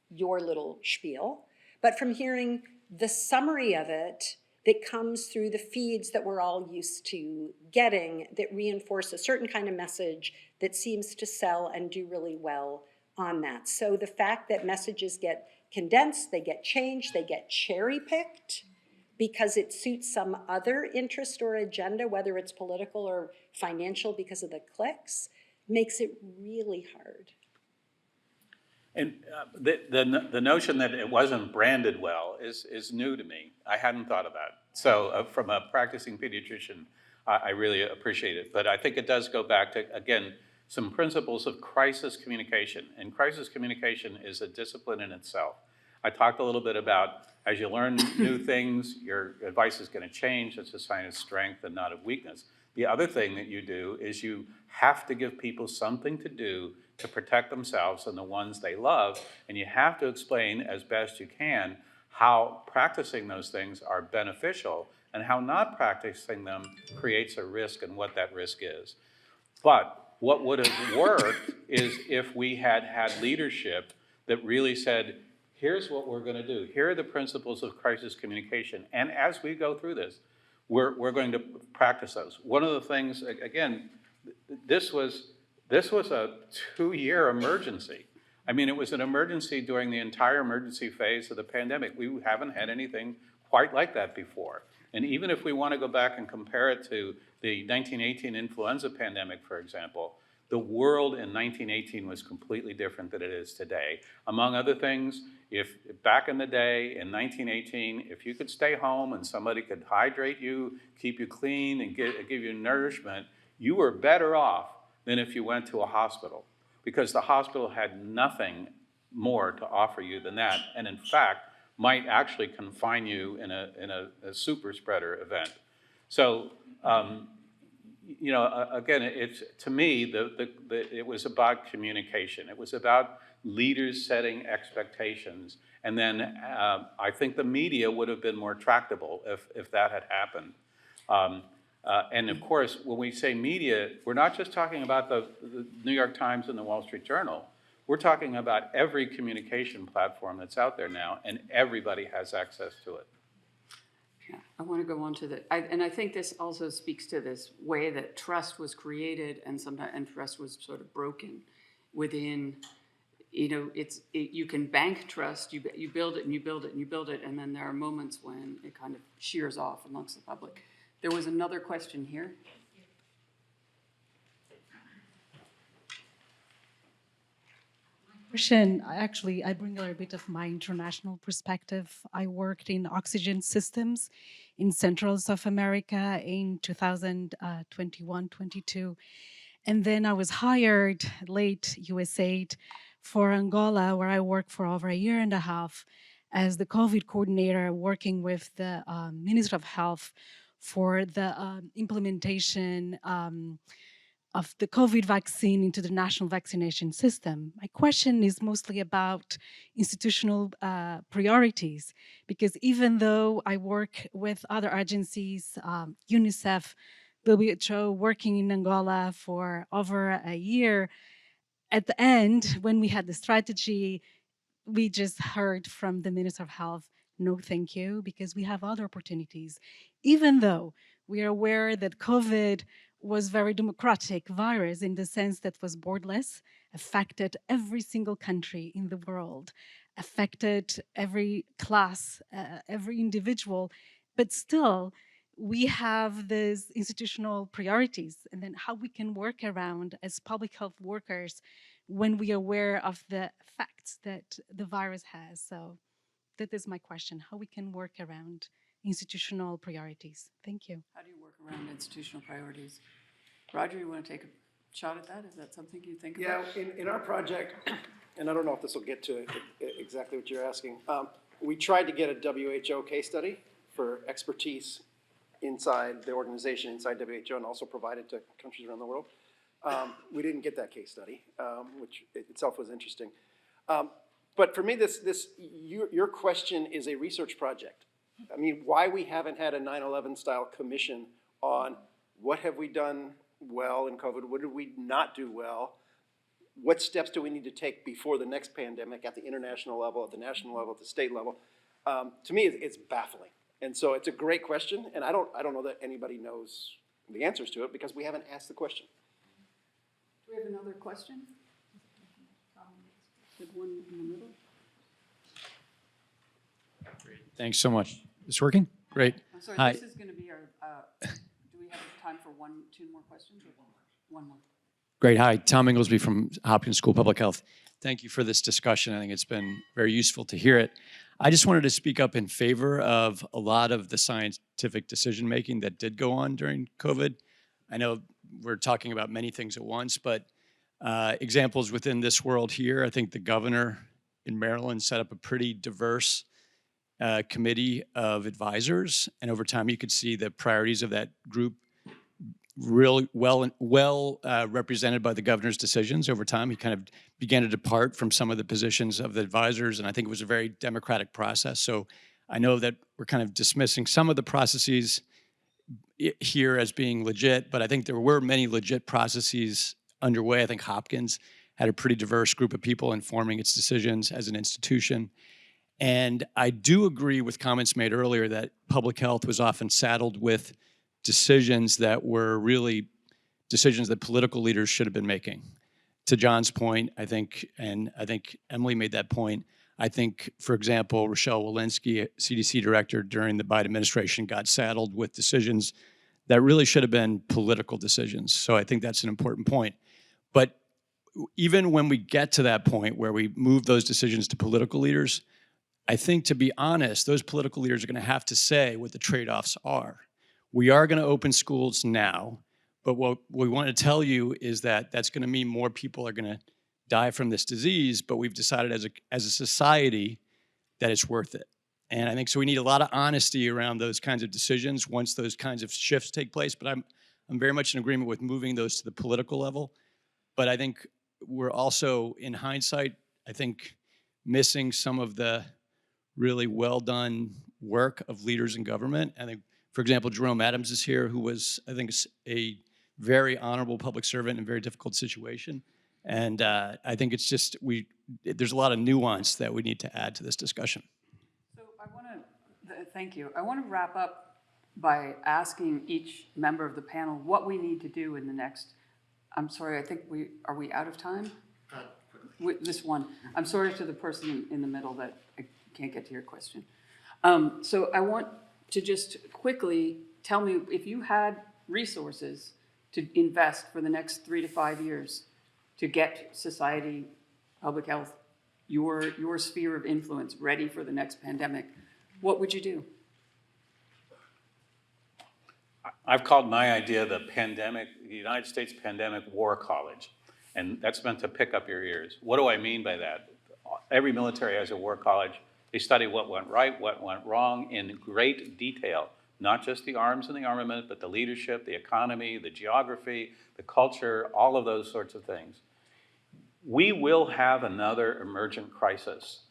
your little spiel, but from hearing the summary of it that comes through the feeds that we're all used to getting that reinforce a certain kind of message that seems to sell and do really well on that. So the fact that messages get condensed, they get changed, they get cherry-picked because it suits some other interest or agenda, whether it's political or financial because of the clicks, makes it really hard. And the notion that it wasn't branded well is new to me. I hadn't thought of that. So from a practicing pediatrician, I really appreciate it. But I think it does go back to, again, some principles of crisis communication. And crisis communication is a discipline in itself. I talked a little bit about as you learn new things, your advice is going to change. It's a sign of strength and not of weakness. The other thing that you do is you have to give people something to do to protect themselves and the ones they love, and you have to explain as best you can how practicing those things are beneficial and how not practicing them creates a risk and what that risk is. But what would have worked is if we had had leadership that really said, here's what we're going to do. Here are the principles of crisis communication. And as we go through this, we're going to practice those. One of the things, again, this was a 2-year emergency. I mean, it was an emergency during the entire emergency phase of the pandemic. We haven't had anything quite like that before. And even if we want to go back and compare it to the 1918 influenza pandemic, for example, the world in 1918 was completely different than it is today. Among other things, if back in the day in 1918, if you could stay home and somebody could hydrate you, keep you clean, and give you nourishment, you were better off than if you went to a hospital, because the hospital had nothing more to offer you than that, and in fact, might actually confine you in a super spreader event. So, you know, again, it's, to me, it was about communication. It was about leaders setting expectations, and then I think the media would have been more tractable if that had happened. And of course, when we say media, we're not just talking about the New York Times and the Wall Street Journal. We're talking about every communication platform that's out there now, and everybody has access to it. Yeah, I want to go on to and I think this also speaks to this way that trust was created and trust was sort of broken within, you know, you can bank trust, you build it and you build it and you build it, and then there are moments when it kind of shears off amongst the public. There was another question here. Question, I bring a little bit of my international perspective. I worked in oxygen systems in Central South America in 2021-22. And then I was hired late USAID for Angola, where I worked for over 1.5 years as the COVID coordinator, working with the Minister of Health for the implementation of the COVID vaccine into the national vaccination system. My question is mostly about institutional priorities, because even though I work with other agencies, UNICEF, WHO, working in Angola for over 1 year, at the end, when we had the strategy, we just heard from the Minister of Health, no thank you, because we have other opportunities. Even though we are aware that COVID was very democratic virus in the sense that was borderless, affected every single country in the world, affected every class, every individual, but still we have these institutional priorities, and then how we can work around as public health workers when we are aware of the facts that the virus has. So that is my question, how we can work around institutional priorities. Thank you. How do you work around institutional priorities? Roger, you want to take a shot at that? Is that something you think about? Yeah, in our project, and I don't know if this will get to exactly what you're asking, we tried to get a WHO case study for expertise inside the organization, inside WHO, and also provide it to countries around the world. We didn't get that case study, which itself was interesting. But for me, your question is a research project. I mean, why we haven't had a 9/11 style commission on what have we done well in COVID, what did we not do well, what steps do we need to take before the next pandemic at the international level, at the national level, at the state level? To me, it's baffling. And so it's a great question, and I don't know that anybody knows the answers to it because we haven't asked the question. Do we have another question? Good one in the middle. Great. Thanks so much. Is this working? Great. I'm sorry, Hi. this is going to be our, do we have time for two more questions or one more? Great. Hi, Tom Inglesby from Hopkins School of Public Health. Thank you for this discussion. I think it's been very useful to hear it. I just wanted to speak up in favor of a lot of the scientific decision-making that did go on during COVID. I know we're talking about many things at once, but examples within this world here, I think the governor in Maryland set up a pretty diverse committee of advisors, and over time you could see the priorities of that group really well represented by the governor's decisions. Over time, he kind of began to depart from some of the positions of the advisors, and I think it was a very democratic process. So I know that we're kind of dismissing some of the processes here as being legit, but I think there were many legit processes underway. I think Hopkins had a pretty diverse group of people informing its decisions as an institution. And I do agree with comments made earlier that public health was often saddled with decisions that were really decisions that political leaders should have been making. To John's point, I think, and I think Emily made that point, I think, for example, Rochelle Walensky, CDC director during the Biden administration, got saddled with decisions that really should have been political decisions. So I think that's an important point. But even when we get to that point where we move those decisions to political leaders, I think, to be honest, those political leaders are going to have to say what the trade-offs are. We are going to open schools now, but what we want to tell you is that that's going to mean more people are going to die from this disease, but we've decided as a society that it's worth it. And I think so we need a lot of honesty around those kinds of decisions once those kinds of shifts take place, but I'm very much in agreement with moving those to the political level. But I think we're also, in hindsight, I think missing some of the really well done work of leaders in government. I think, for example, Jerome Adams is here, who was, I think, a very honorable public servant in a very difficult situation. And I think it's just, there's a lot of nuance that we need to add to this discussion. So I want to, thank you. I want to wrap up by asking each member of the panel what we need to do in the next, I'm sorry, I think are we out of time? This one. I'm sorry to the person in the middle that I can't get to your question. So I want to just quickly tell me if you had resources to invest for the next 3 to 5 years to get society, public health, your sphere of influence ready for the next pandemic, what would you do? I've called my idea the United States Pandemic War College, and that's meant to pick up your ears. What do I mean by that? Every military has a war college. They study what went right, what went wrong in great detail, not just the arms and the armament, but the leadership, the economy, the geography, the culture, all of those sorts of things. We will have another emergent crisis.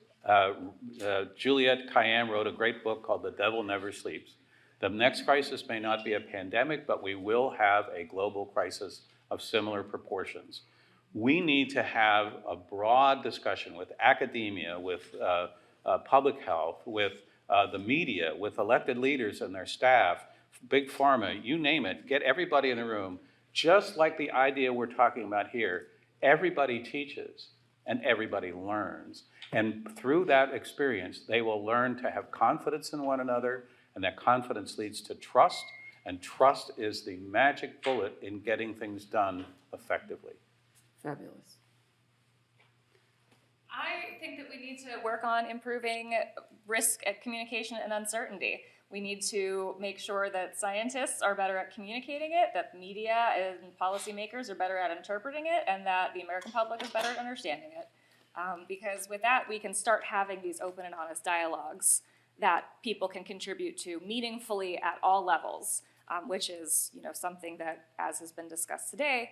Juliette Kayyem wrote a great book called The Devil Never Sleeps. The next crisis may not be a pandemic, but we will have a global crisis of similar proportions. We need to have a broad discussion with academia, with public health, with the media, with elected leaders and their staff, big pharma, you name it, get everybody in the room. Just like the idea we're talking about here, everybody teaches and everybody learns. And through that experience, they will learn to have confidence in one another, and that confidence leads to trust, and trust is the magic bullet in getting things done effectively. Fabulous. I think that we need to work on improving risk at communication and uncertainty. We need to make sure that scientists are better at communicating it, that media and policymakers are better at interpreting it, and that the American public is better at understanding it. Because with that, we can start having these open and honest dialogues that people can contribute to meaningfully at all levels, which is, something that, as has been discussed today,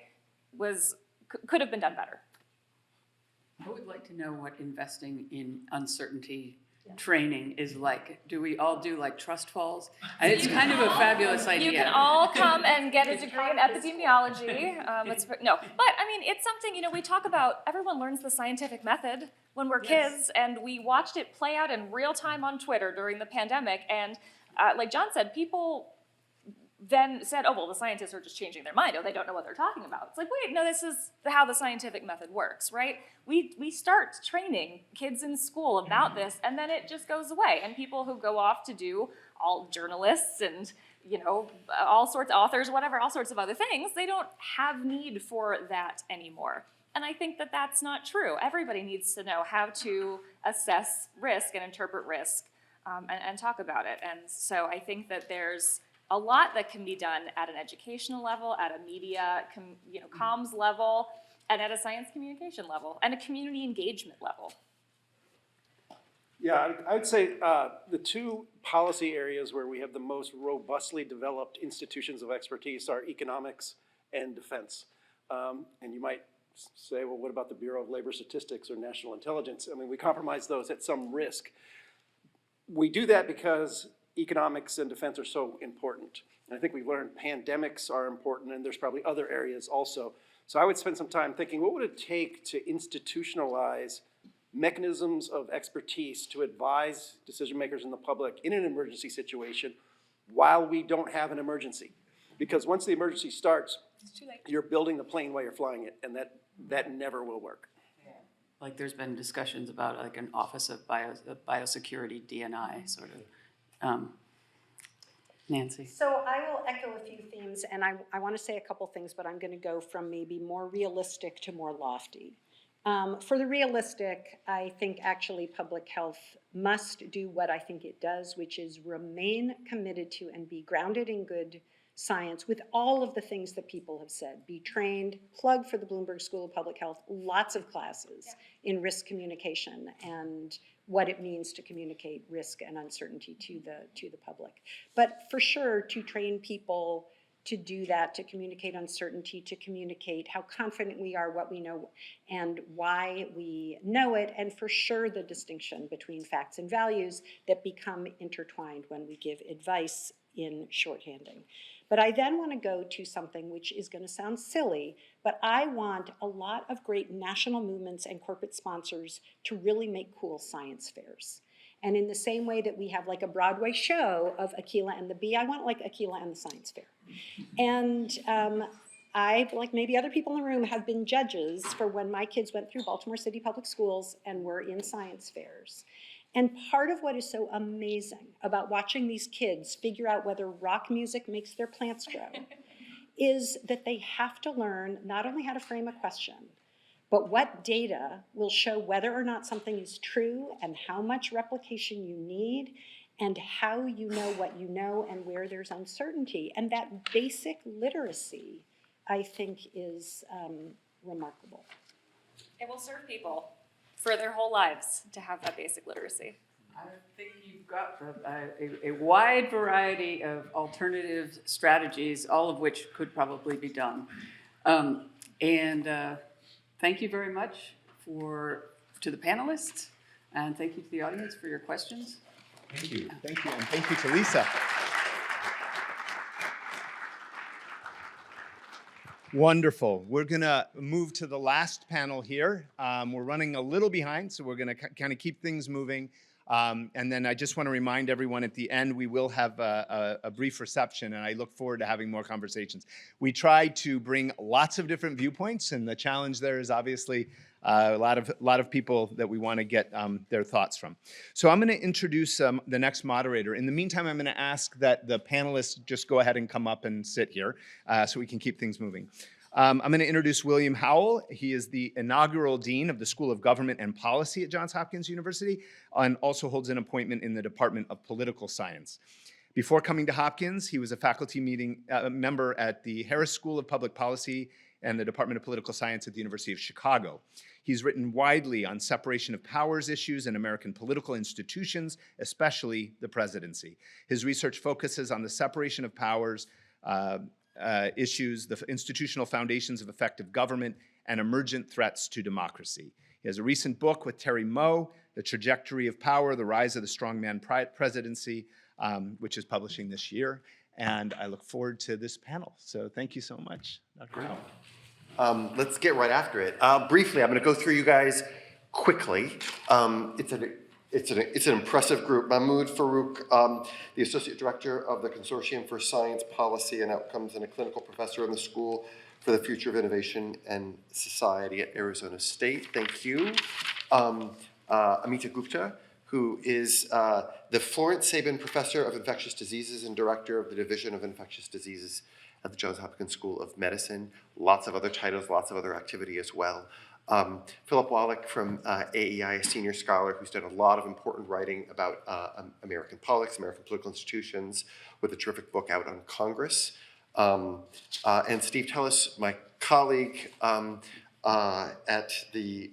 could have been done better. I would like to know what investing in uncertainty training is like. Do we all do like trust falls? And it's kind of a fabulous idea. You can all come and get a degree in epidemiology. But I mean, it's something, we talk about, everyone learns the scientific method when we're kids, and we watched it play out in real time on Twitter during the pandemic. And like John said, people then said, oh, well, the scientists are just changing their mind. Oh, they don't know what they're talking about. It's like, wait, no, this is how the scientific method works, right? We start training kids in school about this, and then it just goes away. And people who go off to do all journalists and, all sorts of authors, whatever, all sorts of other things, they don't have need for that anymore. And I think that that's not true. Everybody needs to know how to assess risk and interpret risk and talk about it. And so I think that there's a lot that can be done at an educational level, at a media, comms level, and at a science communication level, and a community engagement level. Yeah, I would say the two policy areas where we have the most robustly developed institutions of expertise are economics and defense. And you might say, well, what about the Bureau of Labor Statistics or National Intelligence? I mean, we compromise those at some risk. We do that because economics and defense are so important. And I think we've learned pandemics are important, and there's probably other areas also. So I would spend some time thinking, what would it take to institutionalize mechanisms of expertise to advise decision makers in the public in an emergency situation while we don't have an emergency? Because once the emergency starts, It's too late. you're building the plane while you're flying it, and that never will work. Like there's been discussions about like an Office of Biosecurity, DNI, sort of. Nancy. So I will echo a few themes, and I want to say a couple things, but I'm going to go from maybe more realistic to more lofty. For the realistic, I think actually public health must do what I think it does, which is remain committed to and be grounded in good science with all of the things that people have said. Be trained, plug for the Bloomberg School of Public Health, lots of classes in risk communication and what it means to communicate risk and uncertainty to the public. But for sure, to train people to do that, to communicate uncertainty, to communicate how confident we are, what we know, and why we know it, and for sure the distinction between facts and values that become intertwined when we give advice in shorthanding. But I then want to go to something which is going to sound silly, but I want a lot of great national movements and corporate sponsors to really make cool science fairs. And in the same way that we have like a Broadway show of Aquila and the Bee, I want like Aquila and the Science Fair. And I, like maybe other people in the room, have been judges for when my kids went through Baltimore City Public Schools and were in science fairs. And part of what is so amazing about watching these kids figure out whether rock music makes their plants grow is that they have to learn not only how to frame a question, but what data will show whether or not something is true and how much replication you need and how you know what you know and where there's uncertainty. And that basic literacy, I think, is remarkable. It will serve people for their whole lives to have that basic literacy. I think you've got a wide variety of alternative strategies, all of which could probably be done. Thank you very much to the panelists, and thank you to the audience for your questions. Thank you, and thank you to Lisa. Wonderful. We're going to move to the last panel here. We're running a little behind, so we're going to kind of keep things moving. And then I just want to remind everyone at the end, we will have a brief reception, and I look forward to having more conversations. We try to bring lots of different viewpoints, and the challenge there is obviously a lot of people that we want to get their thoughts from. So I'm going to introduce the next moderator. In the meantime, I'm going to ask that the panelists just go ahead and come up and sit here so we can keep things moving. I'm going to introduce William Howell. He is the inaugural dean of the School of Government and Policy at Johns Hopkins University and also holds an appointment in the Department of Political Science. Before coming to Hopkins, he was a faculty member at the Harris School of Public Policy and the Department of Political Science at the University of Chicago. He's written widely on separation of powers issues in American political institutions, especially the presidency. His research focuses on the separation of powers issues, the institutional foundations of effective government, and emergent threats to democracy. He has a recent book with Terry Moe, The Trajectory of Power, The Rise of the Strongman Presidency, which is publishing this year. And I look forward to this panel. So thank you so much, Dr. Powell. Let's get right after it. Briefly, I'm going to go through you guys quickly. It's an impressive group. Mahmoud Farouk, the Associate Director of the Consortium for Science, Policy, and Outcomes and a clinical professor in the School for the Future of Innovation and Society at Arizona State. Thank you. Amita Gupta, who is the Florence Sabin Professor of Infectious Diseases and Director of the Division of Infectious Diseases at the Johns Hopkins School of Medicine. Lots of other titles, lots of other activity as well. Philip Wallach from AEI, a senior scholar who's done a lot of important writing about American politics, American political institutions, with a terrific book out on Congress. And Steve Tellis, my colleague at the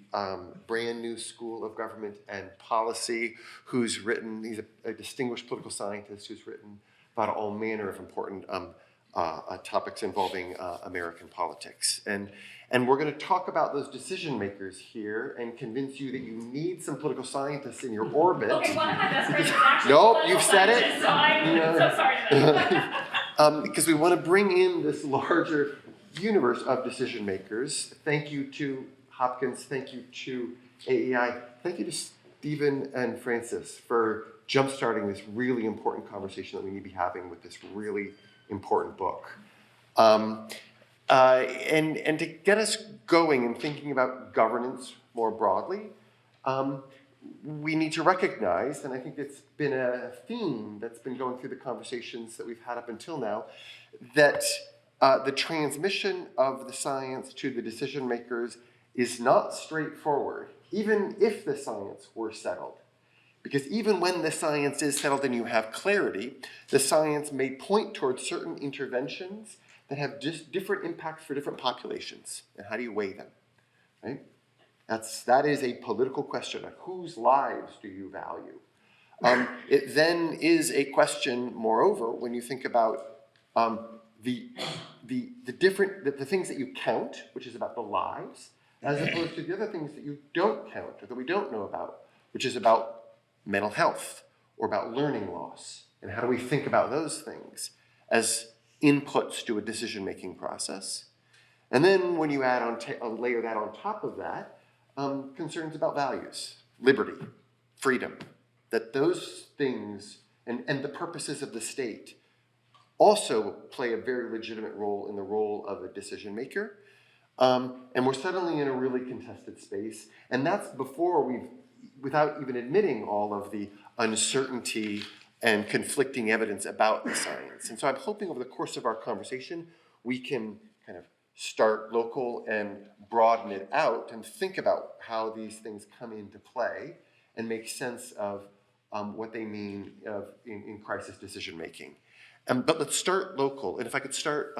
brand new School of Government and Policy, who's written, he's a distinguished political scientist who's written about all manner of important topics involving American politics. And we're going to talk about those decision makers here and convince you that you need some political scientists in your orbit. Okay, one of my best friends is actually Nope, a you've said it. scientist, so I'm so sorry. Because we want to bring in this larger universe of decision makers. Thank you to Hopkins. Thank you to AEI. Thank you to Stephen and Francis for jumpstarting this really important conversation that we need to be having with this really important book. And to get us going and thinking about governance more broadly, we need to recognize, and I think it's been a theme that's been going through the conversations that we've had up until now, that the transmission of the science to the decision makers is not straightforward, even if the science were settled. Because even when the science is settled and you have clarity, the science may point towards certain interventions that have just different impacts for different populations. And how do you weigh them, right? That is a political question. Like, whose lives do you value? It then is a question, moreover, when you think about the things that you count, which is about the lives, as opposed to the other things that you don't count or that we don't know about, which is about mental health or about learning loss. And how do we think about those things as inputs to a decision-making process? And then when you add on, layer that on top of that, concerns about values, liberty, freedom, that those things and the purposes of the state also play a very legitimate role in the role of a decision maker. And we're suddenly in a really contested space. And that's before without even admitting all of the uncertainty and conflicting evidence about the science. And so I'm hoping over the course of our conversation, we can kind of start local and broaden it out and think about how these things come into play and make sense of what they mean in crisis decision making. But let's start local. And if I could start,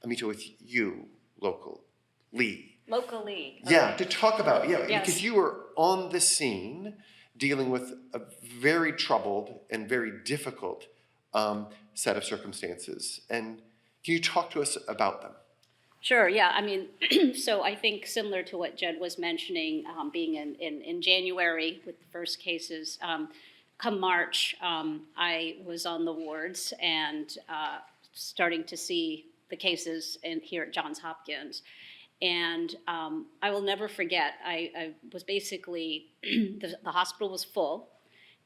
Amita, with you, locally. Locally. Yeah, Okay. to talk about, Yes. because you were on the scene dealing with a very troubled and very difficult set of circumstances. And can you talk to us about them? Sure, yeah, I mean, so I think similar to what Jed was mentioning, being in January with the first cases, come March, I was on the wards and starting to see the cases here at Johns Hopkins. And I will never forget, I was basically, the hospital was full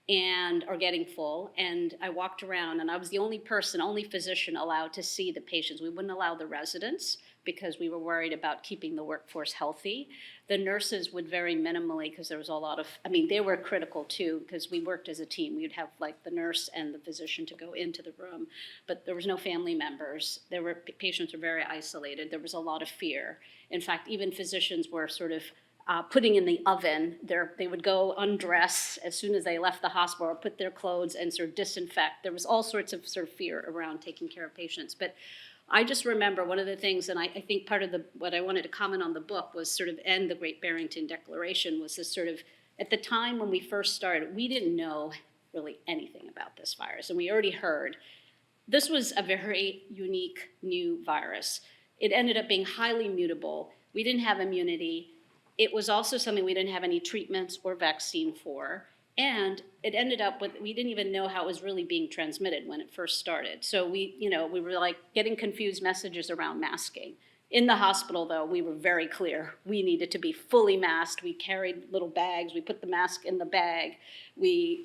or getting full, and I walked around and I was the only physician allowed to see the patients. We wouldn't allow the residents because we were worried about keeping the workforce healthy. The nurses would very minimally, because there was a lot of, they were critical too, because we worked as a team. We'd have like the nurse and the physician to go into the room, but there was no family members. Patients were very isolated. There was a lot of fear. In fact, even physicians were sort of putting in the oven. They would go undress as soon as they left the hospital or put their clothes and sort of disinfect. There was all sorts of sort of fear around taking care of patients. But I just remember one of the things, and I think part of what I wanted to comment on the book was sort of end the Great Barrington Declaration was this sort of, at the time when we first started, we didn't know really anything about this virus. And we already heard this was a very unique new virus. It ended up being highly mutable. We didn't have immunity. It was also something we didn't have any treatments or vaccine for. And it ended up with, we didn't even know how it was really being transmitted when it first started. So we were like getting confused messages around masking. In the hospital, though, we were very clear. We needed to be fully masked. We carried little bags. We put the mask in the bag. We,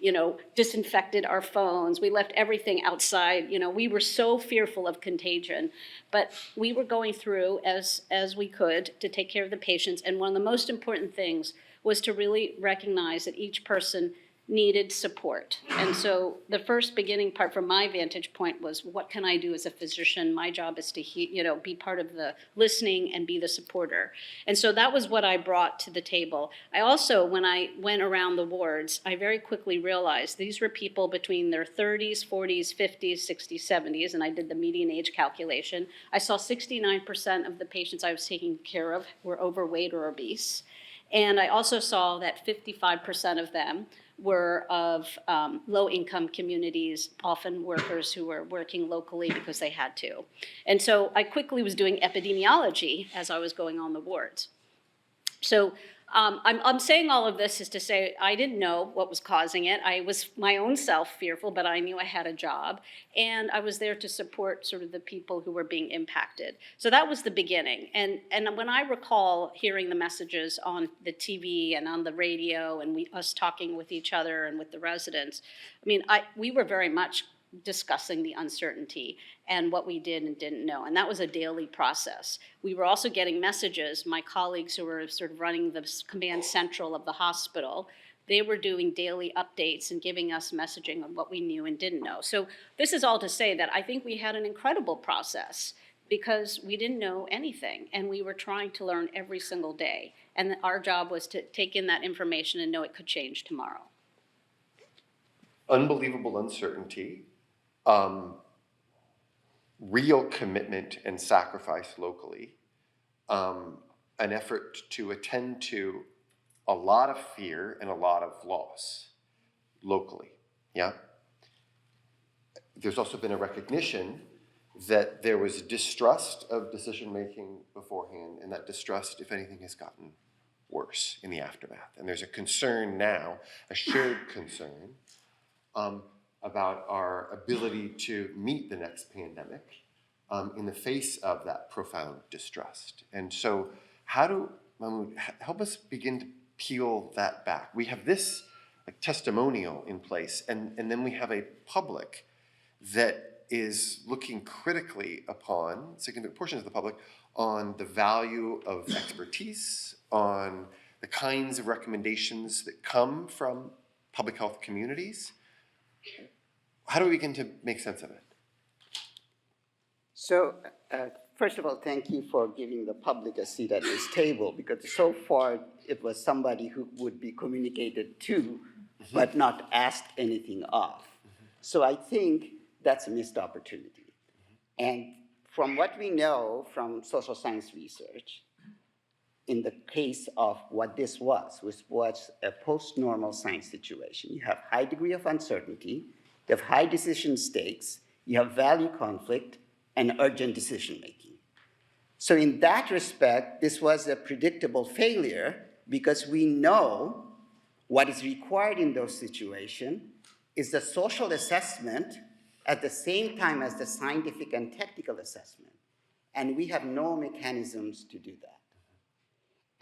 disinfected our phones. We left everything outside. We were so fearful of contagion. But we were going through as we could to take care of the patients. And one of the most important things was to really recognize that each person needed support. And so the first beginning part from my vantage point was, what can I do as a physician? My job is to be part of the listening and be the supporter. And so that was what I brought to the table. I also, when I went around the wards, I very quickly realized these were people between their 30s, 40s, 50s, 60s, 70s, and I did the median age calculation. I saw 69% of the patients I was taking care of were overweight or obese. And I also saw that 55% of them were of low-income communities, often workers who were working locally because they had to. And so I quickly was doing epidemiology as I was going on the wards. So I'm saying all of this is to say I didn't know what was causing it. I was my own self fearful, but I knew I had a job. And I was there to support sort of the people who were being impacted. So that was the beginning. And when I recall hearing the messages on the TV and on the radio and us talking with each other and with the residents, we were very much discussing the uncertainty and what we did and didn't know. And that was a daily process. We were also getting messages, my colleagues who were sort of running the command central of the hospital, they were doing daily updates and giving us messaging on what we knew and didn't know. So this is all to say that I think we had an incredible process because we didn't know anything and we were trying to learn every single day. And our job was to take in that information and know it could change tomorrow. Unbelievable uncertainty. Real commitment and sacrifice locally, an effort to attend to a lot of fear and a lot of loss locally, yeah? There's also been a recognition that there was distrust of decision-making beforehand, and that distrust, if anything, has gotten worse in the aftermath. And there's a concern now, a shared concern, about our ability to meet the next pandemic in the face of that profound distrust. And so Mahmoud, help us begin to peel that back. We have this testimonial in place, and then we have a public that is looking critically upon, significant portions of the public, on the value of expertise, on the kinds of recommendations that come from public health communities. How do we begin to make sense of it? So, first of all, thank you for giving the public a seat at this table, because so far it was somebody who would be communicated to, but not asked anything of. So I think that's a missed opportunity. And from what we know from social science research, in the case of what this was, which was a post-normal science situation, you have high degree of uncertainty, you have high decision stakes, you have value conflict, and urgent decision-making. So in that respect, this was a predictable failure because we know what is required in those situations is the social assessment at the same time as the scientific and technical assessment. And we have no mechanisms to do that.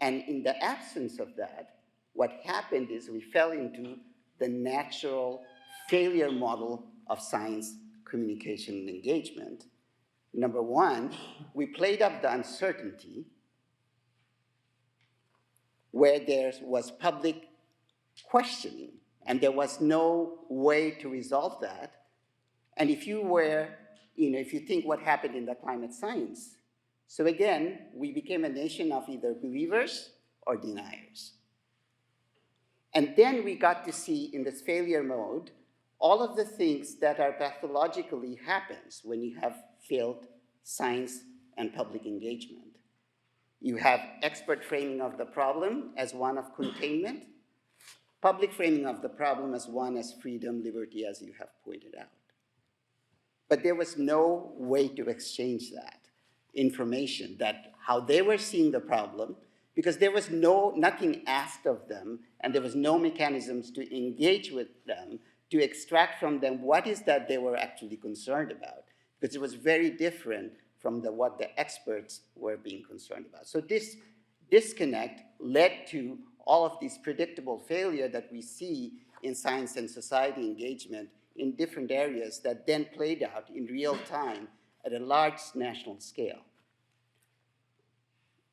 And in the absence of that, what happened is we fell into the natural failure model of science communication and engagement. Number one, we played up the uncertainty where there was public questioning and there was no way to resolve that. And if you think what happened in the climate science, so again, we became a nation of either believers or deniers. And then we got to see in this failure mode all of the things that are pathologically happens when you have failed science and public engagement. You have expert framing of the problem as one of containment, public framing of the problem as one as freedom, liberty, as you have pointed out. But there was no way to exchange that information, that how they were seeing the problem, because there was nothing asked of them, and there was no mechanisms to engage with them, to extract from them what is that they were actually concerned about, because it was very different from what the experts were being concerned about. So this disconnect led to all of these predictable failure that we see in science and society engagement in different areas that then played out in real time at a large national scale.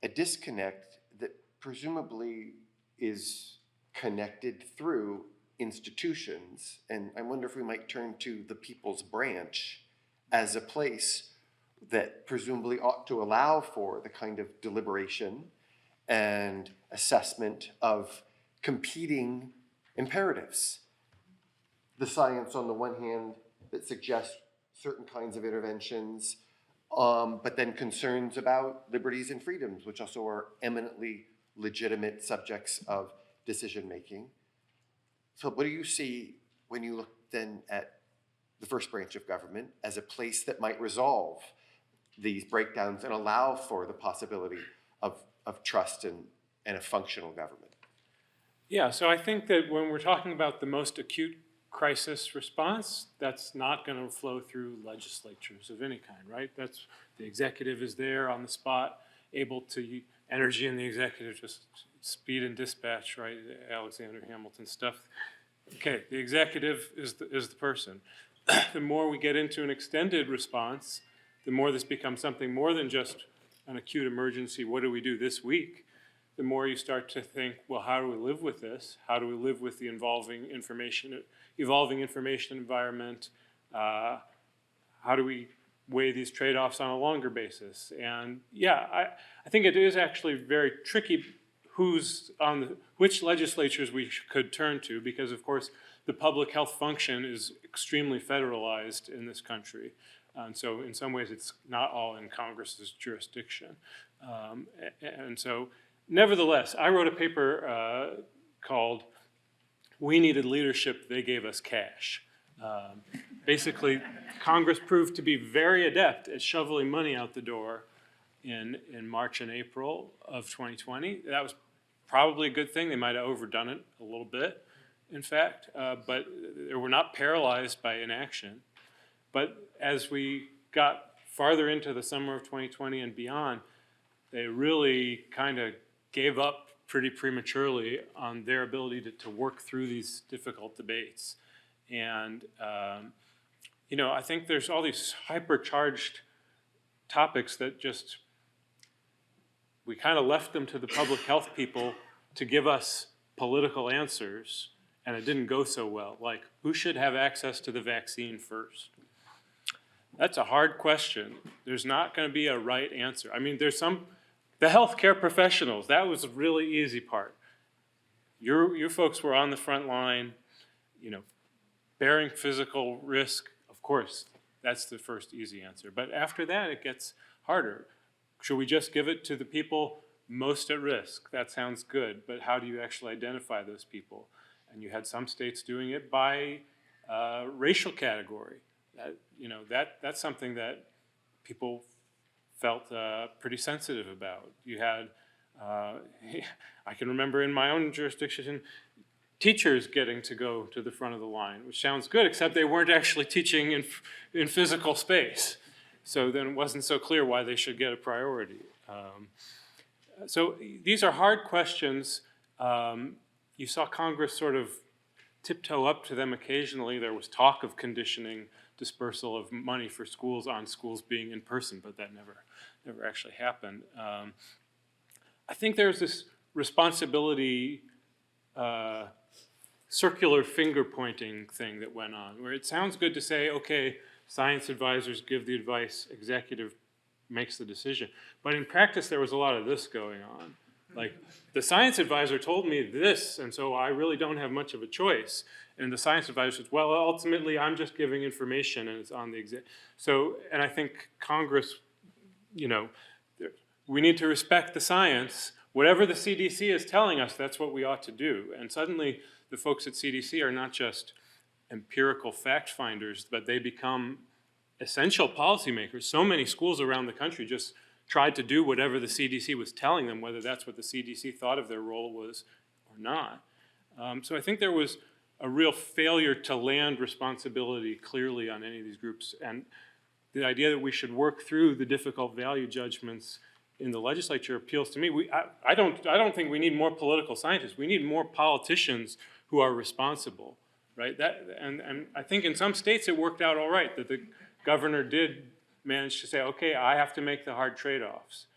A disconnect that presumably is connected through institutions, and I wonder if we might turn to the People's Branch as a place that presumably ought to allow for the kind of deliberation and assessment of competing imperatives. The science on the one hand that suggests certain kinds of interventions, but then concerns about liberties and freedoms, which also are eminently legitimate subjects of decision-making. So what do you see when you look then at the first branch of government as a place that might resolve these breakdowns and allow for the possibility of trust and a functional government? Yeah, so I think that when we're talking about the most acute crisis response, that's not going to flow through legislatures of any kind, right? That's the executive is there on the spot, able to energy in the executive, just speed and dispatch, right? Alexander Hamilton stuff. Okay, the executive is the person. The more we get into an extended response, the more this becomes something more than just an acute emergency. What do we do this week? The more you start to think, well, how do we live with this? How do we live with the evolving information environment? How do we weigh these trade-offs on a longer basis? And yeah, I think it is actually very tricky who's on which legislatures we could turn to, because of course the public health function is extremely federalized in this country. And so in some ways it's not all in Congress's jurisdiction. And so nevertheless, I wrote a paper called "We Needed Leadership, They Gave Us Cash." Basically, Congress proved to be very adept at shoveling money out the door in March and April of 2020. That was probably a good thing. They might have overdone it a little bit, in fact, but they were not paralyzed by inaction. But as we got farther into the summer of 2020 and beyond, they really kind of gave up pretty prematurely on their ability to work through these difficult debates. And, you know, I think there's all these hypercharged topics that just, we kind of left them to the public health people to give us political answers, and it didn't go so well. Like, who should have access to the vaccine first? That's a hard question. There's not going to be a right answer. I mean, there's the healthcare professionals, that was a really easy part. You folks were on the front line, you know, bearing physical risk, of course, that's the first easy answer. But after that, it gets harder. Should we just give it to the people most at risk? That sounds good, but how do you actually identify those people? And you had some states doing it by racial category. That's something that people felt pretty sensitive about. You had, I can remember in my own jurisdiction, teachers getting to go to the front of the line, which sounds good, except they weren't actually teaching in physical space. So then it wasn't so clear why they should get a priority. So these are hard questions. You saw Congress sort of tiptoe up to them occasionally. There was talk of conditioning dispersal of money for schools on schools being in person, but that never actually happened. I think there's this responsibility, circular finger pointing thing that went on, where it sounds good to say, okay, science advisors give the advice, executive makes the decision. But in practice, there was a lot of this going on. Like, the science advisor told me this, and so I really don't have much of a choice. And the science advisor says, well, ultimately, I'm just giving information, and it's on the exec. So, and I think Congress you know, we need to respect the science. Whatever the CDC is telling us, that's what we ought to do. And suddenly the folks at CDC are not just empirical fact finders, but they become essential policymakers. So many schools around the country just tried to do whatever the CDC was telling them, whether that's what the CDC thought of their role was or not. So I think there was a real failure to land responsibility clearly on any of these groups. And the idea that we should work through the difficult value judgments in the legislature appeals to me. I don't think we need more political scientists. We need more politicians who are responsible, right? And I think in some states it worked out all right, that the governor did manage to say, okay, I have to make the hard trade-offs.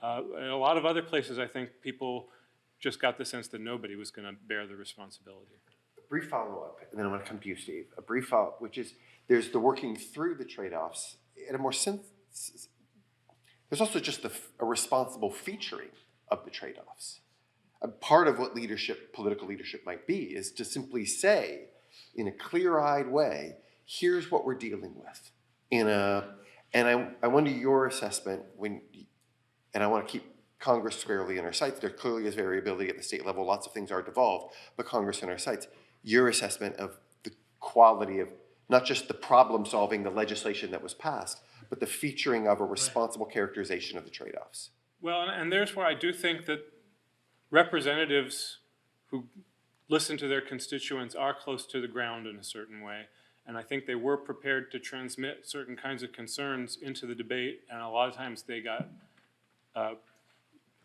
In a lot of other places, I think people just got the sense that nobody was going to bear the responsibility. A brief follow-up, and then I'm going to come to you, Steve. A brief follow-up, which is there's the working through the trade-offs in a more there's also just a responsible featuring of the trade-offs. A part of what leadership, political leadership might be, is to simply say in a clear-eyed way, here's what we're dealing with. And I wonder your assessment and I want to keep Congress squarely in our sights. There clearly is variability at the state level. Lots of things are devolved, but Congress in our sights. Your assessment of the quality of not just the problem solving, the legislation that was passed, but the featuring of a responsible characterization of the trade-offs. Well, and there's where I do think that representatives who listen to their constituents are close to the ground in a certain way. And I think they were prepared to transmit certain kinds of concerns into the debate. And a lot of times they got,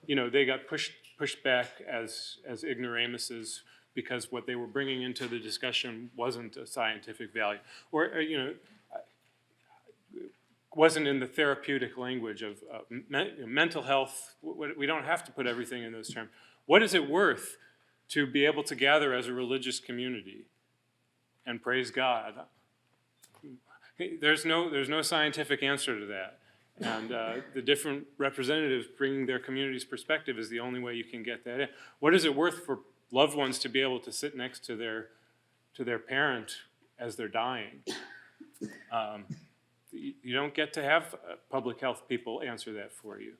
they got pushed back as ignoramuses because what they were bringing into the discussion wasn't a scientific value, or wasn't in the therapeutic language of mental health. We don't have to put everything in those terms. What is it worth to be able to gather as a religious community and praise God? There's no scientific answer to that. And the different representatives bringing their community's perspective is the only way you can get that in. What is it worth for loved ones to be able to sit next to their parent as they're dying? You don't get to have public health people answer that for you.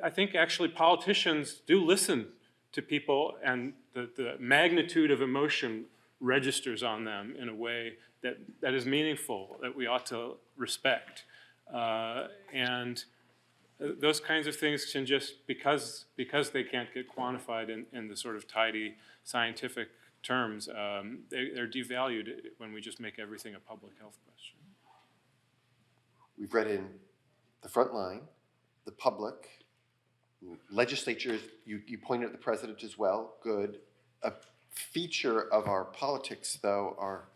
I think actually politicians do listen to people, and the magnitude of emotion registers on them in a way that is meaningful, that we ought to respect. And those kinds of things can just, because they can't get quantified in the sort of tidy scientific terms, they're devalued when we just make everything a public health question. We've read in the front line, the public, legislatures, you pointed at the president as well, good. A feature of our politics, though, are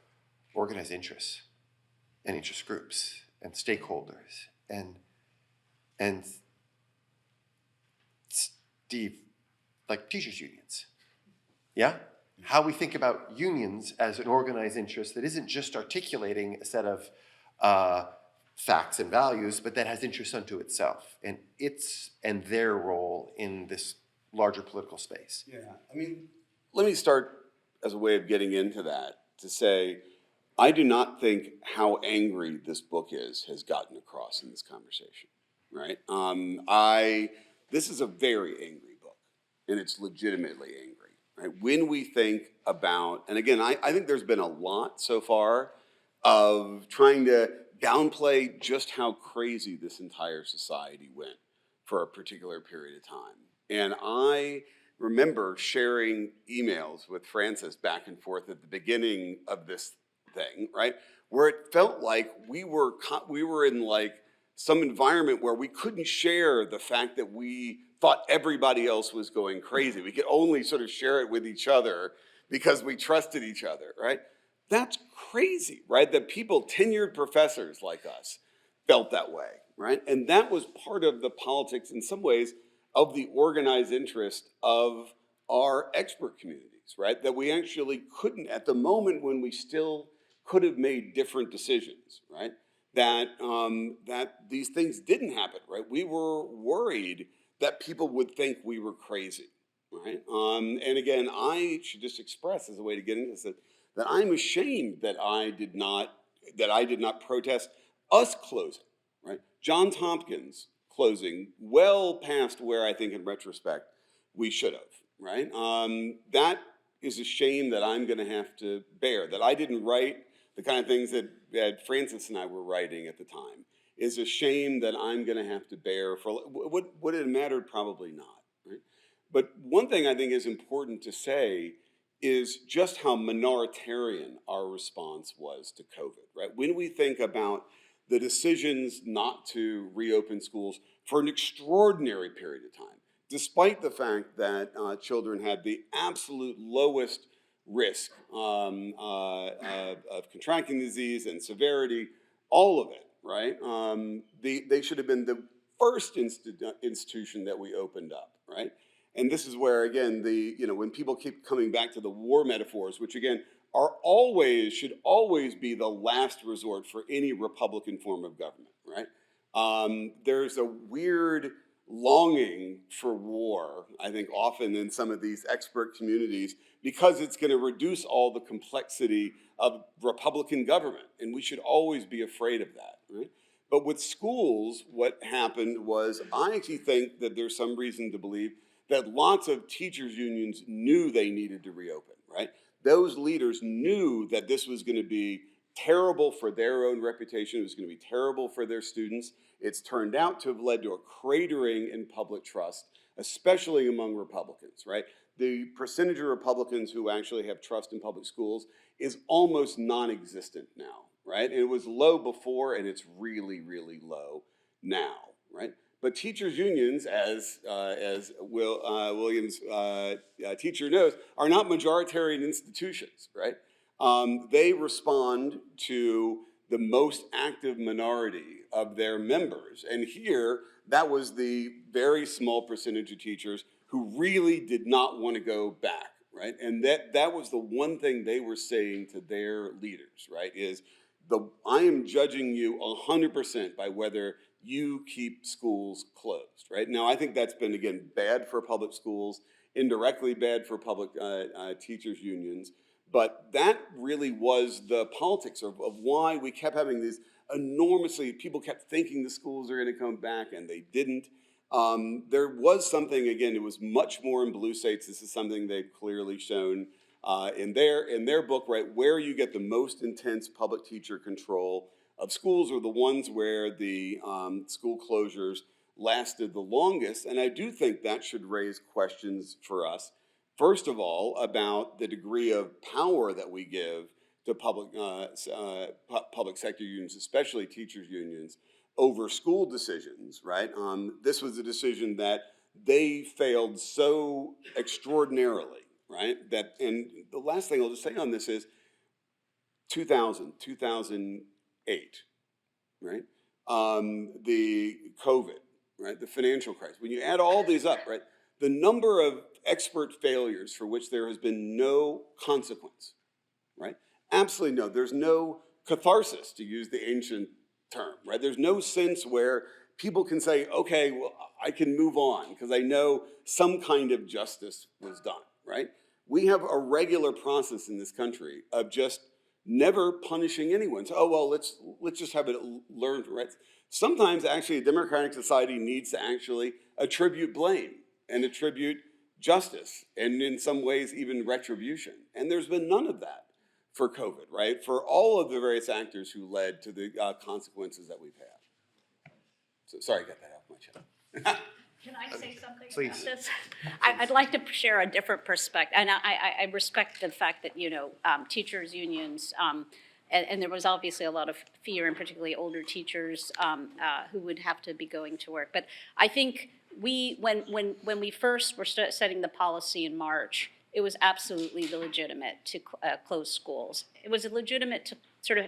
organized interests and interest groups and stakeholders. And Steve, like teachers' unions, yeah? How we think about unions as an organized interest that isn't just articulating a set of facts and values, but that has interest unto itself and their role in this larger political space. Yeah, I mean, let me start as a way of getting into that to say, I do not think how angry this book has gotten across in this conversation, right? This is a very angry book, and it's legitimately angry. Right? When we think about, and again, I think there's been a lot so far of trying to downplay just how crazy this entire society went for a particular period of time. And I remember sharing emails with Francis back and forth at the beginning of this thing, right? Where it felt like we were in like some environment where we couldn't share the fact that we thought everybody else was going crazy. We could only sort of share it with each other because we trusted each other, right? That's crazy, right? That people, tenured professors like us, felt that way, right? And that was part of the politics, in some ways, of the organized interest of our expert communities, right? That we actually couldn't, at the moment when we still could have made different decisions, right? That these things didn't happen, right? We were worried that people would think we were crazy, right? And again, I should just express as a way to get into this that I'm ashamed that I did not protest us closing, right? Johns Hopkins closing well past where I think in retrospect we should have, right? That is a shame that I'm gonna have to bear, that I didn't write the kind of things that Francis and I were writing at the time, is a shame that I'm gonna have to bear for, would it have mattered? Probably not, right? But one thing I think is important to say is just how minoritarian our response was to COVID, right? When we think about the decisions not to reopen schools for an extraordinary period of time, despite the fact that children had the absolute lowest risk of contracting disease and severity, all of it, right? They should have been the first institution that we opened up, right? And this is where, again, when people keep coming back to the war metaphors, which again should always be the last resort for any Republican form of government, right? There's a weird longing for war, I think, often in some of these expert communities, because it's going to reduce all the complexity of Republican government, and we should always be afraid of that, right? But with schools, what happened was, I actually think that there's some reason to believe that lots of teachers' unions knew they needed to reopen, right? Those leaders knew that this was going to be terrible for their own reputation. It was going to be terrible for their students. It's turned out to have led to a cratering in public trust, especially among Republicans, right? The percentage of Republicans who actually have trust in public schools is almost non-existent now, right? And it was low before, and it's really, really low now, right? But teachers' unions, as Williams' teacher knows, are not majoritarian institutions, right? They respond to the most active minority of their members. And here, that was the very small percentage of teachers who really did not want to go back, right? And that was the one thing they were saying to their leaders, right? Is I am judging you 100% by whether you keep schools closed, right? Now, I think that's been, again, bad for public schools, indirectly bad for public teachers' unions, but that really was the politics of why we kept having these people kept thinking the schools are gonna come back, and they didn't. There was something, again, it was much more in blue states. This is something they've clearly shown in their book, right? Where you get the most intense public teacher control of schools are the ones where the school closures lasted the longest. And I do think that should raise questions for us, first of all, about the degree of power that we give to public sector unions, especially teachers' unions, over school decisions, right? This was a decision that they failed so extraordinarily, right? And the last thing I'll just say on this is 2008, right? The COVID, right? The financial crisis. When you add all these up, right? The number of expert failures for which there has been no consequence, right? Absolutely no. There's no catharsis, to use the ancient term, right? There's no sense where people can say, okay, well, I can move on because I know some kind of justice was done, right? We have a regular process in this country of just never punishing anyone. So, oh, well, let's just have it learned, right? Sometimes actually a democratic society needs to actually attribute blame and attribute justice, and in some ways even retribution. And there's been none of that for COVID, right? For all of the various actors who led to the consequences that we've had. So sorry, I got that off my chest. Can I say something Please. about this? I'd like to share a different perspective, and I respect the fact that, teachers' unions, and there was obviously a lot of fear, and particularly older teachers who would have to be going to work. But I think when we first were setting the policy in March, it was absolutely legitimate to close schools. It was legitimate to sort of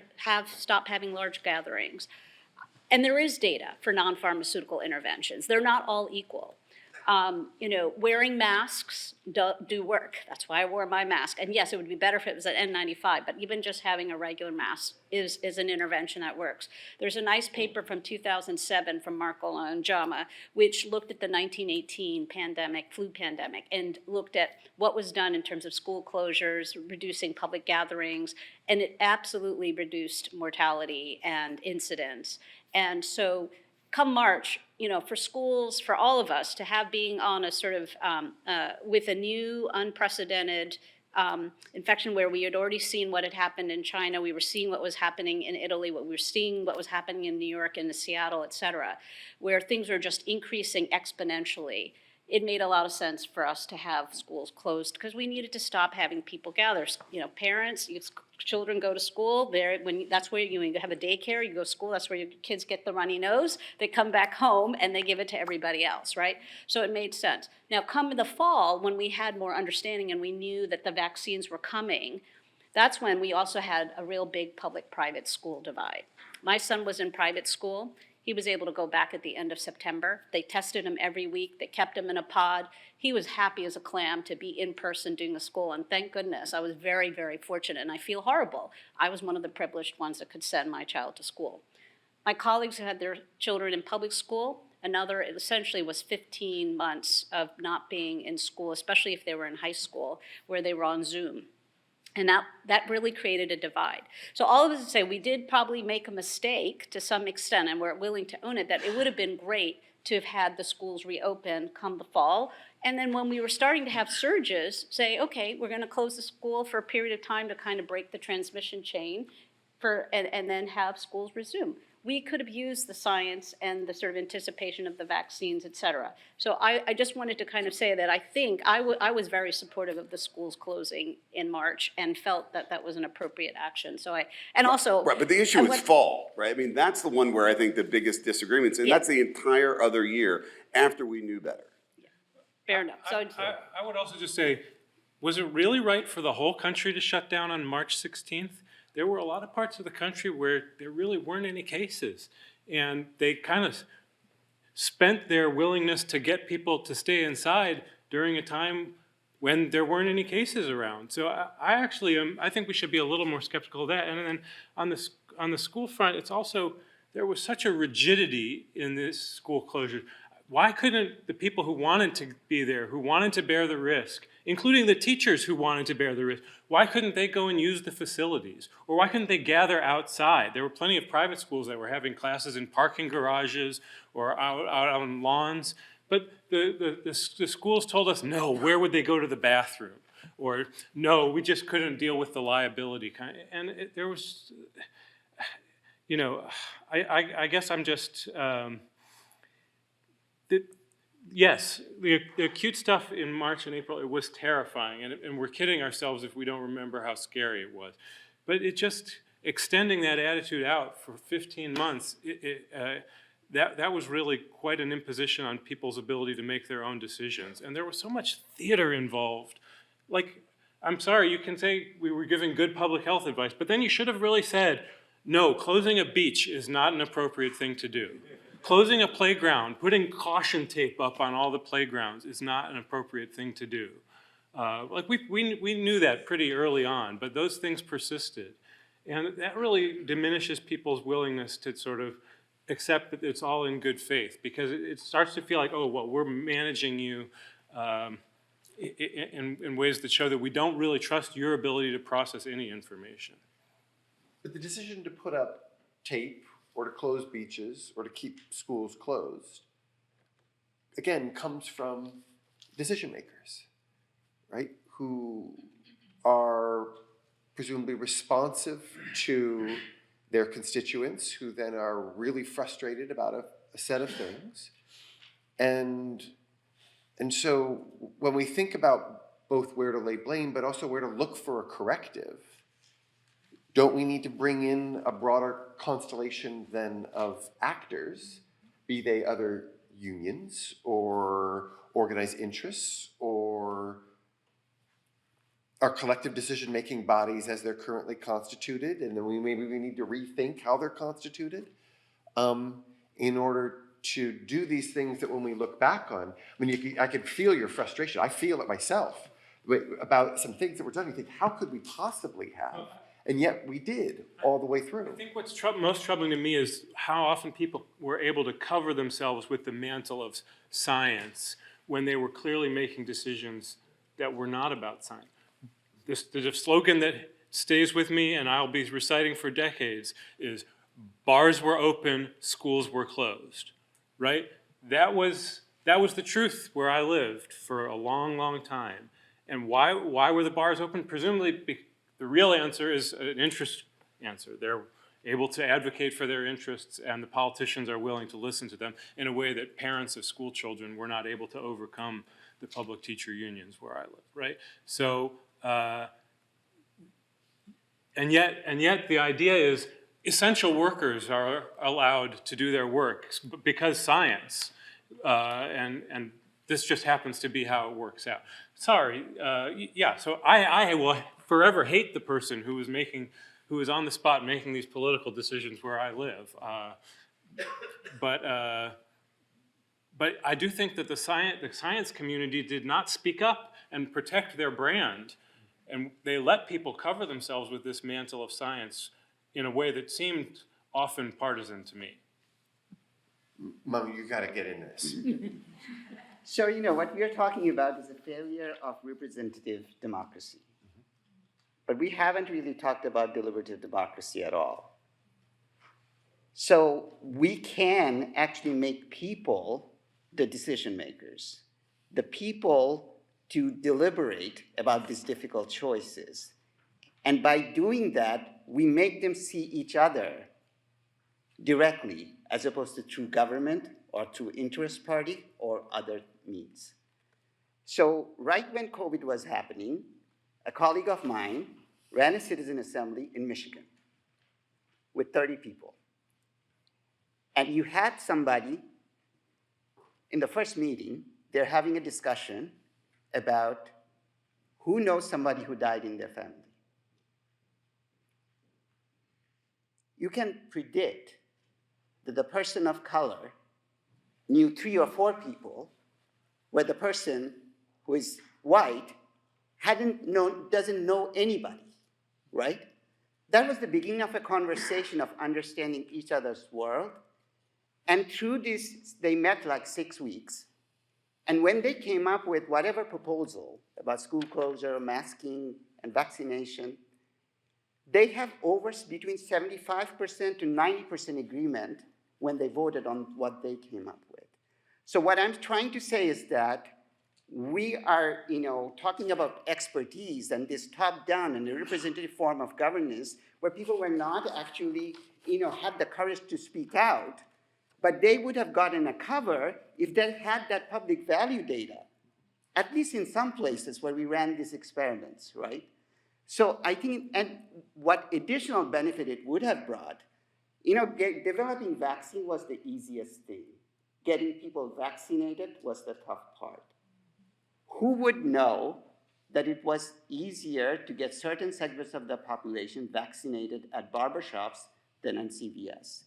stop having large gatherings. And there is data for non-pharmaceutical interventions. They're not all equal. You know, wearing masks do work. That's why I wore my mask. And yes, it would be better if it was an N95, but even just having a regular mask is an intervention that works. There's a nice paper from 2007 from Markle and Jama, which looked at the 1918 flu pandemic, and looked at what was done in terms of school closures, reducing public gatherings, and it absolutely reduced mortality and incidence. And so come March, you know, for schools, for all of us to have being on a sort of, with a new unprecedented infection where we had already seen what had happened in China, we were seeing what was happening in Italy, we were seeing what was happening in New York and Seattle, et cetera, where things were just increasing exponentially. It made a lot of sense for us to have schools closed because we needed to stop having people gather. You know, parents, children go to school. That's where you have a daycare. You go to school. That's where your kids get the runny nose. They come back home and they give it to everybody else, right? So it made sense. Now, come the fall, when we had more understanding and we knew that the vaccines were coming, that's when we also had a real big public-private school divide. My son was in private school. He was able to go back at the end of September. They tested him every week. They kept him in a pod. He was happy as a clam to be in person doing the school. And thank goodness, I was very, very fortunate. And I feel horrible. I was one of the privileged ones that could send my child to school. My colleagues who had their children in public school, it essentially was 15 months of not being in school, especially if they were in high school, where they were on Zoom. And that really created a divide. So all of us would say we did probably make a mistake to some extent, and we're willing to own it, that it would have been great to have had the schools reopen come the fall. And then when we were starting to have surges, say, okay, we're gonna close the school for a period of time to kind of break the transmission chain and then have schools resume. We could have used the science and the sort of anticipation of the vaccines, et cetera. So I just wanted to kind of say that I think I was very supportive of the schools closing in March and felt that that was an appropriate action. So also. Right, but the issue is fall, right? I mean, that's the one where I think the biggest disagreements, and that's the entire other year after we knew better. Yeah. Fair enough. So I would also just say, was it really right for the whole country to shut down on March 16th? There were a lot of parts of the country where there really weren't any cases. And they kind of spent their willingness to get people to stay inside during a time when there weren't any cases around. So I think we should be a little more skeptical of that. And then on the school front, it's also, there was such a rigidity in this school closure. Why couldn't the people who wanted to be there, who wanted to bear the risk, including the teachers who wanted to bear the risk, why couldn't they go and use the facilities? Or why couldn't they gather outside? There were plenty of private schools that were having classes in parking garages or out on lawns. But the schools told us, no, where would they go to the bathroom? Or no, we just couldn't deal with the liability. And there was, you know, I guess I'm just, yes, the acute stuff in March and April, it was terrifying, and we're kidding ourselves if we don't remember how scary it was. But it just, extending that attitude out for 15 months, that was really quite an imposition on people's ability to make their own decisions. And there was so much theater involved. Like, I'm sorry, you can say we were giving good public health advice, but then you should have really said, no, closing a beach is not an appropriate thing to do. Closing a playground, putting caution tape up on all the playgrounds is not an appropriate thing to do. Like we knew that pretty early on, but those things persisted. And that really diminishes people's willingness to sort of accept that it's all in good faith, because it starts to feel like, oh, well, we're managing you in ways that show that we don't really trust your ability to process any information. But the decision to put up tape or to close beaches, or to keep schools closed, again, comes from decision makers, right? Who are presumably responsive to their constituents, who then are really frustrated about a set of things. And so when we think about both where to lay blame, but also where to look for a corrective, don't we need to bring in a broader constellation then of actors, be they other unions or organized interests or our collective decision-making bodies as they're currently constituted, and then maybe we need to rethink how they're constituted in order to do these things that when we look back on, I mean, I could feel your frustration. I feel it myself about some things that were done. You think, how could we possibly have? And yet we did all the way through. I think what's most troubling to me is how often people were able to cover themselves with the mantle of science when they were clearly making decisions that were not about science. The slogan that stays with me and I'll be reciting for decades is, bars were open, schools were closed, right? That was the truth where I lived for a long, long time. And why were the bars open? Presumably, the real answer is an interest answer. They're able to advocate for their interests, and the politicians are willing to listen to them in a way that parents of school children were not able to overcome the public teacher unions where I live, right? So, and yet the idea is essential workers are allowed to do their work because science, and this just happens to be how it works out. Sorry, yeah, so I will forever hate the person who is on the spot making these political decisions where I live. But I do think that the science community did not speak up and protect their brand. And they let people cover themselves with this mantle of science in a way that seemed often partisan to me. Mom, you gotta get in this. So, what we are talking about is a failure of representative democracy. But we haven't really talked about deliberative democracy at all. So we can actually make people the decision makers, the people to deliberate about these difficult choices. And by doing that, we make them see each other directly, as opposed to through government or through interest party or other means. So right when COVID was happening, a colleague of mine ran a citizen assembly in Michigan with 30 people. And you had somebody in the first meeting, they're having a discussion about who knows somebody who died in their family. You can predict that the person of color knew 3 or 4 people, where the person who is white doesn't know anybody, right? That was the beginning of a conversation of understanding each other's world. And through this, they met like 6 weeks. And when they came up with whatever proposal about school closure, masking, and vaccination, they have between 75% to 90% agreement when they voted on what they came up with. So what I'm trying to say is that we are, talking about expertise and this top-down and a representative form of governance where people were not actually, had the courage to speak out, but they would have gotten a cover if they had that public value data, at least in some places where we ran these experiments, right? So I think, and what additional benefit it would have brought, developing vaccine was the easiest thing. Getting people vaccinated was the tough part. Who would know that it was easier to get certain segments of the population vaccinated at barbershops than on CVS?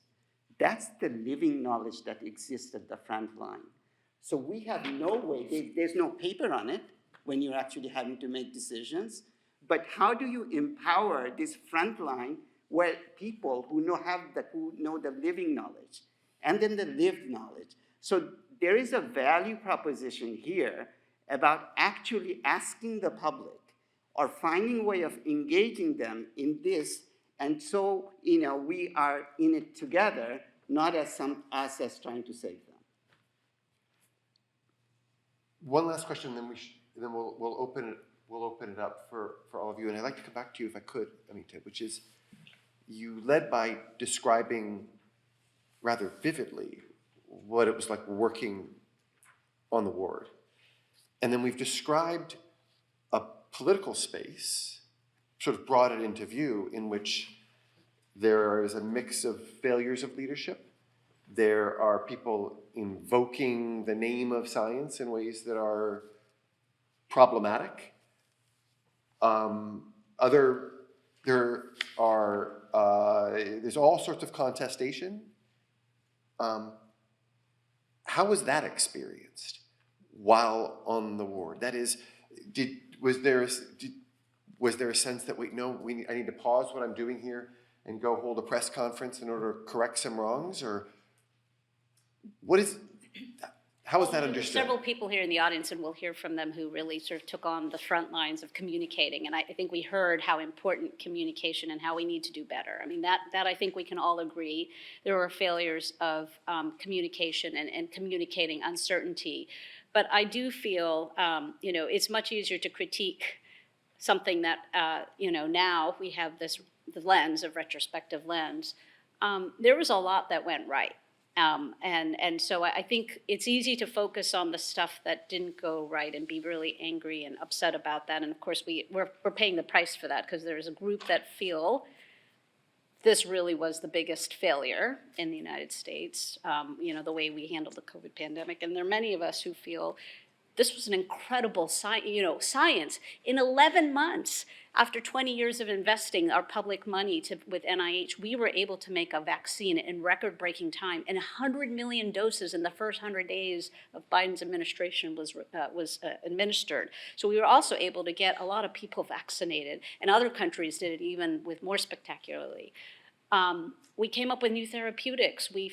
That's the living knowledge that exists at the front line. So we have no way, there's no paper on it when you're actually having to make decisions, but how do you empower this front line where people who know the living knowledge and then the lived knowledge? So there is a value proposition here about actually asking the public or finding a way of engaging them in this. And so, we are in it together, not as us as trying to save them. One last question, then we'll open it up for all of you. And I'd like to come back to you if I could, Amita, which is you led by describing rather vividly what it was like working on the ward. And then we've described a political space, sort of brought it into view, in which there is a mix of failures of leadership. There are people invoking the name of science in ways that are problematic. There's all sorts of contestation. how was that experienced while on the ward? That is, was there a sense that, wait, no, I need to pause what I'm doing here and go hold a press conference in order to correct some wrongs? Or how is that There's understood? several people here in the audience, and we'll hear from them, who really sort of took on the front lines of communicating. And I think we heard how important communication and how we need to do better. I mean, that I think we can all agree. There were failures of communication and communicating uncertainty. But I do feel, it's much easier to critique something that, now we have the lens of retrospective lens. There was a lot that went right. And so I think it's easy to focus on the stuff that didn't go right and be really angry and upset about that. And of course, we're paying the price for that, because there's a group that feel this really was the biggest failure in the United States, the way we handled the COVID pandemic. And there are many of us who feel this was an incredible science. In 11 months, after 20 years of investing our public money with NIH, we were able to make a vaccine in record-breaking time, and 100 million doses in the first 100 days of Biden's administration was administered. So we were also able to get a lot of people vaccinated, and other countries did it even with more spectacularly. We came up with new therapeutics. We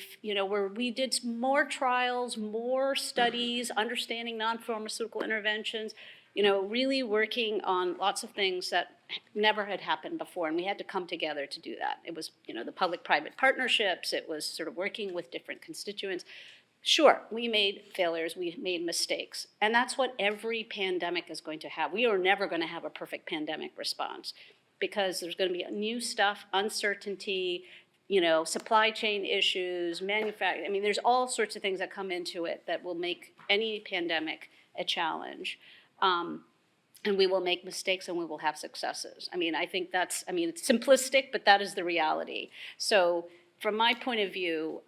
did more trials, more studies, understanding non-pharmaceutical interventions, really working on lots of things that never had happened before, and we had to come together to do that. It was, the public-private partnerships, it was sort of working with different constituents. Sure, we made failures, we made mistakes, and that's what every pandemic is going to have. We are never going to have a perfect pandemic response, because there's going to be new stuff, uncertainty, supply chain issues, manufacturing. I mean, there's all sorts of things that come into it that will make any pandemic a challenge. And we will make mistakes and we will have successes. I mean, I think it's simplistic, but that is the reality. So from my point of view,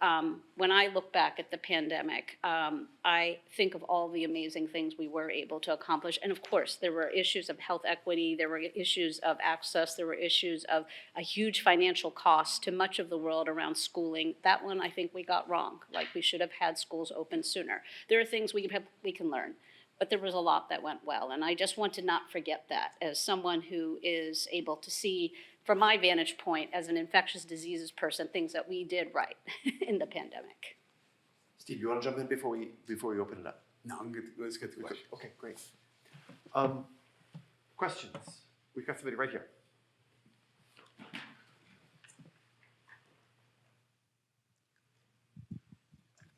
when I look back at the pandemic, I think of all the amazing things we were able to accomplish. And of course, there were issues of health equity, there were issues of access, there were issues of a huge financial cost to much of the world around schooling. That one I think we got wrong. Like, we should have had schools open sooner. There are things we can learn. But there was a lot that went well, and I just want to not forget that as someone who is able to see, from my vantage point as an infectious diseases person, things that we did right in the pandemic. Steve, you want to jump in before we open it up? No, I'm good. Let's get to the question. Okay, great. Questions? We've got somebody right here.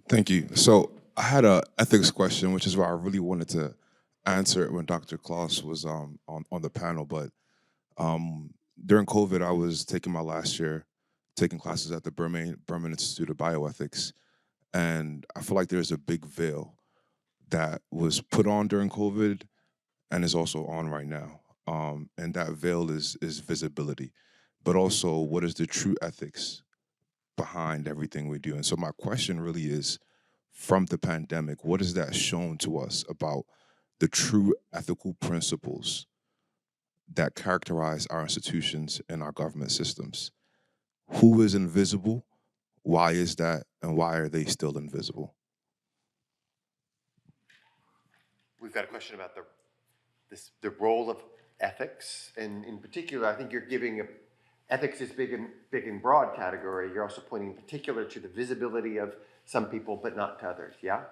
Thank you. So I had an ethics question, which is why I really wanted to answer it when Dr. Klaus was on the panel. But during COVID, I was taking my last year, taking classes at the Berman Institute of Bioethics. And I feel like there's a big veil that was put on during COVID and is also on right now. And that veil is visibility, but also what is the true ethics behind everything we do. And so my question really is, from the pandemic, what has that shown to us about the true ethical principles that characterize our institutions and our government systems? Who is invisible? Why is that? And why are they still invisible? We've got a question about the role of ethics, and in particular, I think you're giving ethics is big and broad category. You're also pointing in particular to the visibility of some people, but not to others. Yeah,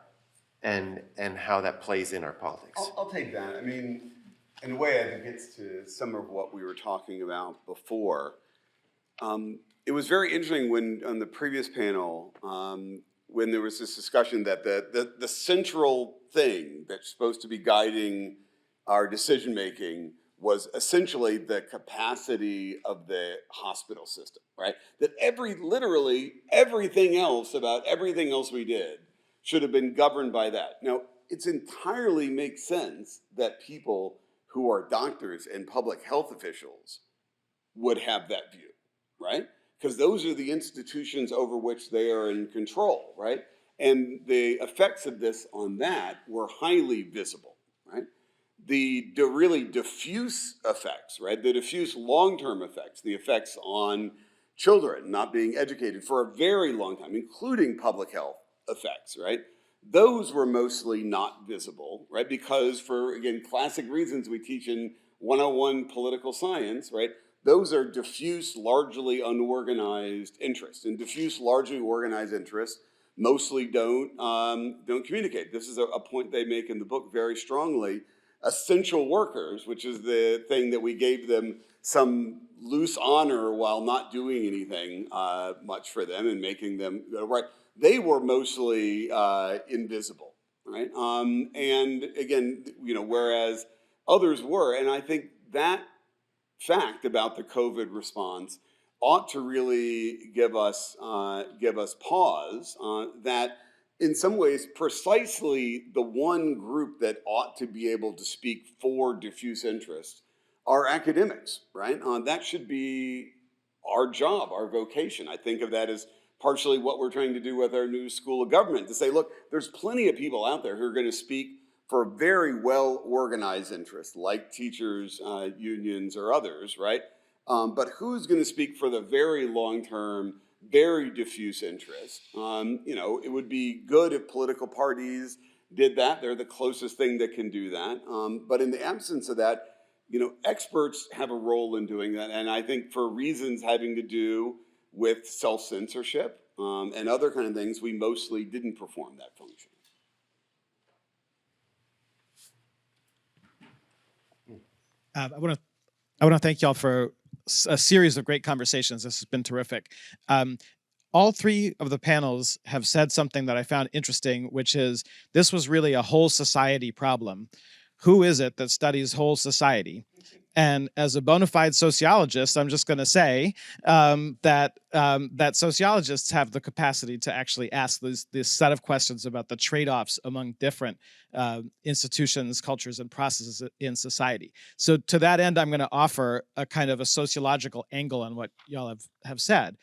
and how that plays in our politics. I'll take that. I mean, in a way, I think it's to some of what we were talking about before. It was very interesting when on the previous panel, when there was this discussion that the central thing that's supposed to be guiding our decision making was essentially the capacity of the hospital system, right? That literally everything else about everything else we did should have been governed by that. Now, it's entirely makes sense that people who are doctors and public health officials would have that view, right? Because those are the institutions over which they are in control, right? And the effects of this on that were highly visible, right? The really diffuse effects, right? The diffuse long-term effects, the effects on children not being educated for a very long time, including public health effects, right? those were mostly not visible, right? Because for, again, classic reasons we teach in 101 political science, right? Those are diffuse, largely unorganized interests. And diffuse, largely organized interests mostly don't communicate. This is a point they make in the book very strongly. Essential workers, which is the thing that we gave them some loose honor while not doing anything much for them and making them right. They were mostly invisible, right? And again, whereas others were, and I think that fact about the COVID response ought to really give us pause that in some ways precisely the one group that ought to be able to speak for diffuse interests are academics, right? That should be our job, our vocation. I think of that as partially what we're trying to do with our new school of government, to say, look, there's plenty of people out there who are going to speak for very well-organized interests, like teachers, unions, or others, right? But who's going to speak for the very long-term, very diffuse interest? It would be good if political parties did that. They're the closest thing that can do that. But in the absence of that, experts have a role in doing that. And I think for reasons having to do with self-censorship and other kind of things, we mostly didn't perform that function. I want to thank y'all for a series of great conversations. This has been terrific. All three of the panels have said something that I found interesting, which is this was really a whole society problem. Who is it that studies whole society? And as a bona fide sociologist, I'm just going to say that sociologists have the capacity to actually ask this set of questions about the trade-offs among different institutions, cultures, and processes in society. So to that end, I'm going to offer a kind of a sociological angle on what y'all have said.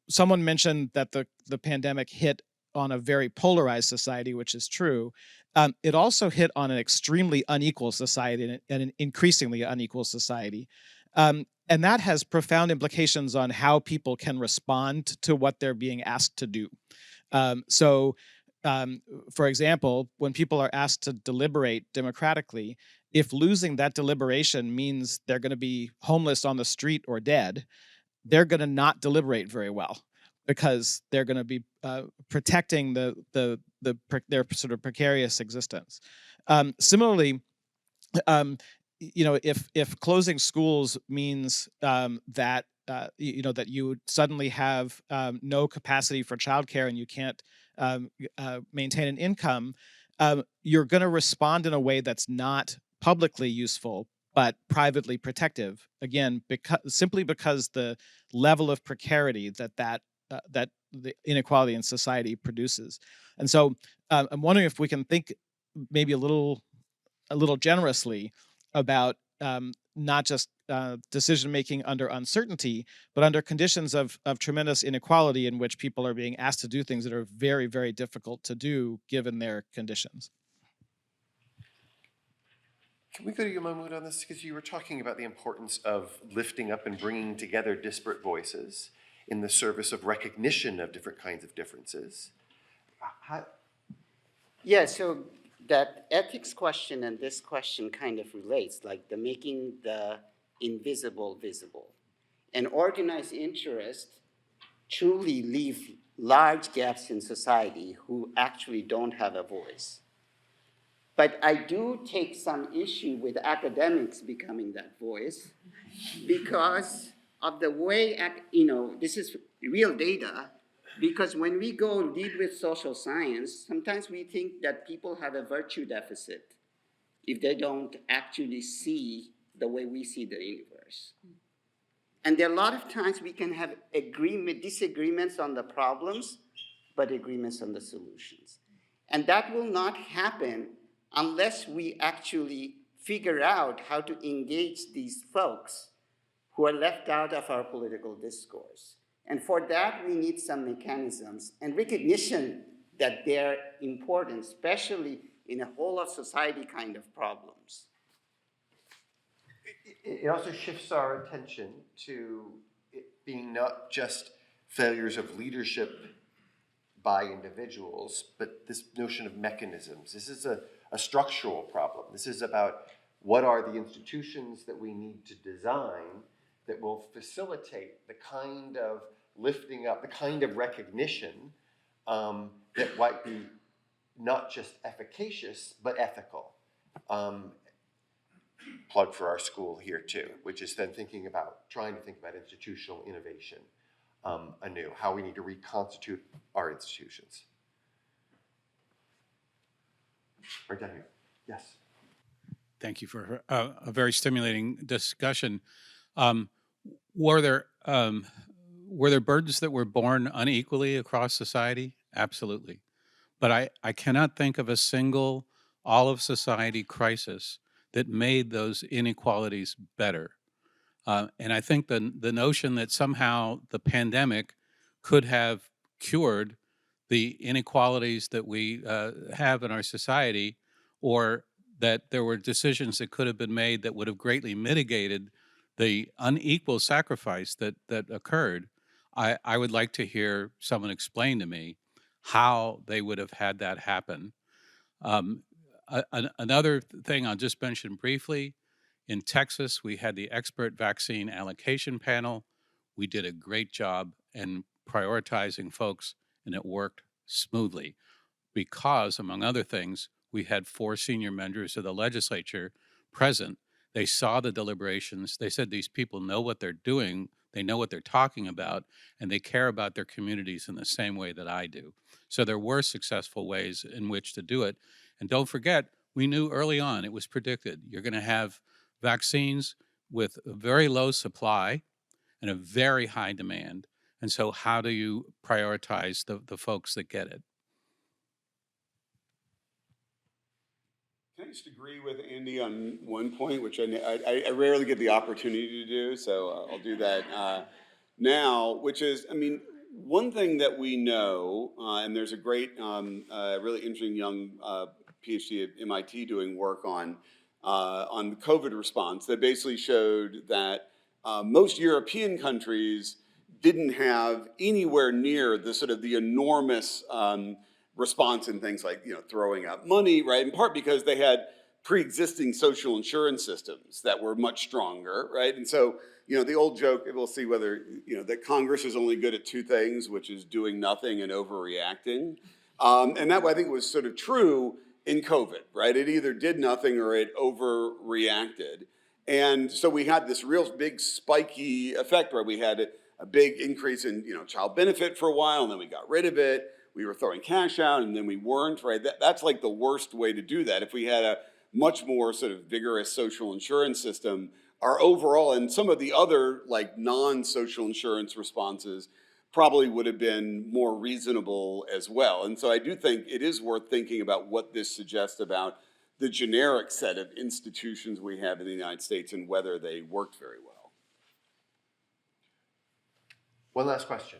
Someone mentioned that the pandemic hit on a very polarized society, which is true. It also hit on an extremely unequal society and an increasingly unequal society. And that has profound implications on how people can respond to what they're being asked to do. For example, when people are asked to deliberate democratically, if losing that deliberation means they're going to be homeless on the street or dead, they're going to not deliberate very well, because they're going to be protecting their sort of precarious existence. Similarly, if closing schools means that that you would suddenly have no capacity for childcare and you can't maintain an income, you're going to respond in a way that's not publicly useful but privately protective. Again, simply because the level of precarity that the inequality in society produces. And so I'm wondering if we can think maybe a little generously about not just decision-making under uncertainty, but under conditions of tremendous inequality in which people are being asked to do things that are very, very difficult to do given their conditions. Can we go to you, Mahmoud, on this? Because you were talking about the importance of lifting up and bringing together disparate voices in the service of recognition of different kinds of differences. Yeah, so that ethics question and this question kind of relates, like the making the invisible visible. And organized interest truly leave large gaps in society who actually don't have a voice. But I do take some issue with academics becoming that voice because of the way, this is real data, because when we go lead with social science, sometimes we think that people have a virtue deficit if they don't actually see the way we see the universe. And there are a lot of times we can have disagreements on the problems, but agreements on the solutions. And that will not happen unless we actually figure out how to engage these folks who are left out of our political discourse. And for that, we need some mechanisms and recognition that they're important, especially in a whole of society kind of problems. It also shifts our attention to it being not just failures of leadership, by individuals, but this notion of mechanisms. This is a structural problem. This is about what are the institutions that we need to design that will facilitate the kind of lifting up, the kind of recognition that might be not just efficacious, but ethical. Plug for our school here too, which is then trying to think about institutional innovation anew, how we need to reconstitute our institutions. Right down here, yes. Thank you for a very stimulating discussion. Were there burdens that were borne unequally across society? Absolutely. But I cannot think of a single all of society crisis that made those inequalities better. And I think the notion that somehow the pandemic could have cured the inequalities that we have in our society, or that there were decisions that could have been made that would have greatly mitigated the unequal sacrifice that occurred, I would like to hear someone explain to me how they would have had that happen. Another thing I'll just mention briefly, in Texas, we had the expert vaccine allocation panel. We did a great job in prioritizing folks, and it worked smoothly because, among other things, we had 4 senior members of the legislature present. They saw the deliberations. They said these people know what they're doing, they know what they're talking about, and they care about their communities in the same way that I do. So there were successful ways in which to do it. And don't forget, we knew early on, it was predicted, you're going to have vaccines with a very low supply and a very high demand. And so how do you prioritize the folks that get it? Can I just agree with Andy on one point, which I rarely get the opportunity to do, so I'll do that now, which is, I mean, one thing that we know, and there's a great, really interesting young PhD at MIT doing work on the COVID response that basically showed that most European countries didn't have anywhere near the sort of the enormous response in things like, throwing out money, right? In part because they had pre-existing social insurance systems that were much stronger, right? And so, the old joke, we'll see whether, that Congress is only good at 2 things, which is doing nothing and overreacting. And that, I think, was sort of true in COVID, right? It either did nothing or it overreacted. And so we had this real big spiky effect where we had a big increase in, child benefit for a while, and then we got rid of it. We were throwing cash out, and then we weren't, right? That's like the worst way to do that. If we had a much more sort of vigorous social insurance system, our overall, and some of the other like non-social insurance responses probably would have been more reasonable as well. And so I do think it is worth thinking about what this suggests about the generic set of institutions we have in the United States and whether they worked very well. One last question.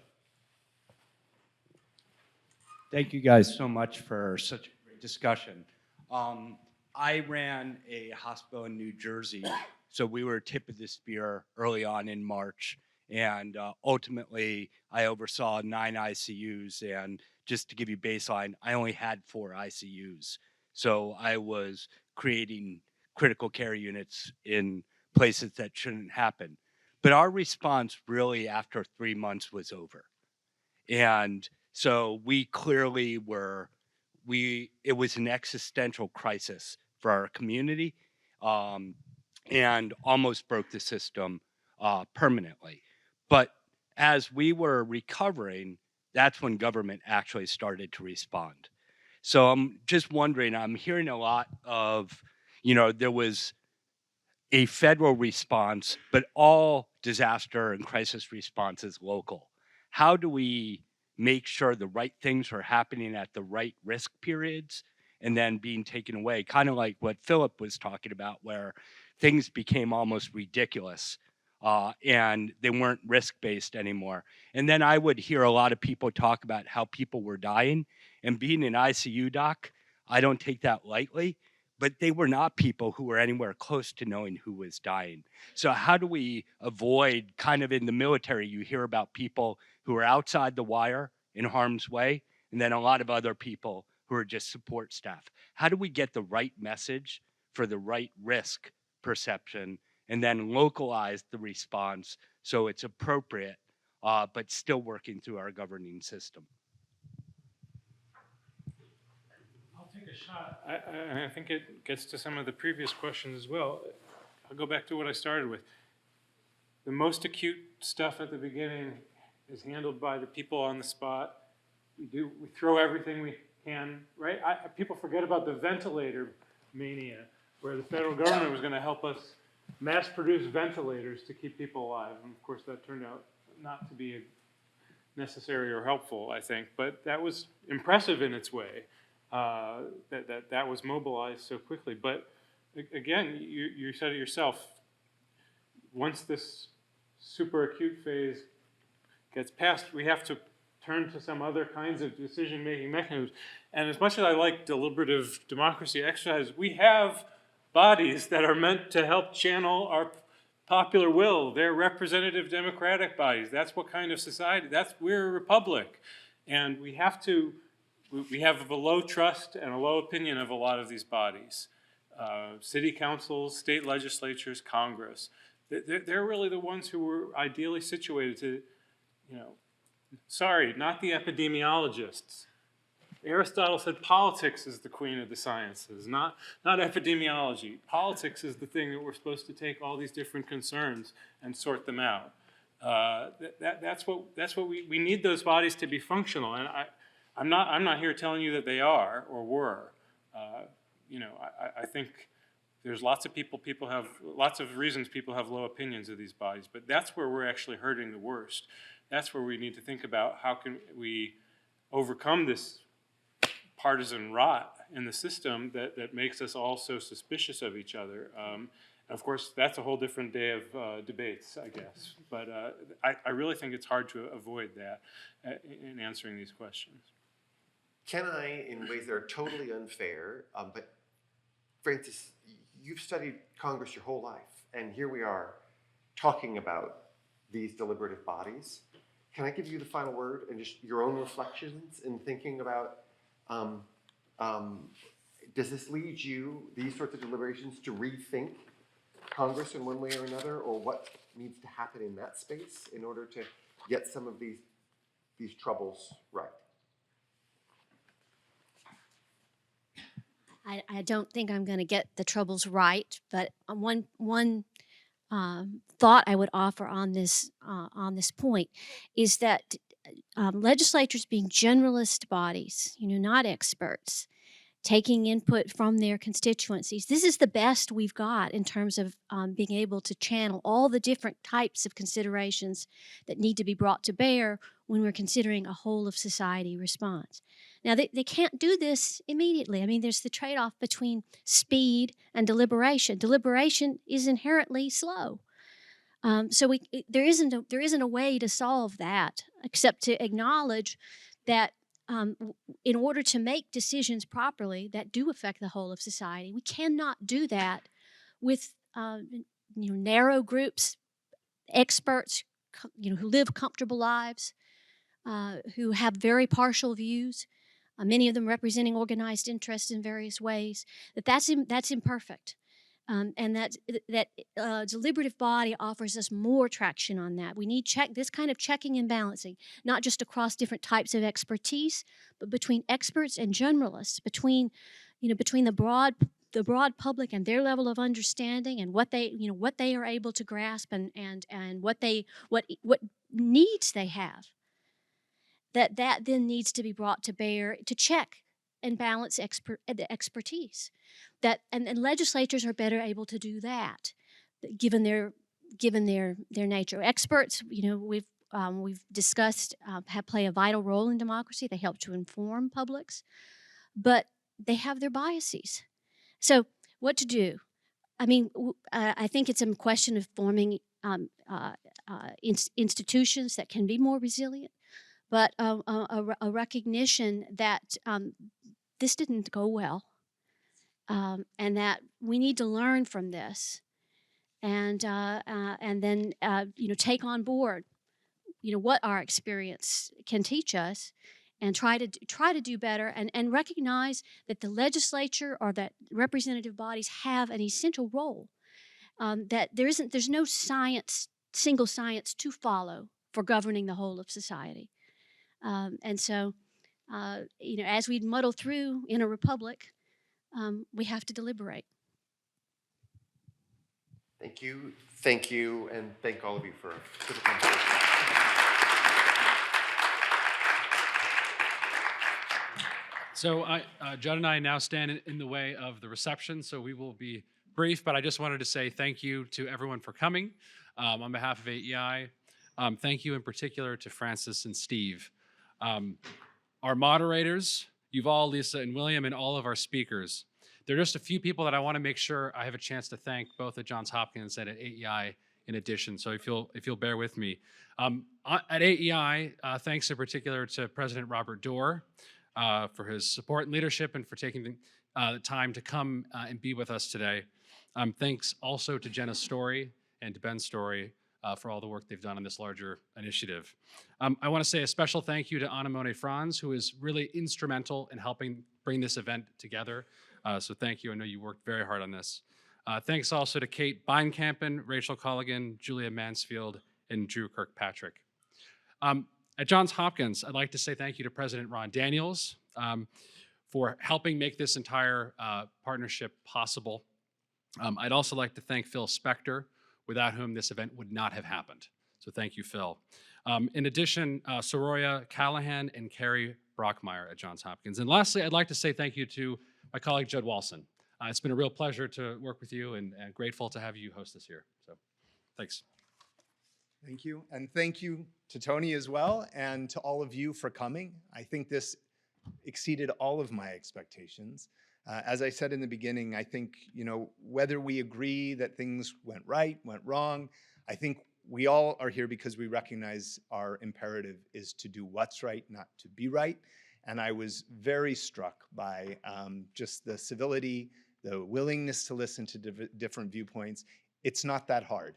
Thank you guys so much for such a great discussion. I ran a hospital in New Jersey, so we were tip of the spear early on in March, and ultimately I oversaw 9 ICUs, and just to give you baseline, I only had 4 ICUs. So I was creating critical care units in places that shouldn't happen. But our response really after 3 months was over. And so we clearly it was an existential crisis for our community, and almost broke the system permanently. But as we were recovering, that's when government actually started to respond. So I'm just wondering, I'm hearing a lot of, there was a federal response, but all disaster and crisis response is local. How do we make sure the right things are happening at the right risk periods and then being taken away? Kind of like what Philip was talking about, where things became almost ridiculous and they weren't risk-based anymore. And then I would hear a lot of people talk about how people were dying, and being an ICU doc, I don't take that lightly, but they were not people who were anywhere close to knowing who was dying. So how do we avoid, kind of in the military, you hear about people who are outside the wire in harm's way, and then a lot of other people who are just support staff. How do we get the right message for the right risk perception and then localize the response so it's appropriate, but still working through our governing system? I'll take a shot. I think it gets to some of the previous questions as well. I'll go back to what I started with. The most acute stuff at the beginning is handled by the people on the spot. We throw everything we can, right? People forget about the ventilator mania, where the federal government was going to help us mass produce ventilators to keep people alive. And of course, that turned out not to be necessary or helpful, I think. But that was impressive in its way, that was mobilized so quickly. But again, you said it yourself, once this super acute phase gets past, we have to turn to some other kinds of decision-making mechanisms. And as much as I like deliberative democracy exercise, we have bodies that are meant to help channel our popular will. They're representative democratic bodies. That's what kind of society, we're a republic. And we have a low trust and a low opinion of a lot of these bodies. City councils, state legislatures, Congress. They're really the ones who were ideally situated to, sorry, not the epidemiologists. Aristotle said politics is the queen of the sciences, not epidemiology. Politics is the thing that we're supposed to take all these different concerns and sort them out. That's what we need those bodies to be functional. And I'm not here telling you that they are or were. I think there's lots of people have lots of reasons people have low opinions of these bodies, but that's where we're actually hurting the worst. That's where we need to think about how can we overcome this partisan rot in the system that makes us all so suspicious of each other. Of course, that's a whole different day of debates, I guess. But I really think it's hard to avoid that in answering these questions. Can I, in ways that are totally unfair, but Francis, you've studied Congress your whole life, and here we are talking about these deliberative bodies. Can I give you the final word and just your own reflections in thinking about, does this lead you, these sorts of deliberations, to rethink Congress in one way or another, or what needs to happen in that space in order to get some of these troubles right? I don't think I'm going to get the troubles right, but one thought I would offer on this point is that legislatures being generalist bodies, not experts, taking input from their constituencies. This is the best we've got in terms of being able to channel all the different types of considerations that need to be brought to bear when we're considering a whole of society response. Now, they can't do this immediately. I mean, there's the trade-off between speed and deliberation. Deliberation is inherently slow. So there isn't a way to solve that except to acknowledge that in order to make decisions properly that do affect the whole of society, we cannot do that with narrow groups, experts, who live comfortable lives, who have very partial views, many of them representing organized interests in various ways. That's imperfect. And that deliberative body offers us more traction on that. We need this kind of checking and balancing, not just across different types of expertise, but between experts and generalists, between the broad public and their level of understanding and what they are able to grasp and what needs they have. That then needs to be brought to bear to check and balance the expertise. And legislatures are better able to do that, given their nature. Experts, we've discussed, play a vital role in democracy. They help to inform publics, but they have their biases. So, what to do? I mean, I think it's a question of forming institutions that can be more resilient, but a recognition that this didn't go well. And that we need to learn from this, and then take on board, what our experience can teach us, and try to do better, and recognize that the legislature or that representative bodies have an essential role. That there's no single science to follow for governing the whole of society. And so, as we muddle through in a republic, we have to deliberate. Thank you, and thank all of you for the conversation. So Judd and I now stand in the way of the reception, so we will be brief, but I just wanted to say thank you to everyone for coming on behalf of AEI. Thank you in particular to Francis and Steve. Our moderators, Yuval, Lisa, and William, and all of our speakers. There are just a few people that I want to make sure I have a chance to thank, both at Johns Hopkins and at AEI in addition, so if you'll bear with me. At AEI, thanks in particular to President Robert Doar for his support and leadership and for taking the time to come and be with us today. Thanks also to Jenna Story and to Ben Story for all the work they've done on this larger initiative. I want to say a special thank you to Anna Monet Franz, who is really instrumental in helping bring this event together. So thank you. I know you worked very hard on this. Thanks also to Kate Beinkampen, Rachel Colligan, Julia Mansfield, and Drew Kirkpatrick. At Johns Hopkins, I'd like to say thank you to President Ron Daniels for helping make this entire partnership possible. I'd also like to thank Phil Spector, without whom this event would not have happened. So thank you, Phil. In addition, Soroya Callahan and Carrie Brockmeyer at Johns Hopkins. And lastly, I'd like to say thank you to my colleague, Judd Walson. It's been a real pleasure to work with you and grateful to have you host this year. So thanks. Thank you. And thank you to Tony as well, and to all of you for coming. I think this exceeded all of my expectations. As I said in the beginning, I think, whether we agree that things went right, went wrong, I think we all are here because we recognize our imperative is to do what's right, not to be right. And I was very struck by just the civility, the willingness to listen to different viewpoints. It's not that hard.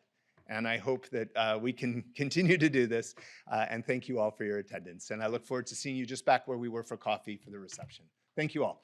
And I hope that we can continue to do this. And thank you all for your attendance. And I look forward to seeing you just back where we were for coffee for the reception. Thank you all.